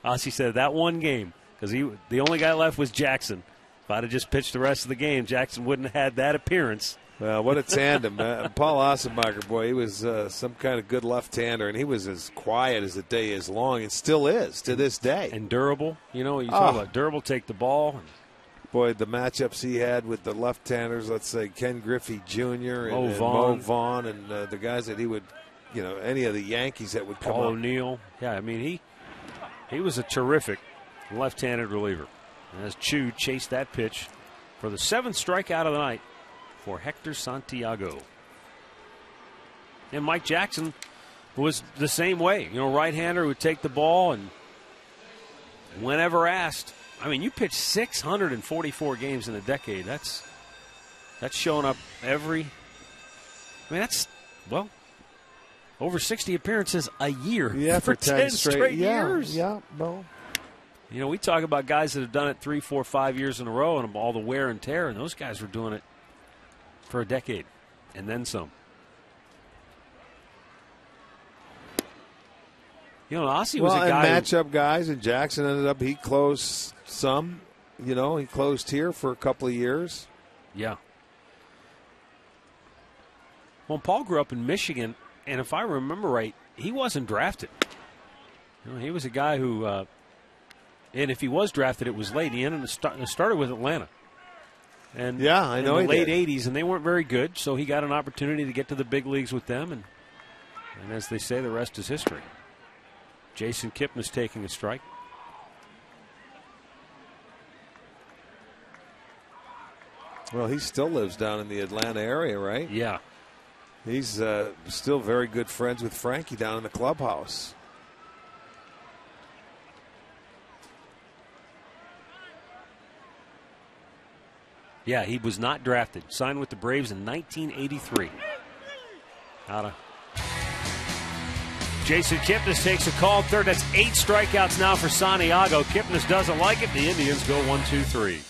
Ossie said that one game, because the only guy left was Jackson. If I'd have just pitched the rest of the game, Jackson wouldn't have had that appearance. Well, what a tandem. Paul Ossenmacher, boy, he was some kind of good left-hander, and he was as quiet as the day is long and still is to this day. And durable. You talk about durable, take the ball. Boy, the matchups he had with the left-handers, let's say Ken Griffey Jr. and Mo Vaughn and the guys that he would, any of the Yankees that would come Paul up. O'Neill. Yeah, I mean, he was a terrific left-handed reliever. And as Chu chased that pitch for the 7th strikeout of the night for Hector Santiago. And Mike Jackson was the same way. Right-hander would take the ball, and whenever asked, I mean, you pitch 644 games in a decade. That's showing up over 60 appearances a year. Yeah, for 10 straight years. Yeah, well. We talk about guys that have done it 3, 4, 5 years in a row and all the wear and tear, and those guys were doing it for a decade and then some. Ossie was a guy. And matchup guys, and Jackson ended up, he closed some. He closed here for a couple of years. Yeah. Well, Paul grew up in Michigan, and if I remember right, he wasn't drafted. He was a guy who, and if he was drafted, it was late. He started with Atlanta. And yeah, I know in the late did. 80s, and they weren't very good, so he got an opportunity to get to the big leagues with them, and as they say, the rest is history. Jason Kipnis taking a strike. Well, he still lives down in the Atlanta area, right? Yeah. He's still very good friends with Frankie down in the clubhouse. Yeah, he was not drafted. Signed with the Braves in 1983. Jason Kipnis takes a call third. That's 8 strikeouts now for Santiago. Kipnis doesn't like it. The Indians go 1-2-3.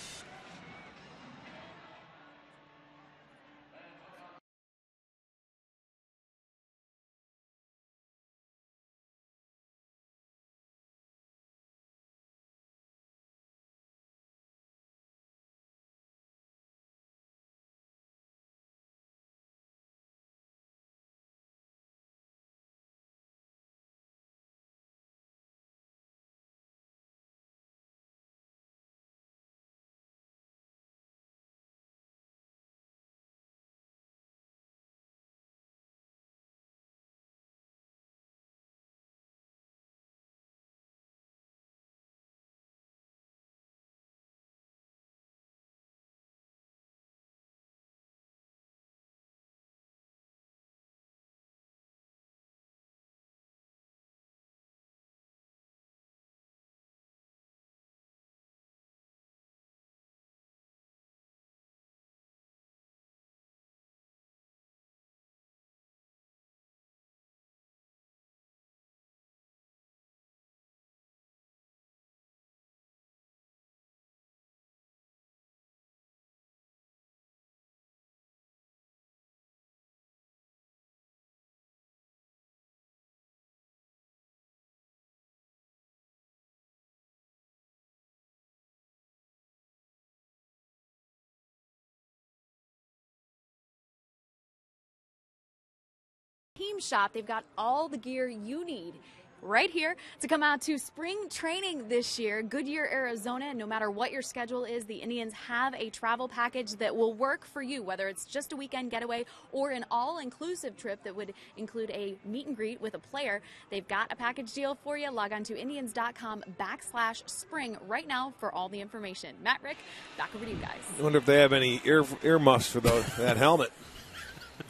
team shop. They've got all the gear you need right here to come out to spring training this year. Goodyear, Arizona. No matter what your schedule is, the Indians have a travel package that will work for you, whether it's just a weekend getaway or an all-inclusive trip that would include a meet and greet with a player. They've got a package deal for you. Log on to Indians.com/spring right now for all the information. Matt, Rick, back over to you guys. I wonder if they have any ear muffs for that helmet.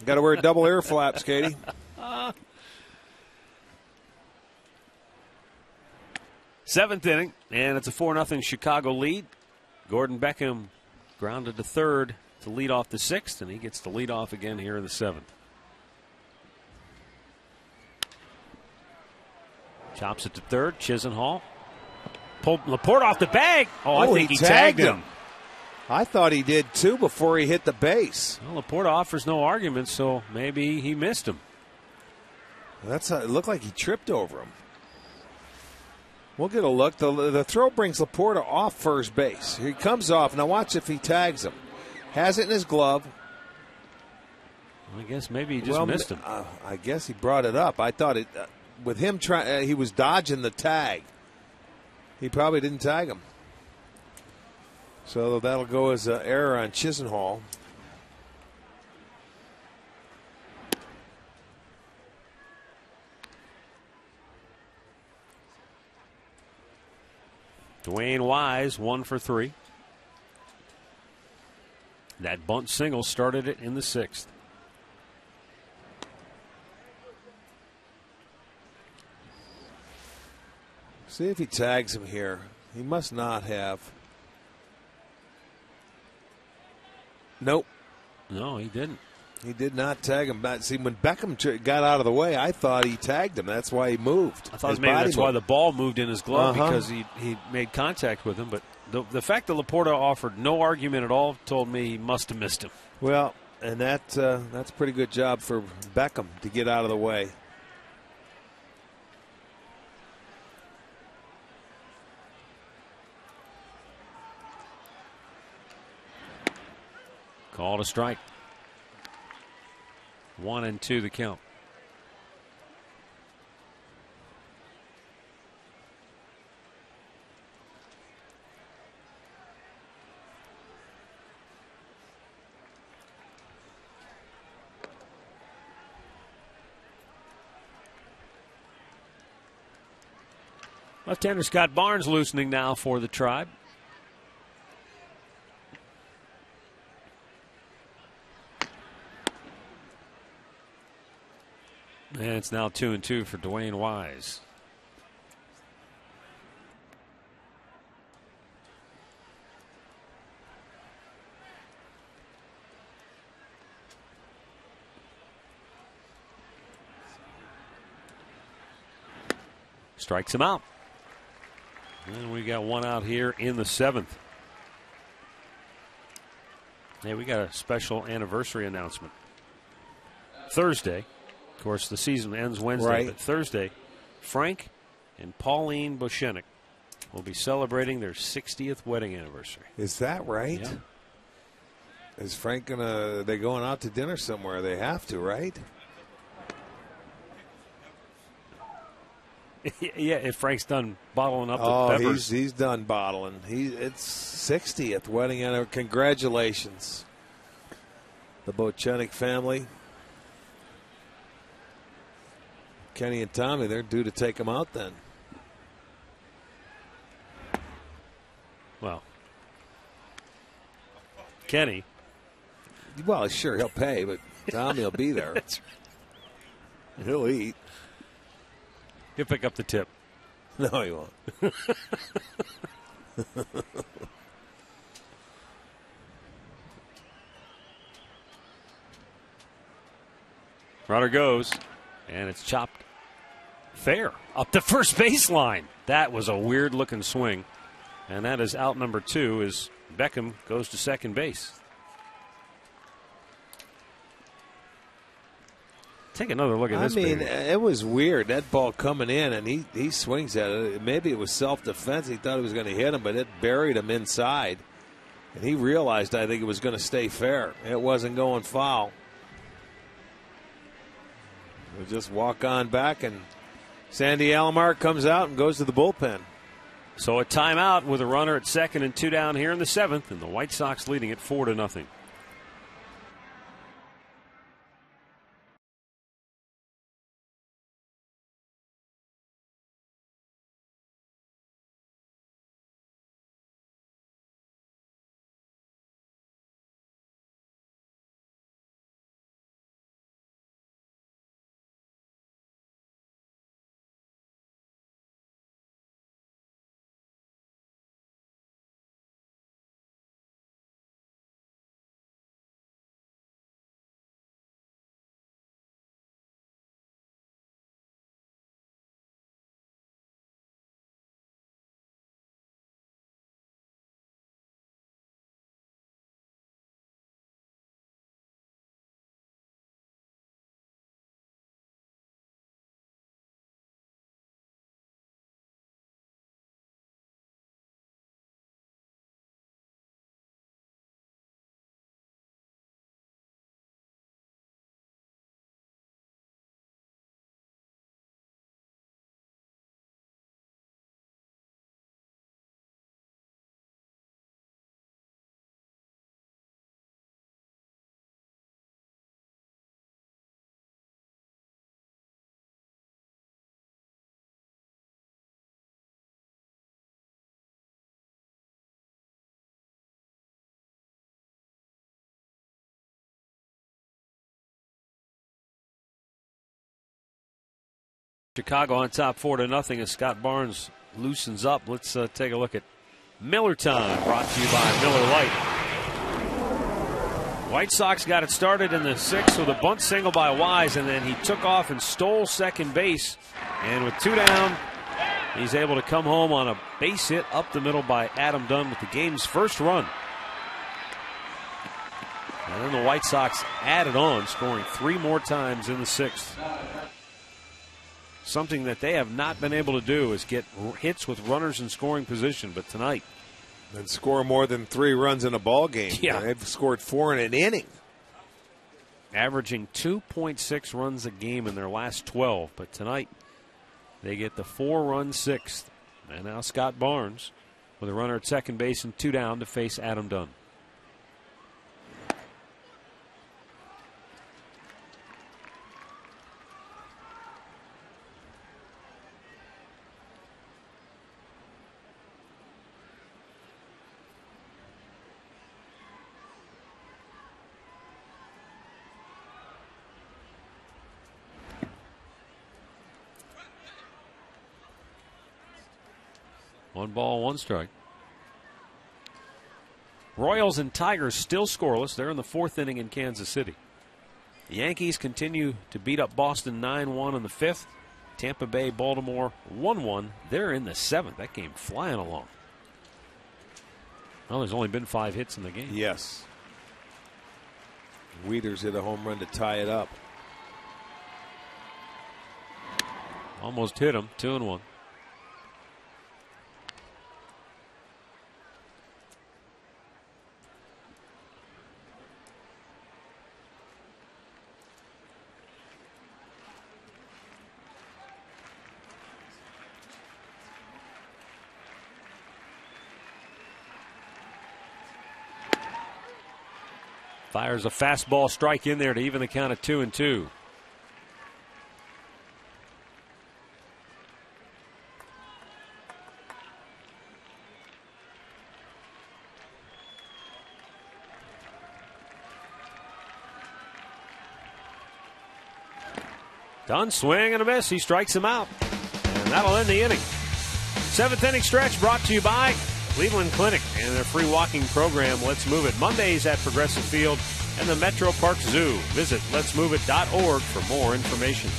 Got to wear double ear flaps, Katie. Seventh inning, and it's a 4-0 Chicago lead. Gordon Beckham grounded to third to lead off the sixth, and he gets to lead off again here in the seventh. Chops it to third. Chisenhall pulled Laporte off the bag. I think he tagged him. I thought he did too before he hit the base. Well, Laporte offers no argument, so maybe he missed him. It looked like he tripped over him. We'll get a look. The throw brings Laporte off first base. He comes off. Now watch if he tags him. Has it in his glove. I guess maybe he just missed him. I guess he brought it up. I thought with him trying, he was dodging the tag. He probably didn't tag him. So that'll go as an error on Chisenhall. Dwayne Wise, 1 for 3. That bunt single started it in the sixth. See if he tags him here. He must not have. Nope. No, he didn't. He did not tag him. See, when Beckham got out of the way, I thought he tagged him. That's why he moved. I thought maybe that's why the ball moved in his glove, because he made contact with him. But the fact that Laporte offered no argument at all told me he must have missed him. Well, and that's a pretty good job for Beckham to get out of the way. Called a strike. 1-2 the count. Left-hander Scott Barnes loosening now for the Tribe. And it's now 2-2 for Dwayne Wise. Strikes him out. And we got one out here in the seventh. Hey, we got a special anniversary announcement. Thursday. Of course, the season ends Wednesday, but Thursday, Frank and Pauline Boschenik will be celebrating their 60th wedding anniversary. Is that right? Yeah. Is Frank they going out to dinner somewhere? They have to, right? Yeah, if Frank's done bottling up the peppers. He's done bottling. It's 60th wedding anniversary. Congratulations. The Bochenik family. Kenny and Tommy, they're due to take him out then. Well, Kenny. Well, sure, he'll pay, but Tommy will be there. That's right. He'll eat. He'll pick up the tip. No, he won't. Runner goes, and it's chopped fair up the first baseline. That was a weird looking swing, and that is out number 2 as Beckham goes to second base. Take another look at this. I mean, it was weird, that ball coming in, and he swings at it. Maybe it was self-defense. He thought it was going to hit him, but it buried him inside, and he realized, I think, it was going to stay fair. It wasn't going foul. We'll just walk on back, and Sandy Alomar comes out and goes to the bullpen. So a timeout with a runner at second and 2 down here in the 7th, and the White Sox leading it 4-0. Chicago on top 4-0 as Scott Barnes loosens up. Let's take a look at Miller time, brought to you by Miller Lite. White Sox got it started in the 6th with a bunt single by Wise, and then he took off and stole second base. And with 2 down, he's able to come home on a base hit up the middle by Adam Dunn with the game's first run. And then the White Sox added on, scoring 3 more times in the 6th. Something that they have not been able to do is get hits with runners in scoring position, but tonight. And score more than 3 runs in a ball game. Yeah. They've scored 4 in an inning. Averaging 2.6 runs a game in their last 12, but tonight they get the 4-run 6th. And now Scott Barnes with a runner at second base and 2 down to face Adam Dunn. One ball, 1 strike. Royals and Tigers still scoreless. They're in the 4th inning in Kansas City. The Yankees continue to beat up Boston 9-1 in the 5th. Tampa Bay, Baltimore 1-1. They're in the 7th. That game flying along. Well, there's only been 5 hits in the game. Yes. Wieters hit a home run to tie it up. Almost hit him. 2-1. Fires a fastball strike in there to even the count of 2-2. Dunn swing and a miss. He strikes him out. And that'll end the inning. 7th inning stretch brought to you by Cleveland Clinic and their free walking program, Let's Move It. Mondays at Progressive Field and the Metro Park Zoo. Visit letsmoveit.org for more information.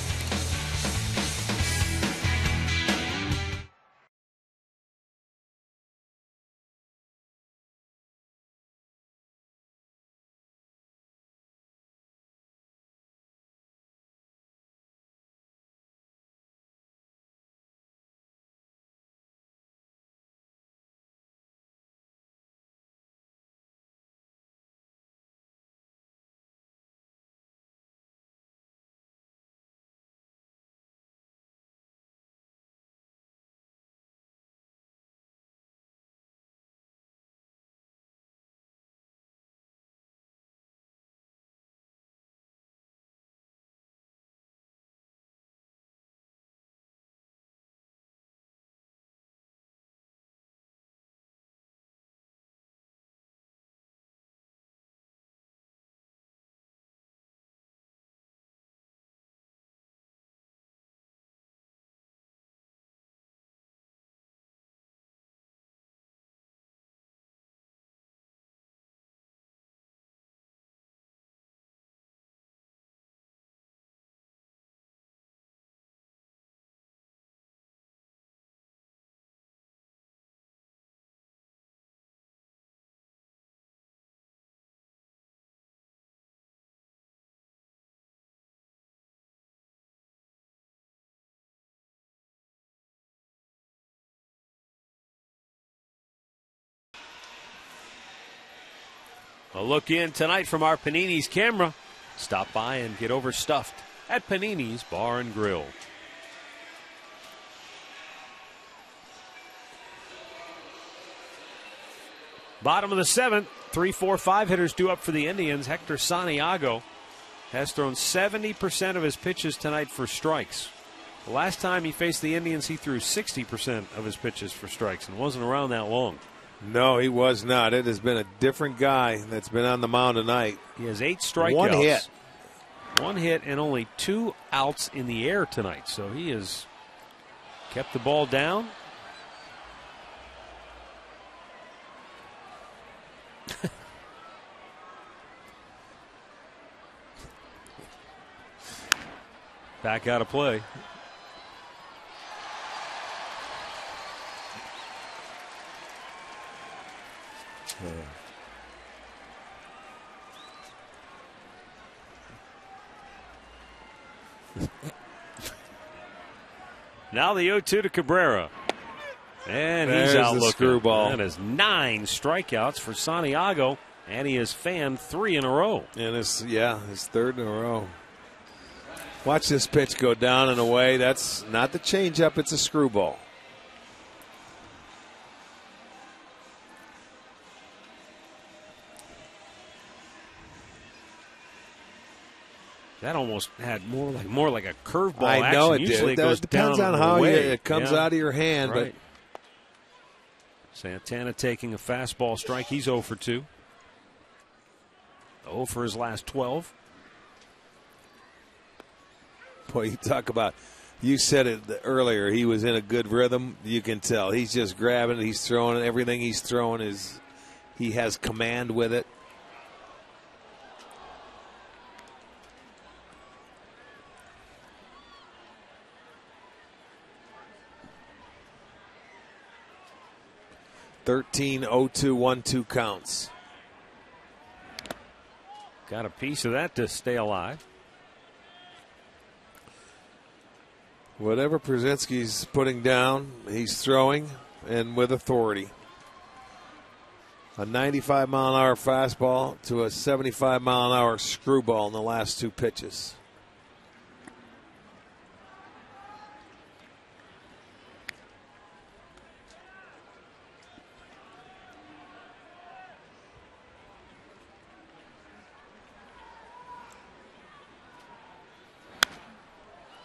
A look in tonight from our Panini's camera. Stop by and get overstuffed at Panini's Bar and Grill. Bottom of the 7th, 3-4-5 hitters due up for the Indians. Hector Santiago has thrown 70% of his pitches tonight for strikes. The last time he faced the Indians, he threw 60% of his pitches for strikes and wasn't around that long. No, he was not. It has been a different guy that's been on the mound tonight. He has 8 strikeouts. 1 hit. 1 hit and only 2 outs in the air tonight. So he has kept the ball down. Back out of play. Now the 0-2 to Cabrera. And he's out looking. Screwball. That is 9 strikeouts for Santiago, and he has fanned 3 in a row. And his 3rd in a row. Watch this pitch go down and away. That's not the changeup, it's a screwball. That almost had more like a curveball I action. know it Usually did. It goes depends down on how away. it comes out of your hand. Right. But Santana taking a fastball strike. He's 0 for 2. 0 for his last 12. Boy, you talk about, you said it earlier, he was in a good rhythm. You can tell. He's just grabbing it. He's throwing it. Everything he's throwing he has command with it. (13) 0-2 1-2 counts. Got a piece of that to stay alive. Whatever Przinsky's putting down, he's throwing, and with authority. A 95-mile-an-hour fastball to a 75-mile-an-hour screwball in the last 2 pitches.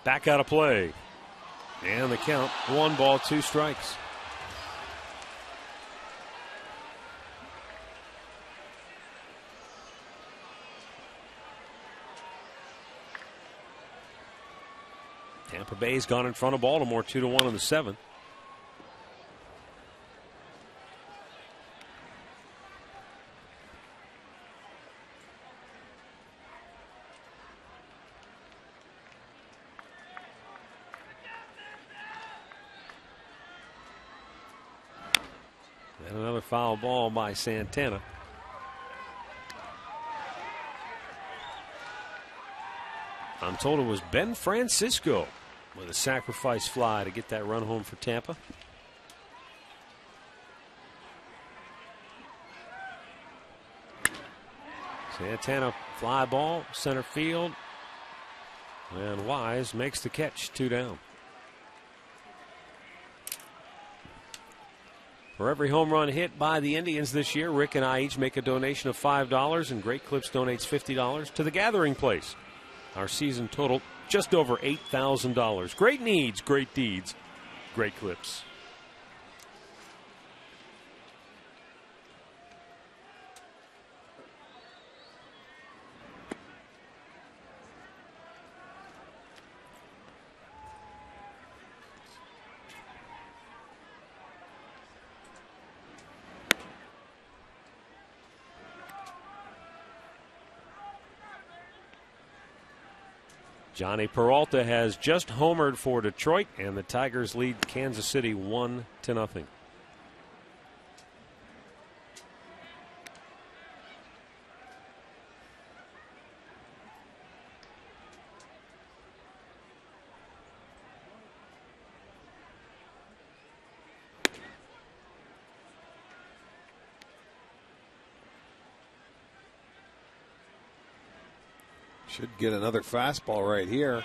Back out of play. And the count, 1 ball, 2 strikes. Tampa Bay's gone in front of Baltimore 2-1 in the 7th. And another foul ball by Santana. I'm told it was Ben Francisco with a sacrifice fly to get that run home for Tampa. Santana fly ball, center field. And Wise makes the catch, 2 down. For every home run hit by the Indians this year, Rick and I each make a donation of $5, and Great Clips donates $50 to the Gathering Place. Our season total, just over $8,000. Great needs, great deeds, Great Clips. Johnny Peralta has just homered for Detroit, and the Tigers lead Kansas City 1-0. Should get another fastball right here.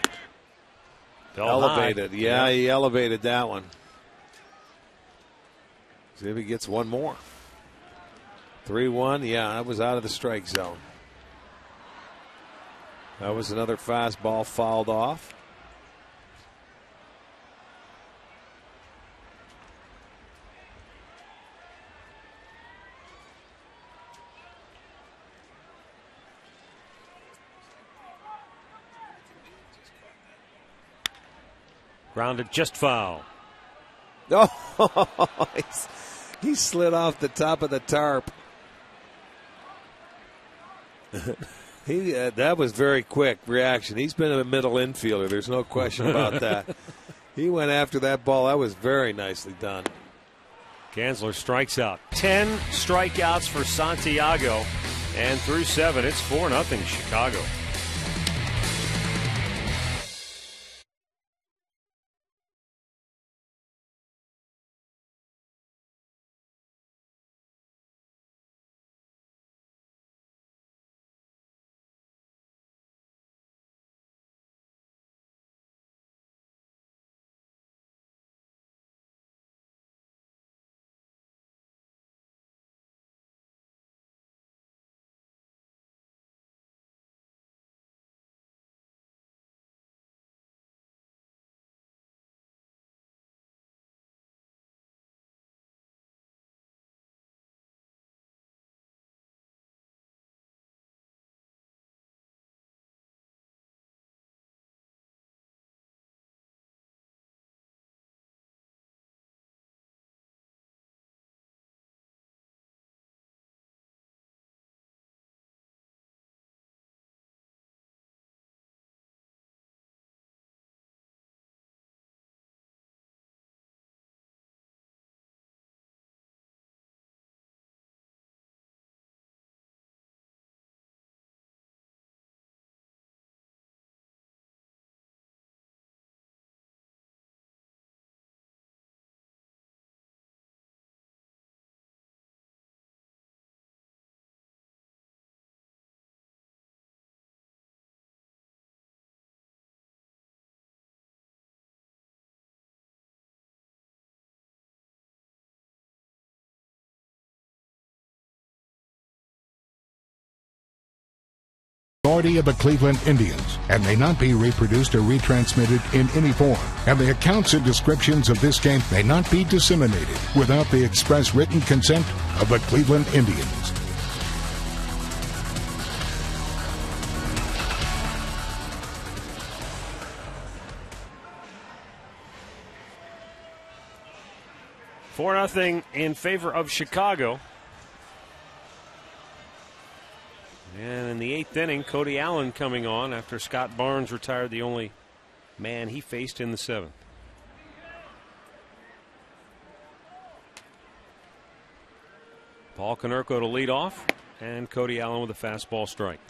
Elevated. Yeah, he elevated that one. See if he gets one more. 3-1. Yeah, that was out of the strike zone. That was another fastball fouled off. Grounded just foul. Oh, he slid off the top of the tarp. That was very quick reaction. He's been a middle infielder. There's no question about that. He went after that ball. That was very nicely done. Gansler strikes out. 10 strikeouts for Santiago. And through 7, it's 4-0 Chicago. Authority of the Cleveland Indians and may not be reproduced or retransmitted in any form, and the accounts and descriptions of this game may not be disseminated without the express written consent of the Cleveland Indians. Four 4-0 in favor of Chicago. And in the 8th inning, Cody Allen coming on after Scott Barnes retired, the only man he faced in the 7th. Paul Konerko to lead off, and Cody Allen with a fastball strike.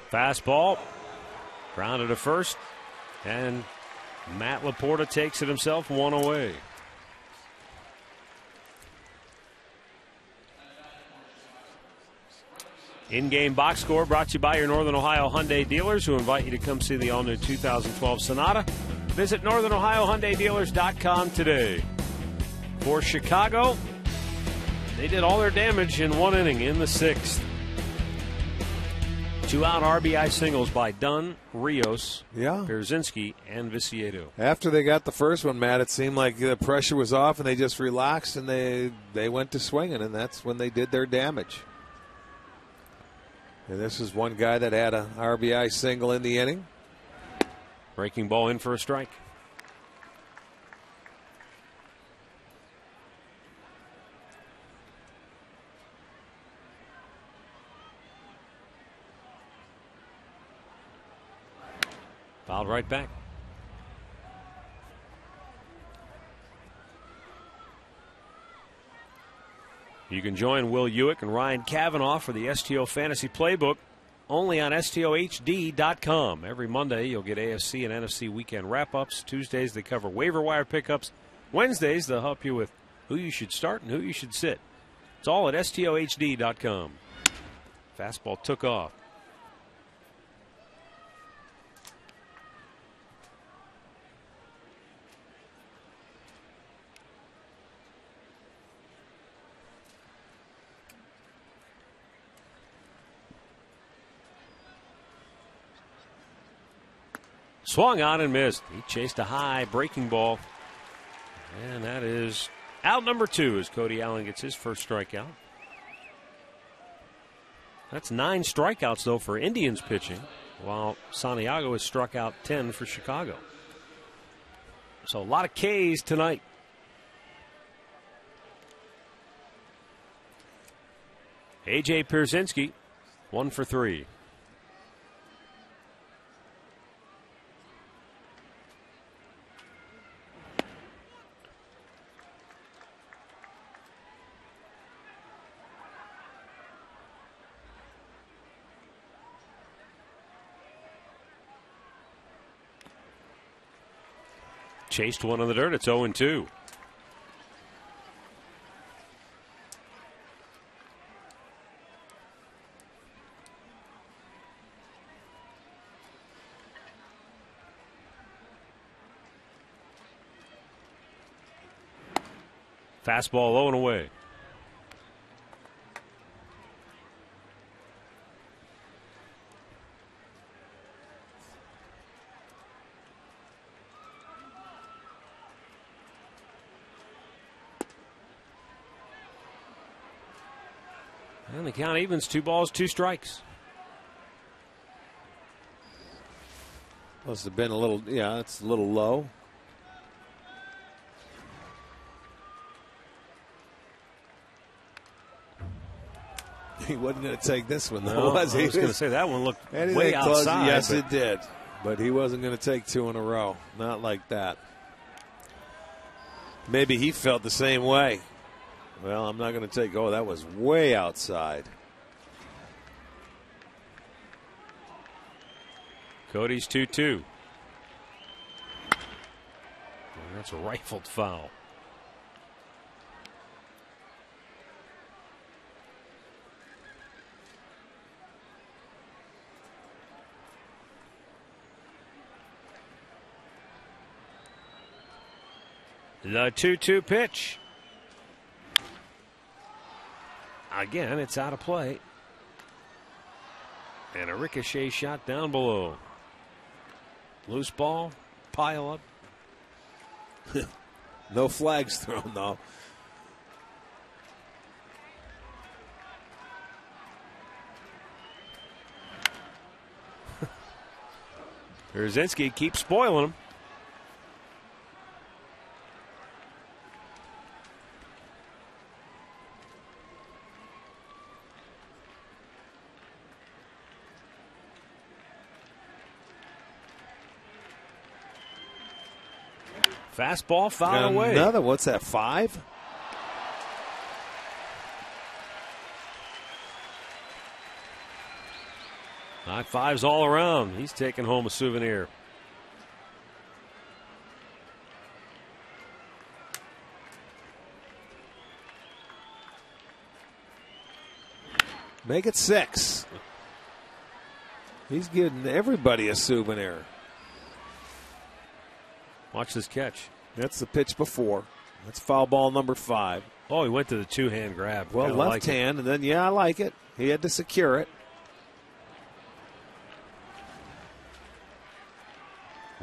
Fastball, grounded to first, and Matt Laporta takes it himself, one away. In-game box score brought to you by your Northern Ohio Hyundai dealers, who invite you to come see the all-new 2012 Sonata. Visit NorthernOhioHyundaiDealers.com today. For Chicago, they did all their damage in one inning in the 6th. 2 out RBI singles by Dunn, Rios, Yeah. Pierzynski, and Viciedo. After they got the first one, Matt, it seemed like the pressure was off and they just relaxed and they went to swinging, and that's when they did their damage. And this is one guy that had a RBI single in the inning. Breaking ball in for a strike. Fouled right back. You can join Will Ewick and Ryan Cavanaugh for the STO Fantasy Playbook only on STOHD.com. Every Monday you'll get AFC and NFC weekend wrap-ups. Tuesdays they cover waiver wire pickups. Wednesdays they'll help you with who you should start and who you should sit. It's all at STOHD.com. Fastball took off. Swung on and missed. He chased a high breaking ball. And that is out number 2 as Cody Allen gets his first strikeout. That's 9 strikeouts, though, for Indians pitching, while Santiago has struck out 10 for Chicago. So a lot of Ks tonight. A.J. Pierzynski, 1 for 3. Chased one on the dirt. It's 0-2. Fastball low and away. And the count evens, 2 balls, 2 strikes. Must have been a little, yeah, it's a little low. He wasn't going to take this one, though, No, was he? I was going to say that one looked Anything way close, outside. yes, it did. But he wasn't going to take 2 in a row. Not like that. Maybe he felt the same way. Well, I'm not going to take. Oh, that was way outside. Cody's 2-2. That's a rifled foul. The 2-2 pitch. Again, it's out of play. And a ricochet shot down below. Loose ball, pile up. No flags thrown, though. Pierzynski keeps spoiling him. Fastball foul away. Another, what's that, 5? High fives all around. He's taking home a souvenir. Make it 6. He's giving everybody a souvenir. Watch this catch. That's the pitch before. That's foul ball number 5. Oh, he went to the 2-hand grab. Well, Kinda left like it. hand, and then, yeah, I like it. He had to secure it.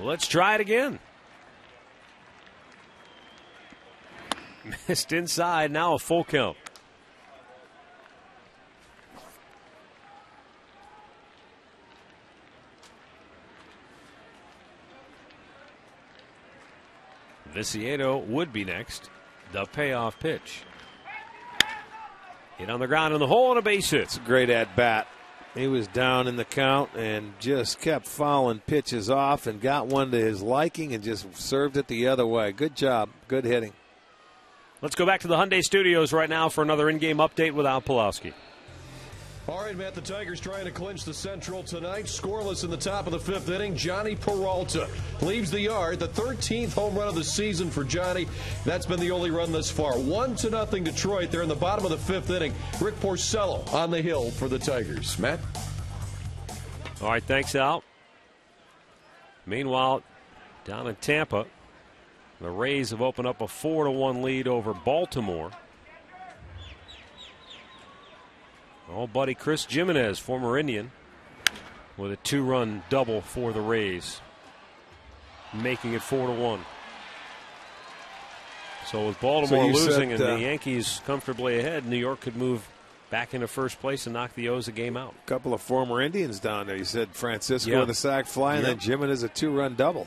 Let's try it again. Missed inside, now a full count. Viciedo would be next. The payoff pitch. Hit on the ground in the hole and a base hit. It's a great at bat. He was down in the count and just kept fouling pitches off and got one to his liking and just served it the other way. Good job. Good hitting. Let's go back to the Hyundai Studios right now for another in-game update with Al Pulowski. All right, Matt, the Tigers trying to clinch the Central tonight. Scoreless in the top of the 5th inning. Johnny Peralta leaves the yard. The 13th home run of the season for Johnny. That's been the only run thus far. 1-0 Detroit. They're in the bottom of the 5th inning. Rick Porcello on the hill for the Tigers. Matt? All right, thanks, Al. Meanwhile, down in Tampa, the Rays have opened up a 4-1 lead over Baltimore. Old buddy Chris Jimenez, former Indian, with a 2-run double for the Rays, making it 4-1. So with Baltimore losing and the Yankees comfortably ahead, New York could move back into first place and knock the O's a game out. A couple of former Indians down there. You said Francisco with a sac fly, and then Jimenez a 2-run double.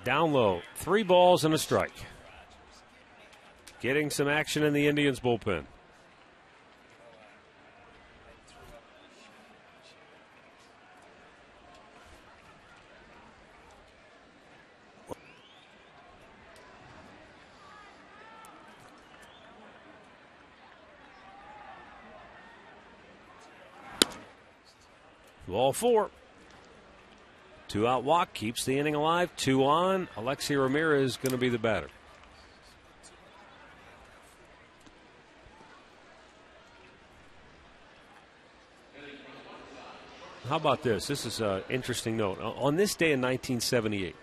Down low, 3 balls and a strike. Getting some action in the Indians bullpen. Ball 4. 2-out walk keeps the inning alive. 2 on. Alexi Ramirez is going to be the batter. How about this? This is an interesting note. On this day in 1978,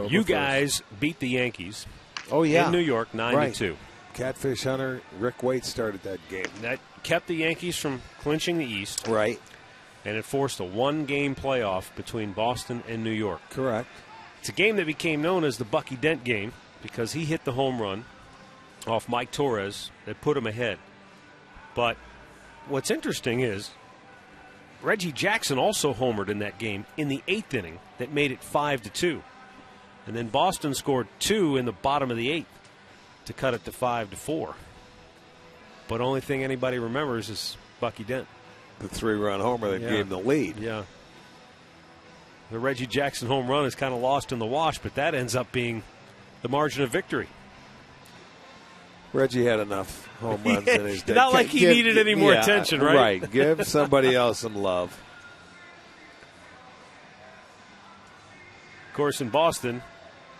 you guys beat the Yankees. Oh, yeah. In New York, 9-2. Right. Catfish Hunter, Rick Waite started that game. That kept the Yankees from clinching the East. Right. And it forced a 1-game playoff between Boston and New York. Correct. It's a game that became known as the Bucky Dent game because he hit the home run off Mike Torres that put him ahead. But what's interesting is Reggie Jackson also homered in that game in the 8th inning that made it 5-2. And then Boston scored 2 in the bottom of the 8th to cut it to 5-4. But only thing anybody remembers is Bucky Dent. The 3-run homer that gave him the lead. Yeah. The Reggie Jackson home run is kind of lost in the wash, but that ends up being the margin of victory. Reggie had enough home runs in his day. Not like he needed any more attention, right? Right. Give somebody else some love. Of course, in Boston,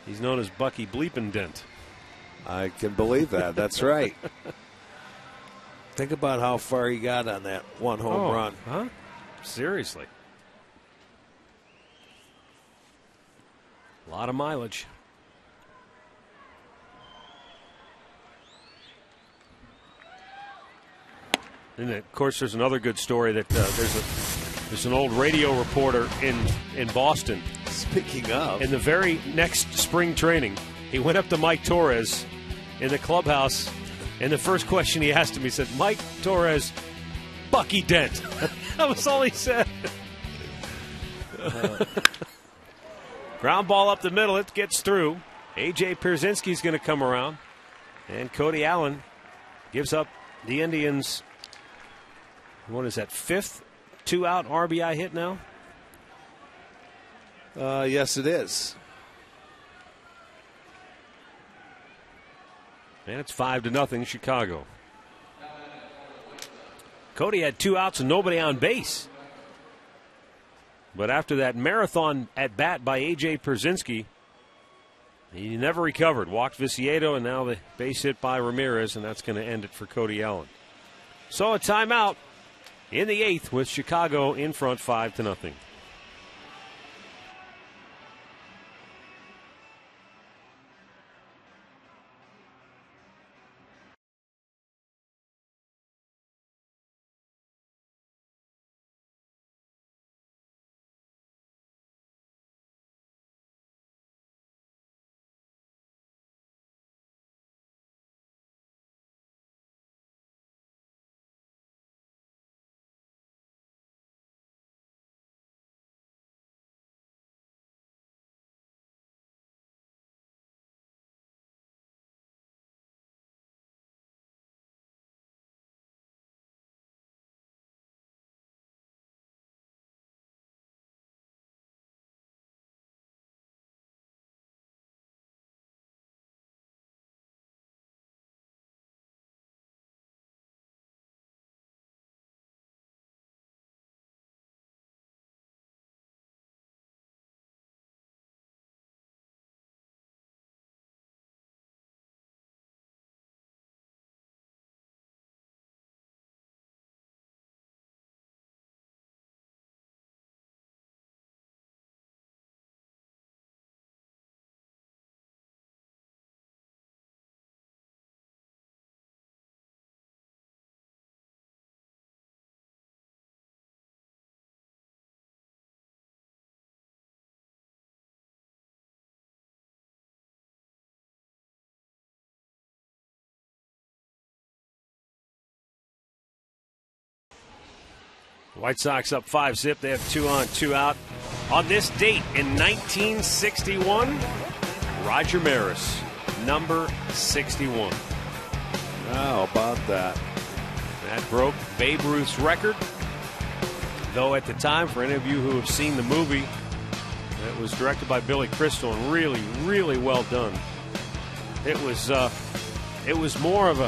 he's known as Bucky Bleepin' Dent. I can believe that. That's right. Think about how far he got on that one home run. Huh? Seriously. A lot of mileage. And of course, there's another good story that there's an old radio reporter in Boston. Speaking of, in the very next spring training, he went up to Mike Torres in the clubhouse. And the first question he asked him, he said, Mike Torres, Bucky Dent. That was all he said. Ground ball up the middle. It gets through. A.J. Pierzynski's going to come around. And Cody Allen gives up the Indians, what is that, 5th 2-out RBI hit now? Yes, it is. And it's 5-0 Chicago. Cody had 2 outs and nobody on base. But after that marathon at bat by A.J. Pierzynski, He never recovered. Walked Viciedo, and now the base hit by Ramirez, and that's going to end it for Cody Allen. So a timeout in the 8th with Chicago in front 5-0. White Sox up 5-0. They have 2 on, 2 out. On this date in 1961, Roger Maris, number 61. How about that? That broke Babe Ruth's record. Though at the time, for any of you who have seen the movie, it was directed by Billy Crystal and really, really well done. It was more of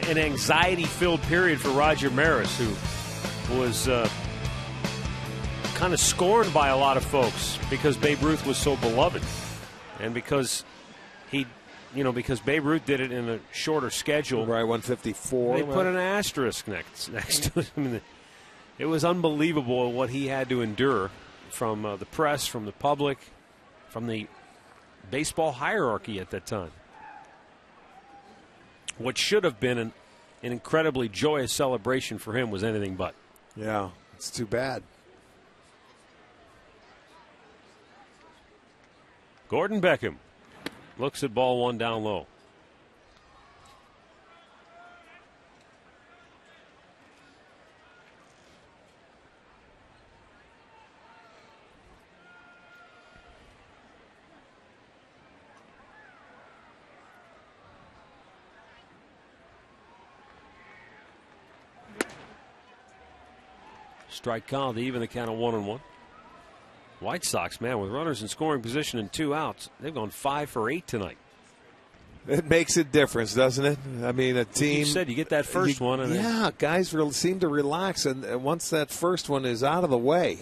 an anxiety-filled period for Roger Maris, who was kind of scorned by a lot of folks because Babe Ruth was so beloved, and because because Babe Ruth did it in a shorter schedule. Right, 154. They put an asterisk next to it. I mean, it was unbelievable what he had to endure from the press, from the public, from the baseball hierarchy at that time. What should have been an incredibly joyous celebration for him was anything but. Yeah, it's too bad. Gordon Beckham looks at ball 1 down low. Strike count, even the count of 1-1. White Sox, man, with runners in scoring position and 2 outs, they've gone 5 for 8 tonight. It makes a difference, doesn't it? I mean, a team. You said you get that first one. And guys seem to relax, and once that first one is out of the way.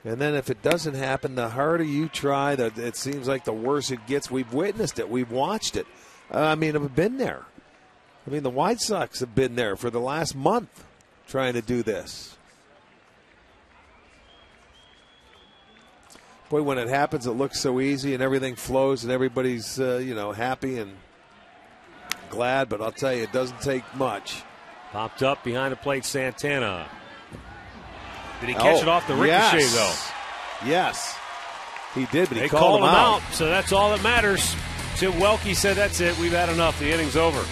And then if it doesn't happen, the harder you try, it seems like the worse it gets. We've witnessed it. We've watched it. I've been there. The White Sox have been there for the last month trying to do this. Boy, when it happens, it looks so easy and everything flows and everybody's, happy and glad. But I'll tell you, it doesn't take much. Popped up behind the plate, Santana. Did he catch it off the ricochet, though? Yes, he did, but they he called him out. So that's all that matters. Tim Welke said, that's it. We've had enough. The inning's over.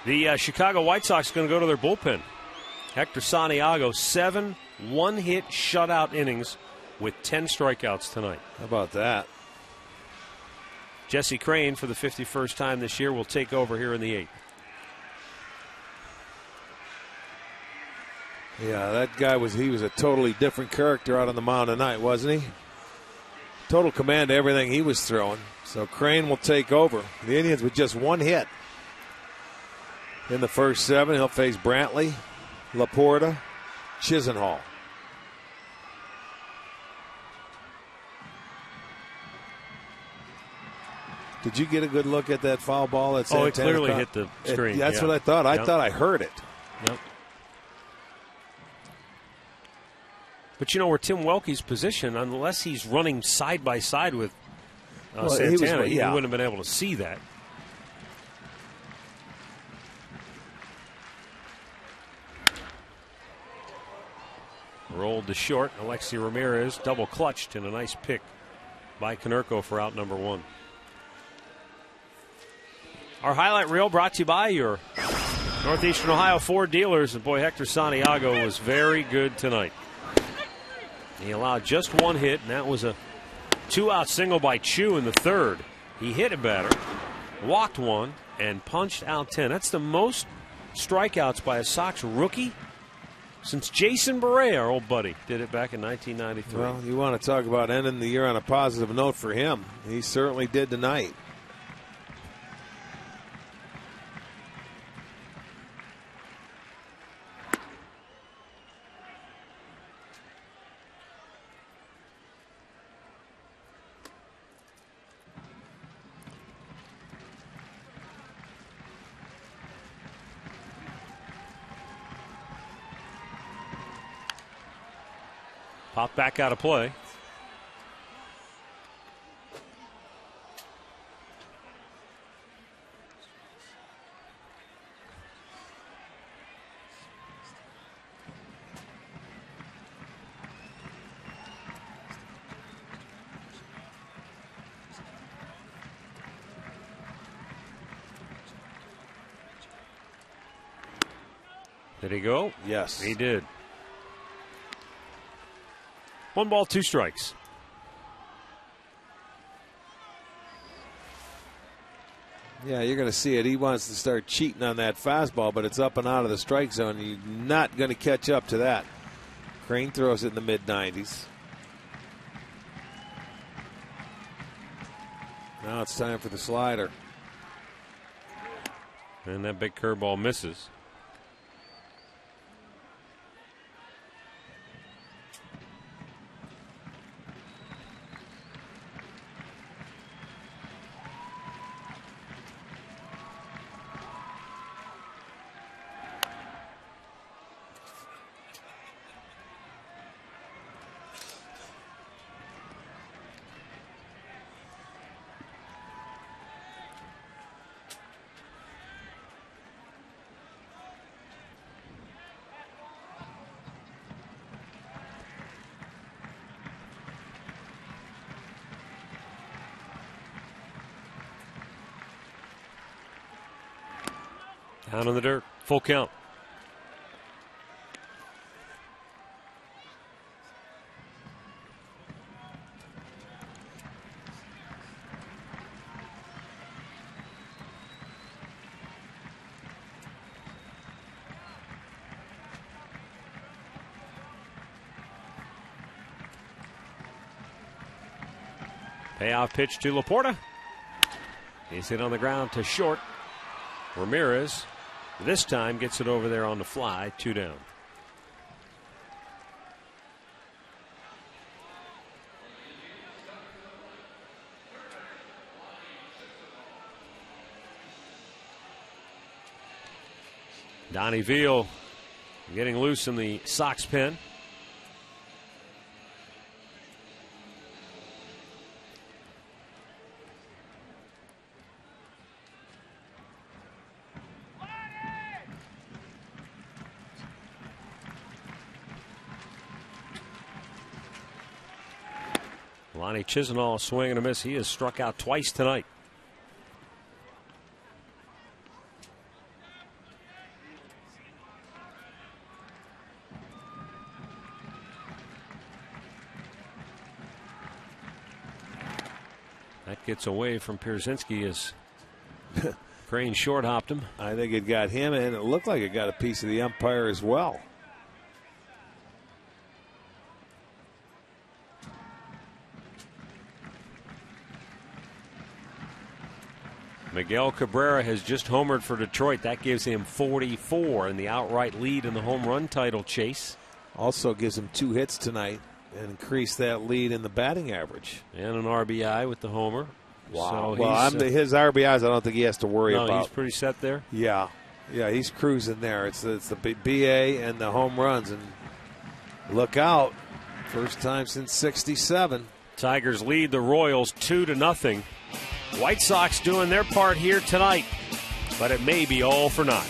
The Chicago White Sox are going to go to their bullpen. Hector Santiago, 7 one-hit shutout innings with 10 strikeouts tonight. How about that? Jesse Crane, for the 51st time this year, will take over here in the 8th. Yeah, that guy was a totally different character out on the mound tonight, wasn't he? Total command of everything he was throwing. So Crane will take over. The Indians with just 1 hit in the first 7. He'll face Brantley, Laporta, Chisenhall. Did you get a good look at that foul ball? It clearly hit the screen. That's what I thought. I thought I heard it. Yep. But you know where Tim Welke's position, unless he's running side by side with Santana, he wouldn't have been able to see that. Rolled to short. Alexi Ramirez double clutched in a nice pick by Konerko for out number 1. Our highlight reel brought to you by your Northeastern Ohio Ford dealers. And boy, Hector Santiago was very good tonight. He allowed just 1 hit, and that was a 2-out single by Chu in the 3rd. He hit a batter, walked 1, and punched out 10. That's the most strikeouts by a Sox rookie since Jason Barea, our old buddy, did it back in 1993. Well, you want to talk about ending the year on a positive note for him. He certainly did tonight. Popped back out of play. Did he go? Yes. He did. 1 ball, 2 strikes. Yeah, you're going to see it. He wants to start cheating on that fastball, but it's up and out of the strike zone. You're not going to catch up to that. Crane throws it in the mid-90s. Now it's time for the slider. And that big curveball misses. Down in the dirt. Full count. Payoff pitch to Laporta. He's hit on the ground to short. Ramirez this time gets it over there on the fly, 2 down. Donnie Veal getting loose in the Sox pen. Lonnie Chisenhall, swing and a miss. He has struck out twice tonight. That gets away from Pierzynski as Crane short hopped him. I think it got him, and it looked like it got a piece of the umpire as well. Miguel Cabrera has just homered for Detroit. That gives him 44 in the outright lead in the home run title chase. Also gives him 2 hits tonight and increased that lead in the batting average. And an RBI with the homer. Wow. So well, his RBIs, I don't think he has to worry about. No, he's pretty set there. Yeah. Yeah, he's cruising there. It's the BA and the home runs. And look out. First time since 67. Tigers lead the Royals 2-0. White Sox doing their part here tonight, but it may be all for naught.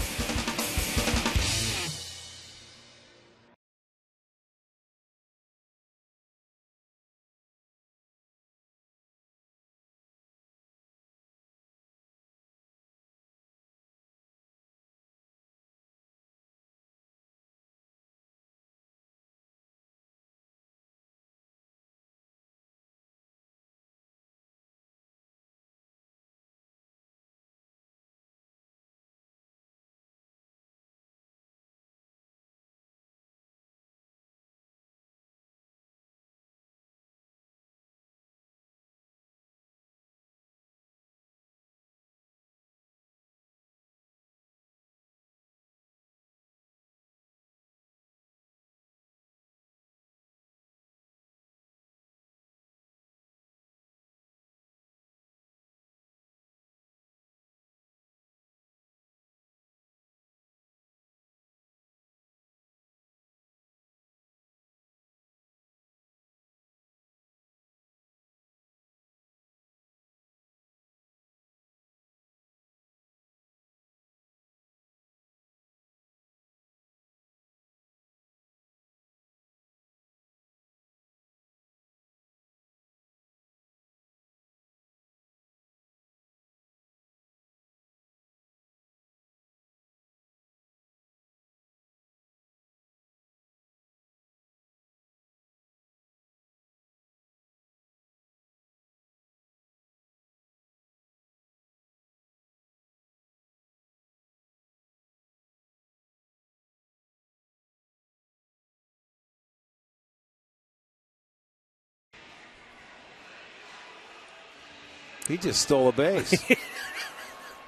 He just stole a base.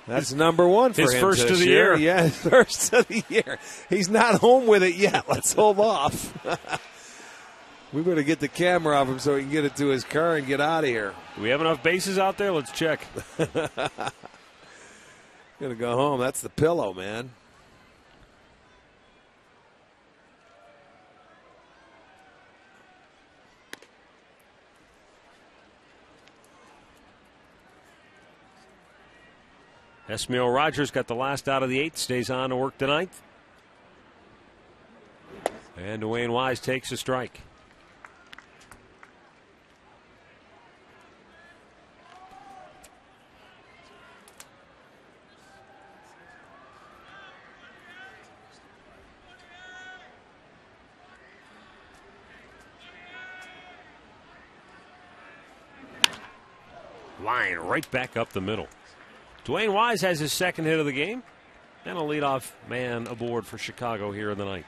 That's number one for him. His first of the year. year. Yeah, his first of the year. He's not home with it yet. Let's hold off. We better get the camera off him so he can get it to his car and get out of here. Do we have enough bases out there? Let's check. Gonna go home. That's the pillow, man. Esmail Rogers got the last out of the 8th, stays on to work tonight. And Dwayne Wise takes a strike. Line right back up the middle. Dwayne Wise has his second hit of the game and a leadoff man aboard for Chicago here in the ninth.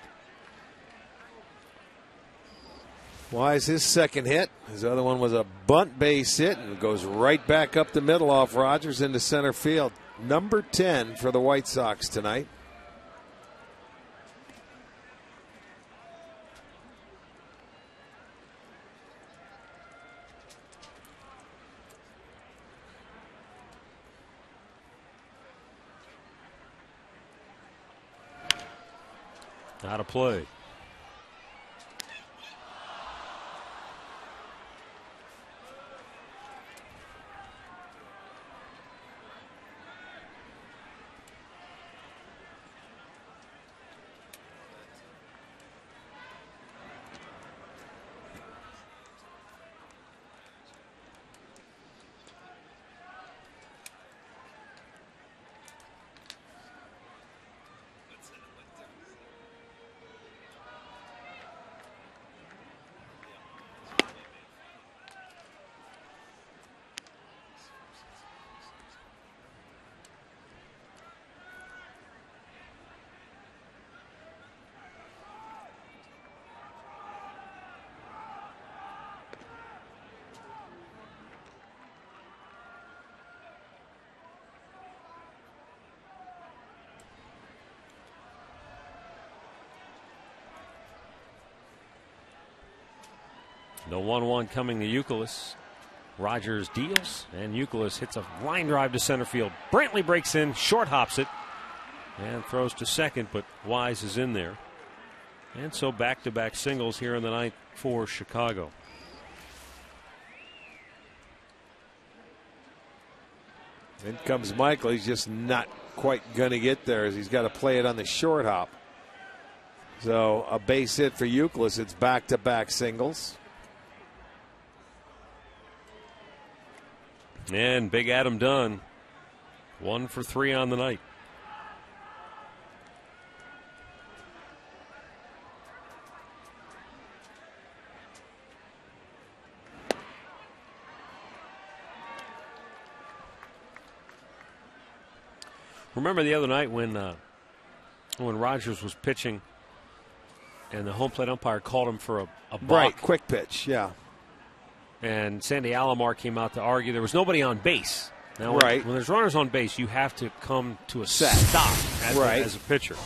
Wise his second hit. His other one was a bunt base hit and goes right back up the middle off Rogers into center field. Number 10 for the White Sox tonight. Out of play. The 1-1 coming to Youkilis. Rogers deals, and Youkilis hits a line drive to center field. Brantley breaks in, short hops it, and throws to second, but Wise is in there. And so back-to-back singles here in the ninth for Chicago. In comes Michael. He's just not quite going to get there as he's got to play it on the short hop. So a base hit for Youkilis. It's back-to-back singles. And Big Adam Dunn, 1 for 3 on the night. Remember the other night when Rogers was pitching and the home plate umpire called him for a balk? Right, quick pitch, yeah. And Sandy Alomar came out to argue there was nobody on base. Now, right. when there's runners on base, you have to come to a stop as a pitcher.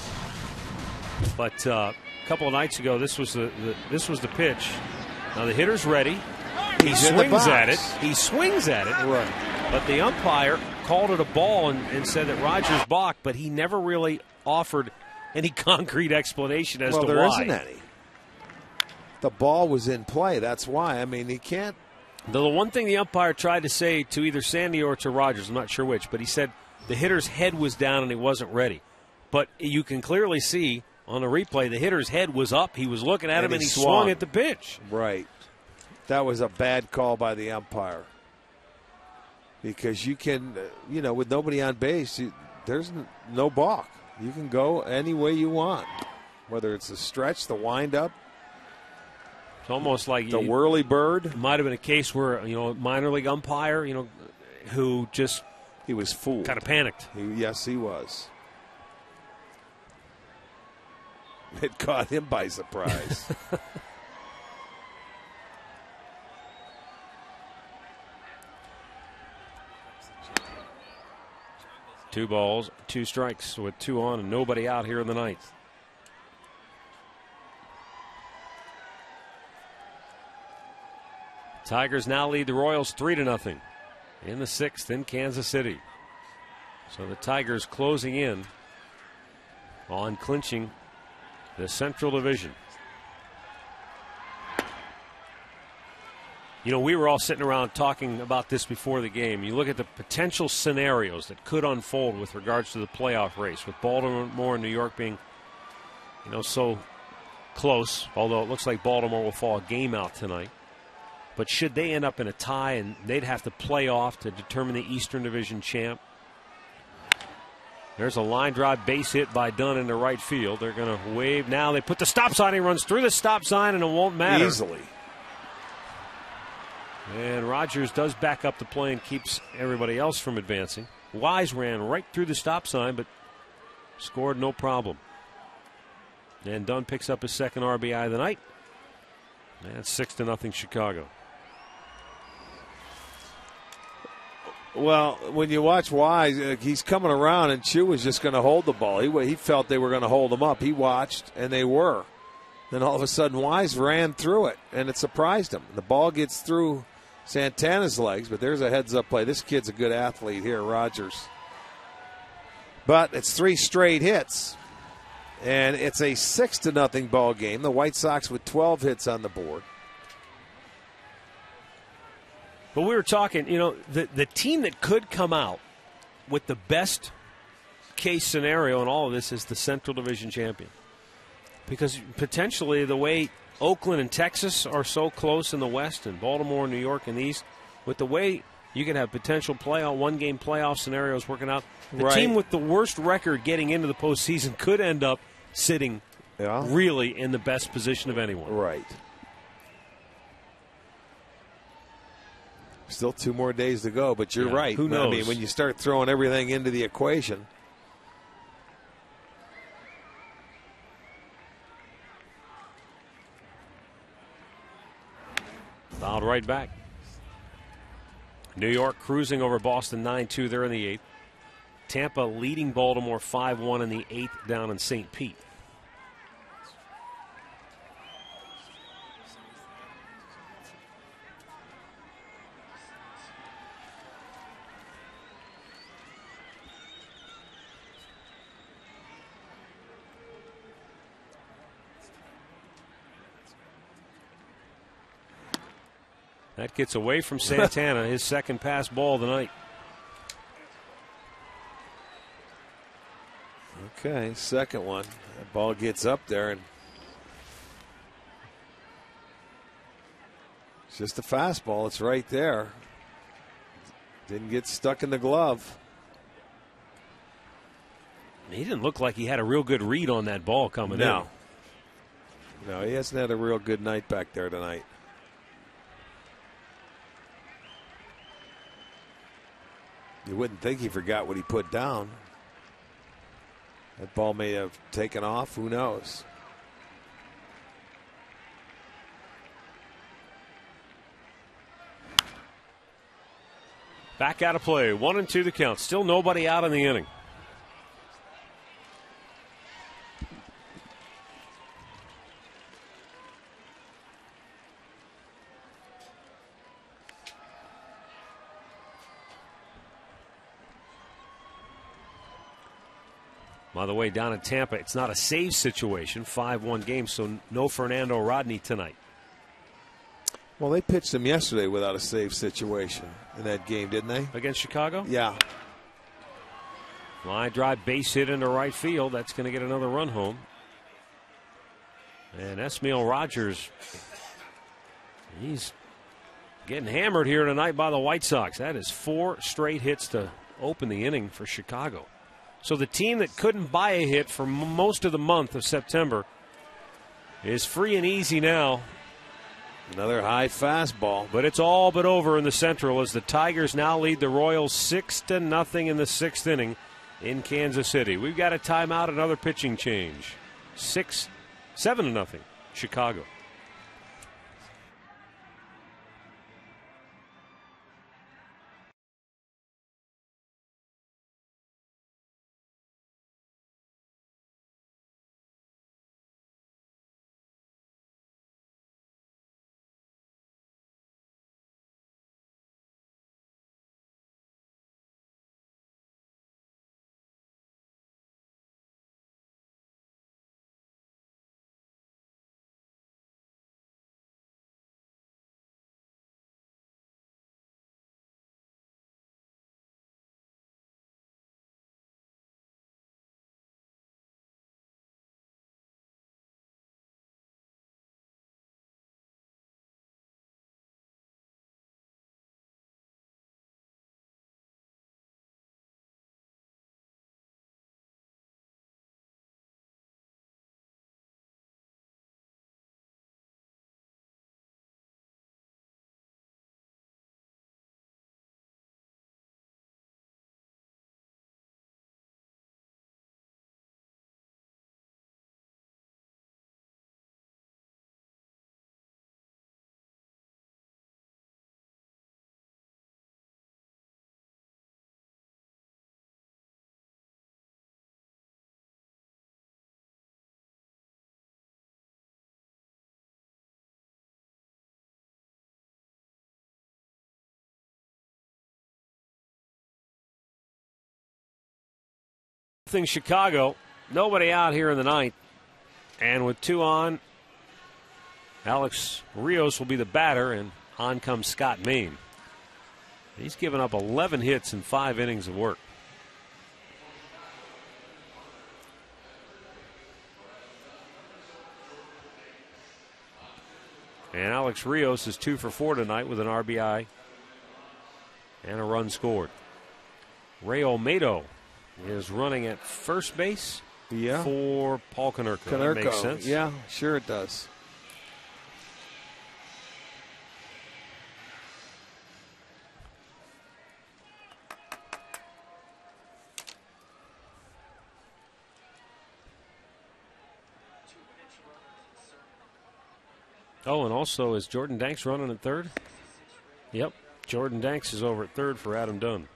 But a couple of nights ago, this was the pitch. Now the hitter's ready. He swings at it. Right. But the umpire called it a ball and said that Rogers balked, but he never really offered any concrete explanation as to why. Well, there isn't any. The ball was in play. That's why. I mean, he can't. The one thing the umpire tried to say to either Sandy or to Rogers, I'm not sure which, but he said the hitter's head was down and he wasn't ready. But you can clearly see on the replay the hitter's head was up. He was looking at him and he swung at the pitch. Right. That was a bad call by the umpire. Because you can, with nobody on base, there's no balk. You can go any way you want, whether it's the stretch, the windup. It's almost like the whirly bird. It might have been a case where a minor league umpire, who just he was fooled, kind of panicked. Yes, he was. It caught him by surprise. 2 balls, 2 strikes with 2 on and nobody out here in the ninth. Tigers now lead the Royals 3-0 in the 6th in Kansas City. So the Tigers closing in on clinching the Central Division. We were all sitting around talking about this before the game. You look at the potential scenarios that could unfold with regards to the playoff race, with Baltimore and New York being, so close, although it looks like Baltimore will fall a game out tonight. But should they end up in a tie and they'd have to play off to determine the Eastern Division champ? There's a line drive base hit by Dunn into right field. They're going to wave. Now they put the stop sign. He runs through the stop sign and it won't matter. Easily. And Rogers does back up the play and keeps everybody else from advancing. Wise ran right through the stop sign, but scored no problem. And Dunn picks up his second RBI of the night. And it's 6-0 Chicago. Well, when you watch Wise, he's coming around, and Chu was just going to hold the ball. He felt they were going to hold him up. He watched, and they were. Then all of a sudden, Wise ran through it, and it surprised him. The ball gets through Santana's legs, but there's a heads-up play. This kid's a good athlete here, Rogers. But it's 3 straight hits, and it's a 6-0 ball game. The White Sox with 12 hits on the board. But we were talking, the team that could come out with the best case scenario in all of this is the Central Division champion. Because potentially the way Oakland and Texas are so close in the West and Baltimore and New York in the East, with the way you could have potential one-game playoff scenarios working out, the team with the worst record getting into the postseason could end up sitting really in the best position of anyone. Right. Still 2 more days to go, but you're right. Who knows? I mean, when you start throwing everything into the equation. Fouled right back. New York cruising over Boston 9-2. They're in the 8th. Tampa leading Baltimore 5-1 in the 8th down in St. Pete. That gets away from Santana, his second pass ball tonight. Okay, second one. That ball gets up there, and it's just a fastball. It's right there. Didn't get stuck in the glove. He didn't look like he had a real good read on that ball coming in. No, he hasn't had a real good night back there tonight. You wouldn't think he forgot what he put down. That ball may have taken off. Who knows? Back out of play. 1-2 the count. Still nobody out in the inning. By the way, down in Tampa, it's not a save situation, 5-1 game, so no Fernando Rodney tonight. Well, they pitched him yesterday without a save situation in that game, didn't they? Against Chicago? Yeah. Line drive, base hit into right field. That's going to get another run home. And Esmail Rogers, he's getting hammered here tonight by the White Sox. That is 4 straight hits to open the inning for Chicago. So the team that couldn't buy a hit for most of the month of September is free and easy now. Another high fastball. But it's all but over in the Central as the Tigers now lead the Royals 6-0 in the 6th inning in Kansas City. We've got a timeout, another pitching change. 7-0 Chicago. Chicago, nobody out here in the ninth. And with 2 on, Alex Rios will be the batter, and on comes Scott Main. He's given up 11 hits in 5 innings of work. And Alex Rios is 2 for 4 tonight with an RBI and a run scored. Ray Olmedo is running at first base for Paul Konerko. That makes sense. Yeah, sure it does. Oh, and also, is Jordan Danks running at third? Yep, Jordan Danks is over at third for Adam Dunn.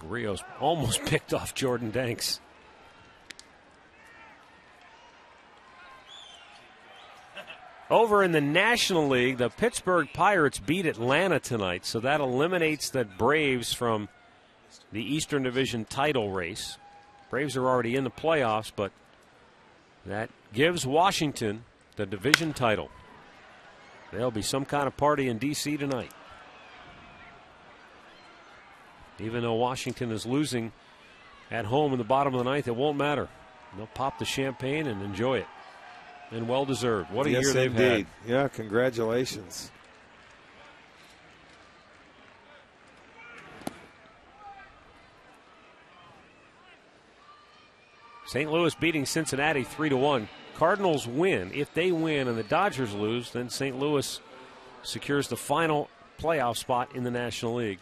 Rios almost picked off Jordan Danks. Over in the National League, the Pittsburgh Pirates beat Atlanta tonight, so that eliminates the Braves from the Eastern Division title race. Braves are already in the playoffs, but that gives Washington the division title. There'll be some kind of party in D.C. tonight. Even though Washington is losing at home in the bottom of the ninth, it won't matter. They'll pop the champagne and enjoy it. And well deserved. What a year they've had. Yeah, congratulations. St. Louis beating Cincinnati 3-1. Cardinals win. If they win and the Dodgers lose, then St. Louis secures the final playoff spot in the National League.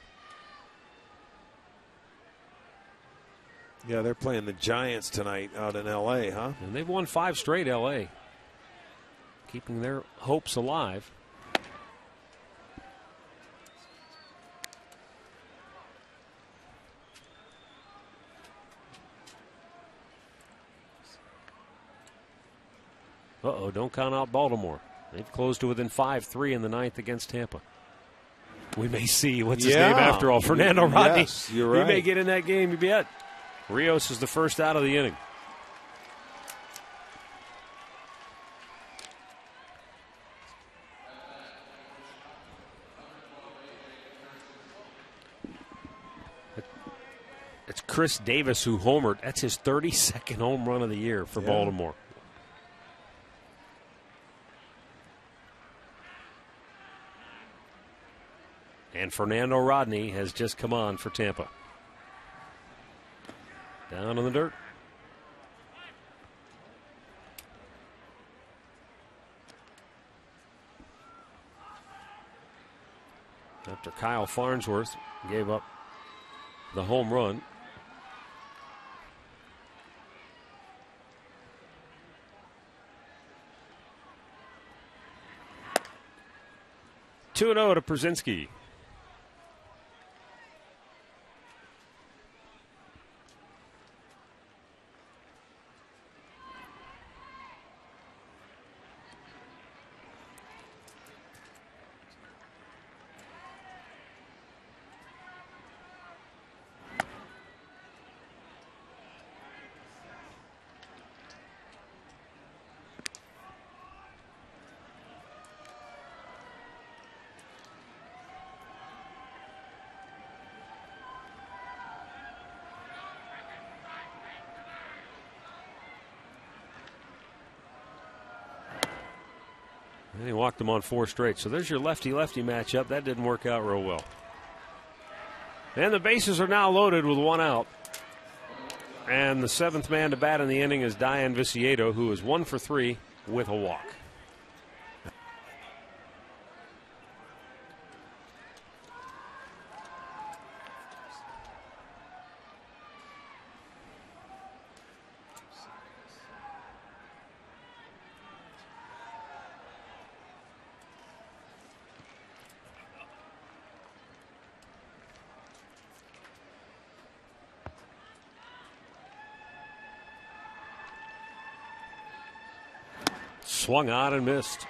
Yeah, they're playing the Giants tonight out in L.A., huh? And they've won 5 straight, L.A., keeping their hopes alive. Uh-oh, don't count out Baltimore. They've closed to within 5-3 in the ninth against Tampa. We may see what's his name after all. Fernando Rodney. Yes, you're right. He may get in that game, you bet. Rios is the first out of the inning. It's Chris Davis who homered. That's his 32nd home run of the year for Baltimore. And Fernando Rodney has just come on for Tampa. Down in the dirt. After Kyle Farnsworth gave up the home run. Two 2-0 to Przinsky. And he walked them on 4 straight. So there's your lefty-lefty matchup. That didn't work out real well. And the bases are now loaded with 1 out. And the 7th man to bat in the inning is Diane Viciedo, who is 1 for 3 with a walk. Swung on and missed.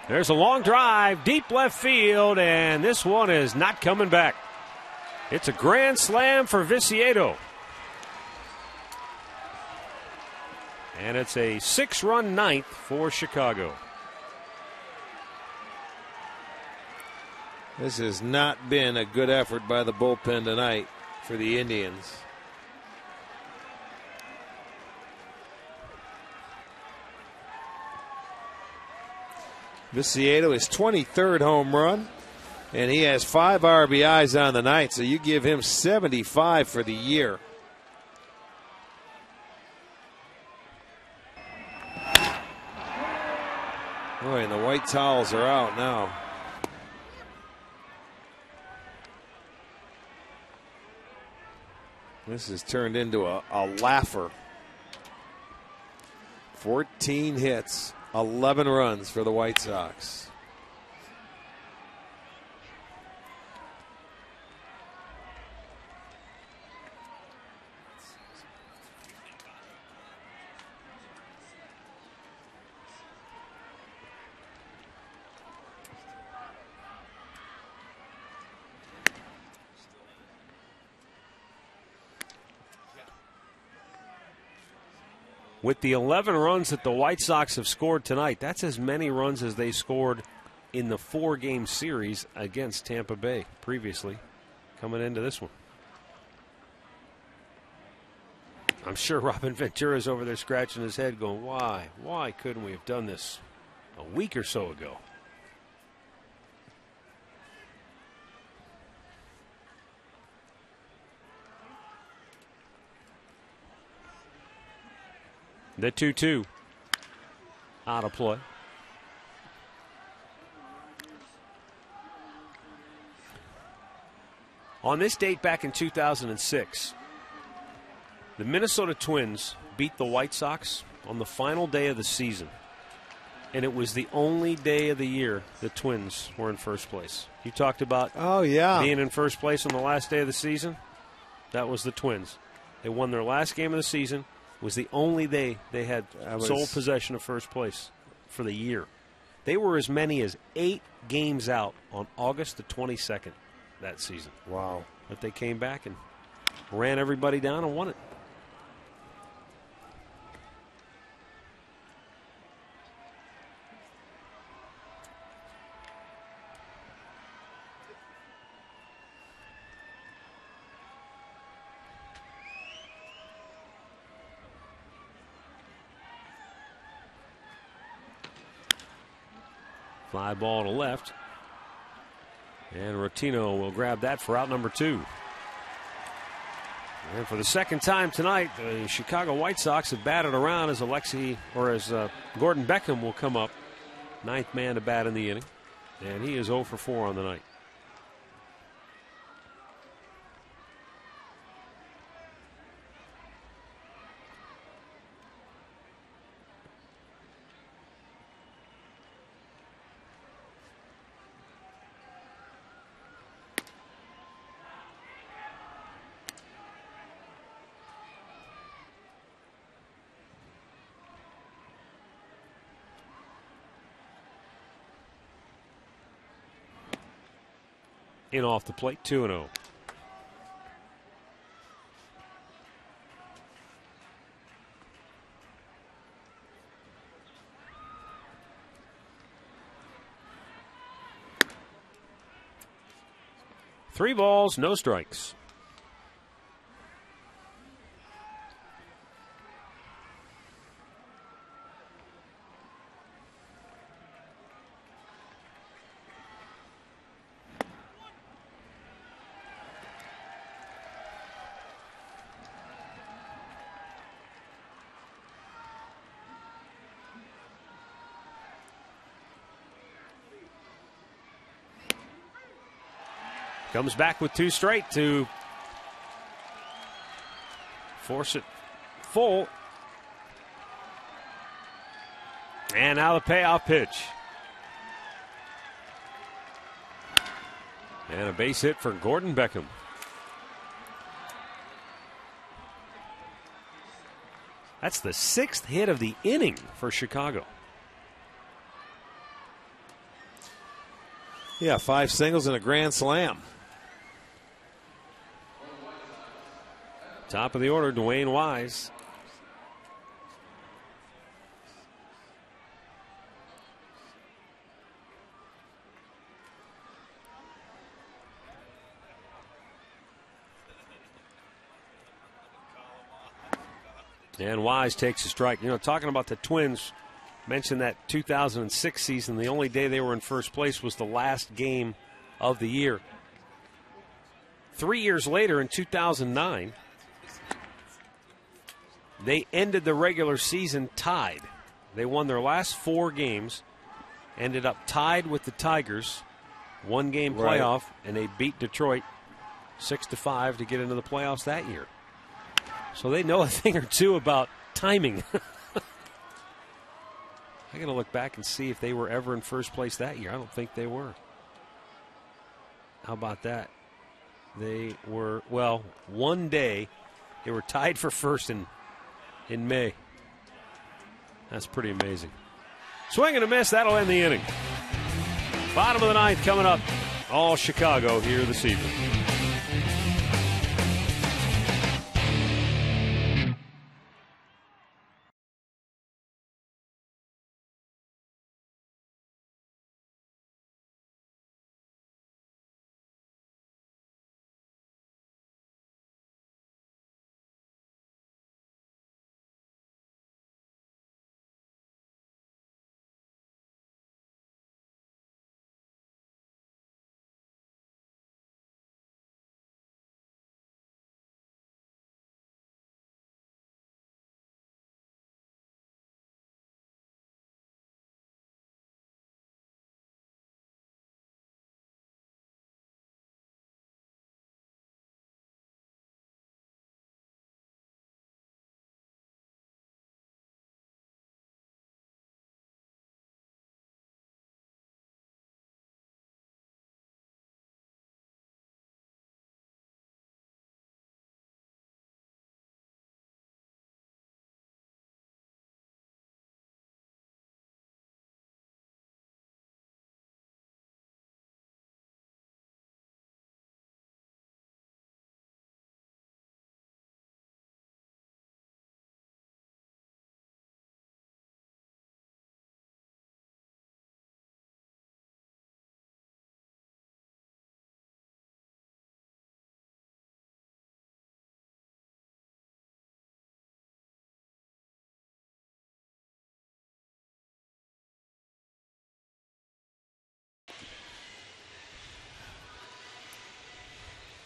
There's a long drive, deep left field, and this one is not coming back. It's a grand slam for Viciedo. And it's a 6-run ninth for Chicago. This has not been a good effort by the bullpen tonight for the Indians. Viciedo is 23rd home run, and he has 5 RBIs on the night, so you give him 75 for the year. Boy, and the white towels are out now. This has turned into a laugher. 14 hits, 11 runs for the White Sox. With the 11 runs that the White Sox have scored tonight, that's as many runs as they scored in the 4-game series against Tampa Bay previously coming into this one. I'm sure Robin Ventura's over there scratching his head going, why? Why couldn't we have done this a week or so ago? The 2-2 out of play. On this date back in 2006, the Minnesota Twins beat the White Sox on the final day of the season. And it was the only day of the year the Twins were in first place. You talked about being in first place on the last day of the season. That was the Twins. They won their last game of the season. Was the only day they had sole possession of first place for the year. They were as many as 8 games out on August the 22nd that season. Wow. But they came back and ran everybody down and won it. Fly ball to left. And Rotino will grab that for out number 2. And for the second time tonight, the Chicago White Sox have batted around as Gordon Beckham will come up. 9th man to bat in the inning. And he is 0 for 4 on the night. In off the plate, 2-0. Three balls, no strikes. Comes back with 2 straight to force it full. And now the payoff pitch. And a base hit for Gordon Beckham. That's the 6th hit of the inning for Chicago. Yeah, 5 singles and a grand slam. Top of the order, Dwayne Wise. And Wise takes a strike. You know, talking about the Twins, mentioned that 2006 season, the only day they were in first place was the last game of the year. 3 years later, in 2009, they ended the regular season tied. They won their last 4 games, ended up tied with the Tigers, 1-game playoff, and they beat Detroit 6-5 to get into the playoffs that year. So they know a thing or two about timing. got to look back and see if they were ever in first place that year. I don't think they were. How about that? They were, well, one day they were tied for first in May. That's pretty amazing. Swing and a miss. That'll end the inning. Bottom of the ninth coming up. All Chicago here this evening.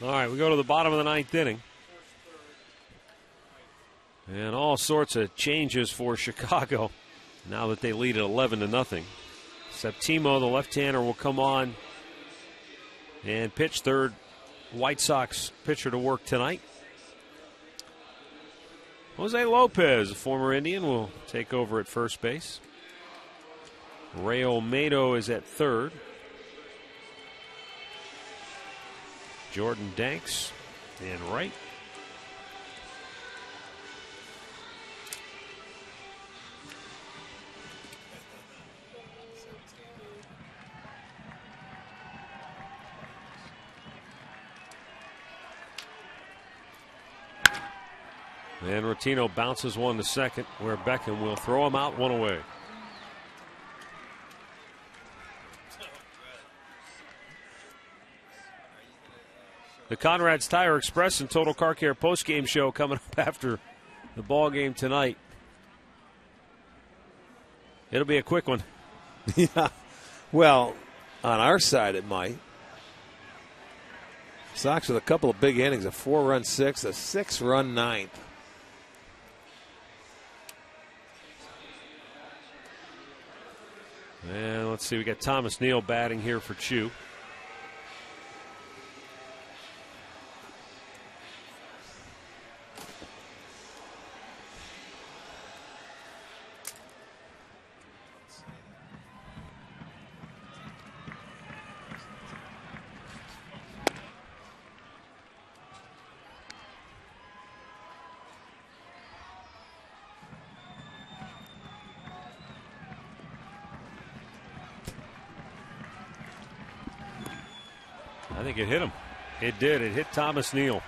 All right, we go to the bottom of the ninth inning. And all sorts of changes for Chicago now that they lead at 11-0. Septimo, the left-hander, will come on and pitch third. White Sox pitcher to work tonight. Jose Lopez, a former Indian, will take over at first base. Ray Olmedo is at third. Jordan Danks in right. And Rotino bounces one to second, where Beckham will throw him out, one away. The Conrad's Tire Express and Total Car Care postgame show coming up after the ball game tonight. It'll be a quick one. Yeah. Well, on our side it might. Sox with a couple of big innings, a 4-run sixth, a 6-run ninth. And let's see, we got Thomas Neal batting here for Chu. I think it hit him. It did. It hit Thomas Neal.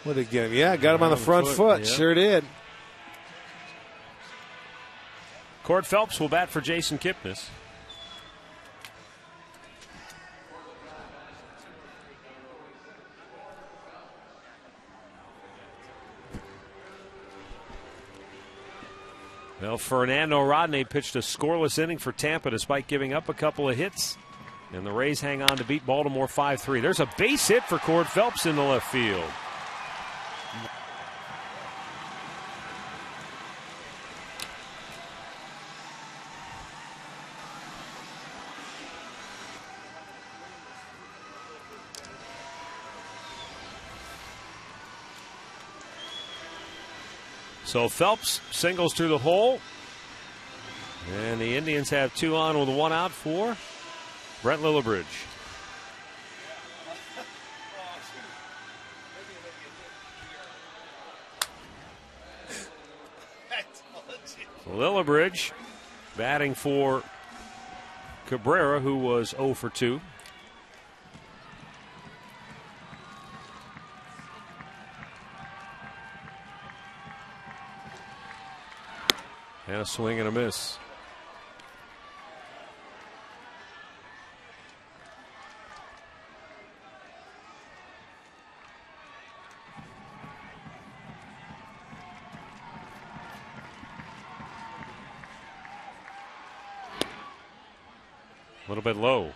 What did it get him? Yeah, got him on the front foot. Yep. Sure did. Cord Phelps will bat for Jason Kipnis. Well, Fernando Rodney pitched a scoreless inning for Tampa despite giving up a couple of hits. And the Rays hang on to beat Baltimore 5-3. There's a base hit for Cord Phelps in the left field. So Phelps singles through the hole. And the Indians have 2 on with 1 out for Brent Lillibridge. Lillibridge batting for Cabrera, who was 0 for 2. And a swing and a miss. A little bit low.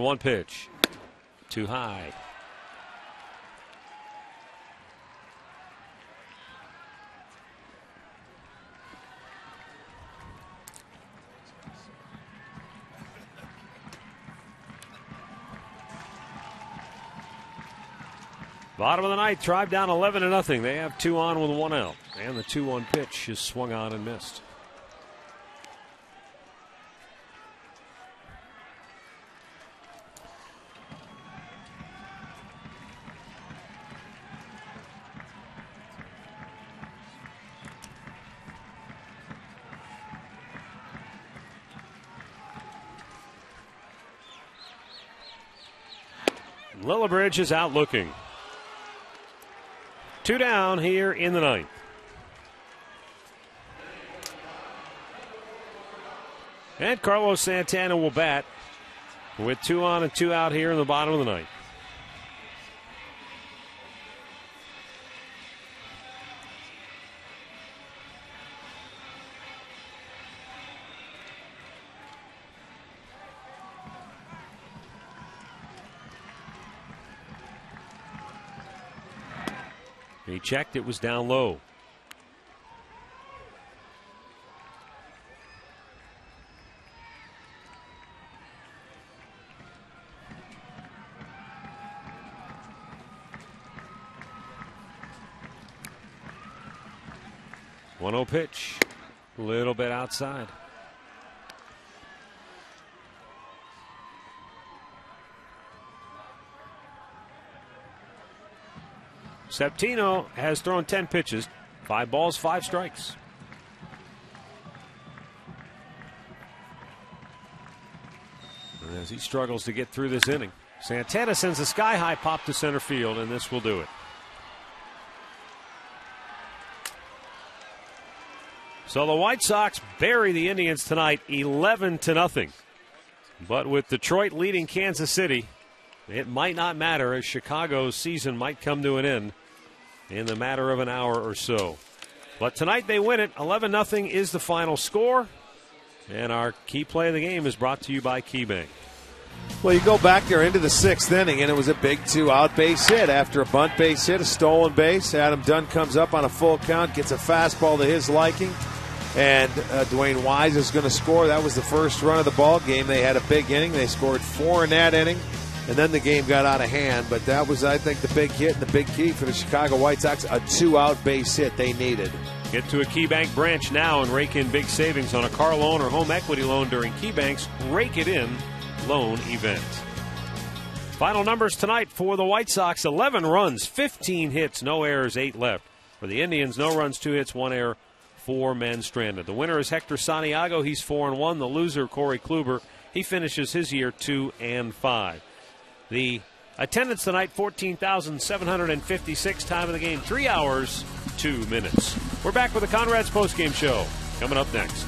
One pitch. Too high. Bottom of the ninth, Tribe down 11-0. They have 2 on with 1 out. And the 2-1 pitch is swung on and missed. Lillibridge is out looking. 2 down here in the ninth. And Carlos Santana will bat with 2 on and 2 out here in the bottom of the ninth. He checked, it was down low. One-0 pitch, a little bit outside. Septino has thrown 10 pitches, 5 balls, 5 strikes. And as he struggles to get through this inning, Santana sends a sky-high pop to center field, and this will do it. So the White Sox bury the Indians tonight 11-0. But with Detroit leading Kansas City, it might not matter, as Chicago's season might come to an end in the matter of an hour or so. But tonight they win it. 11-0 is the final score. And our key play of the game is brought to you by KeyBank. Well, you go back there into the 6th inning, and it was a big 2-out base hit. After a bunt base hit, a stolen base, Adam Dunn comes up on a full count, gets a fastball to his liking, and Dwayne Wise is going to score. That was the first run of the ball game. They had a big inning. They scored 4 in that inning. And then the game got out of hand. But that was, I think, the big hit and the big key for the Chicago White Sox. A 2-out base hit they needed. Get to a KeyBank branch now and rake in big savings on a car loan or home equity loan during KeyBank's Rake It In loan event. Final numbers tonight for the White Sox: 11 runs, 15 hits, no errors, 8 left. For the Indians, no runs, 2 hits, 1 error, 4 men stranded. The winner is Hector Santiago. He's 4-1. The loser, Corey Kluber, he finishes his year 2-5. The attendance tonight, 14,756. Time of the game, 3 hours, 2 minutes. We're back with the Conrad's postgame show coming up next.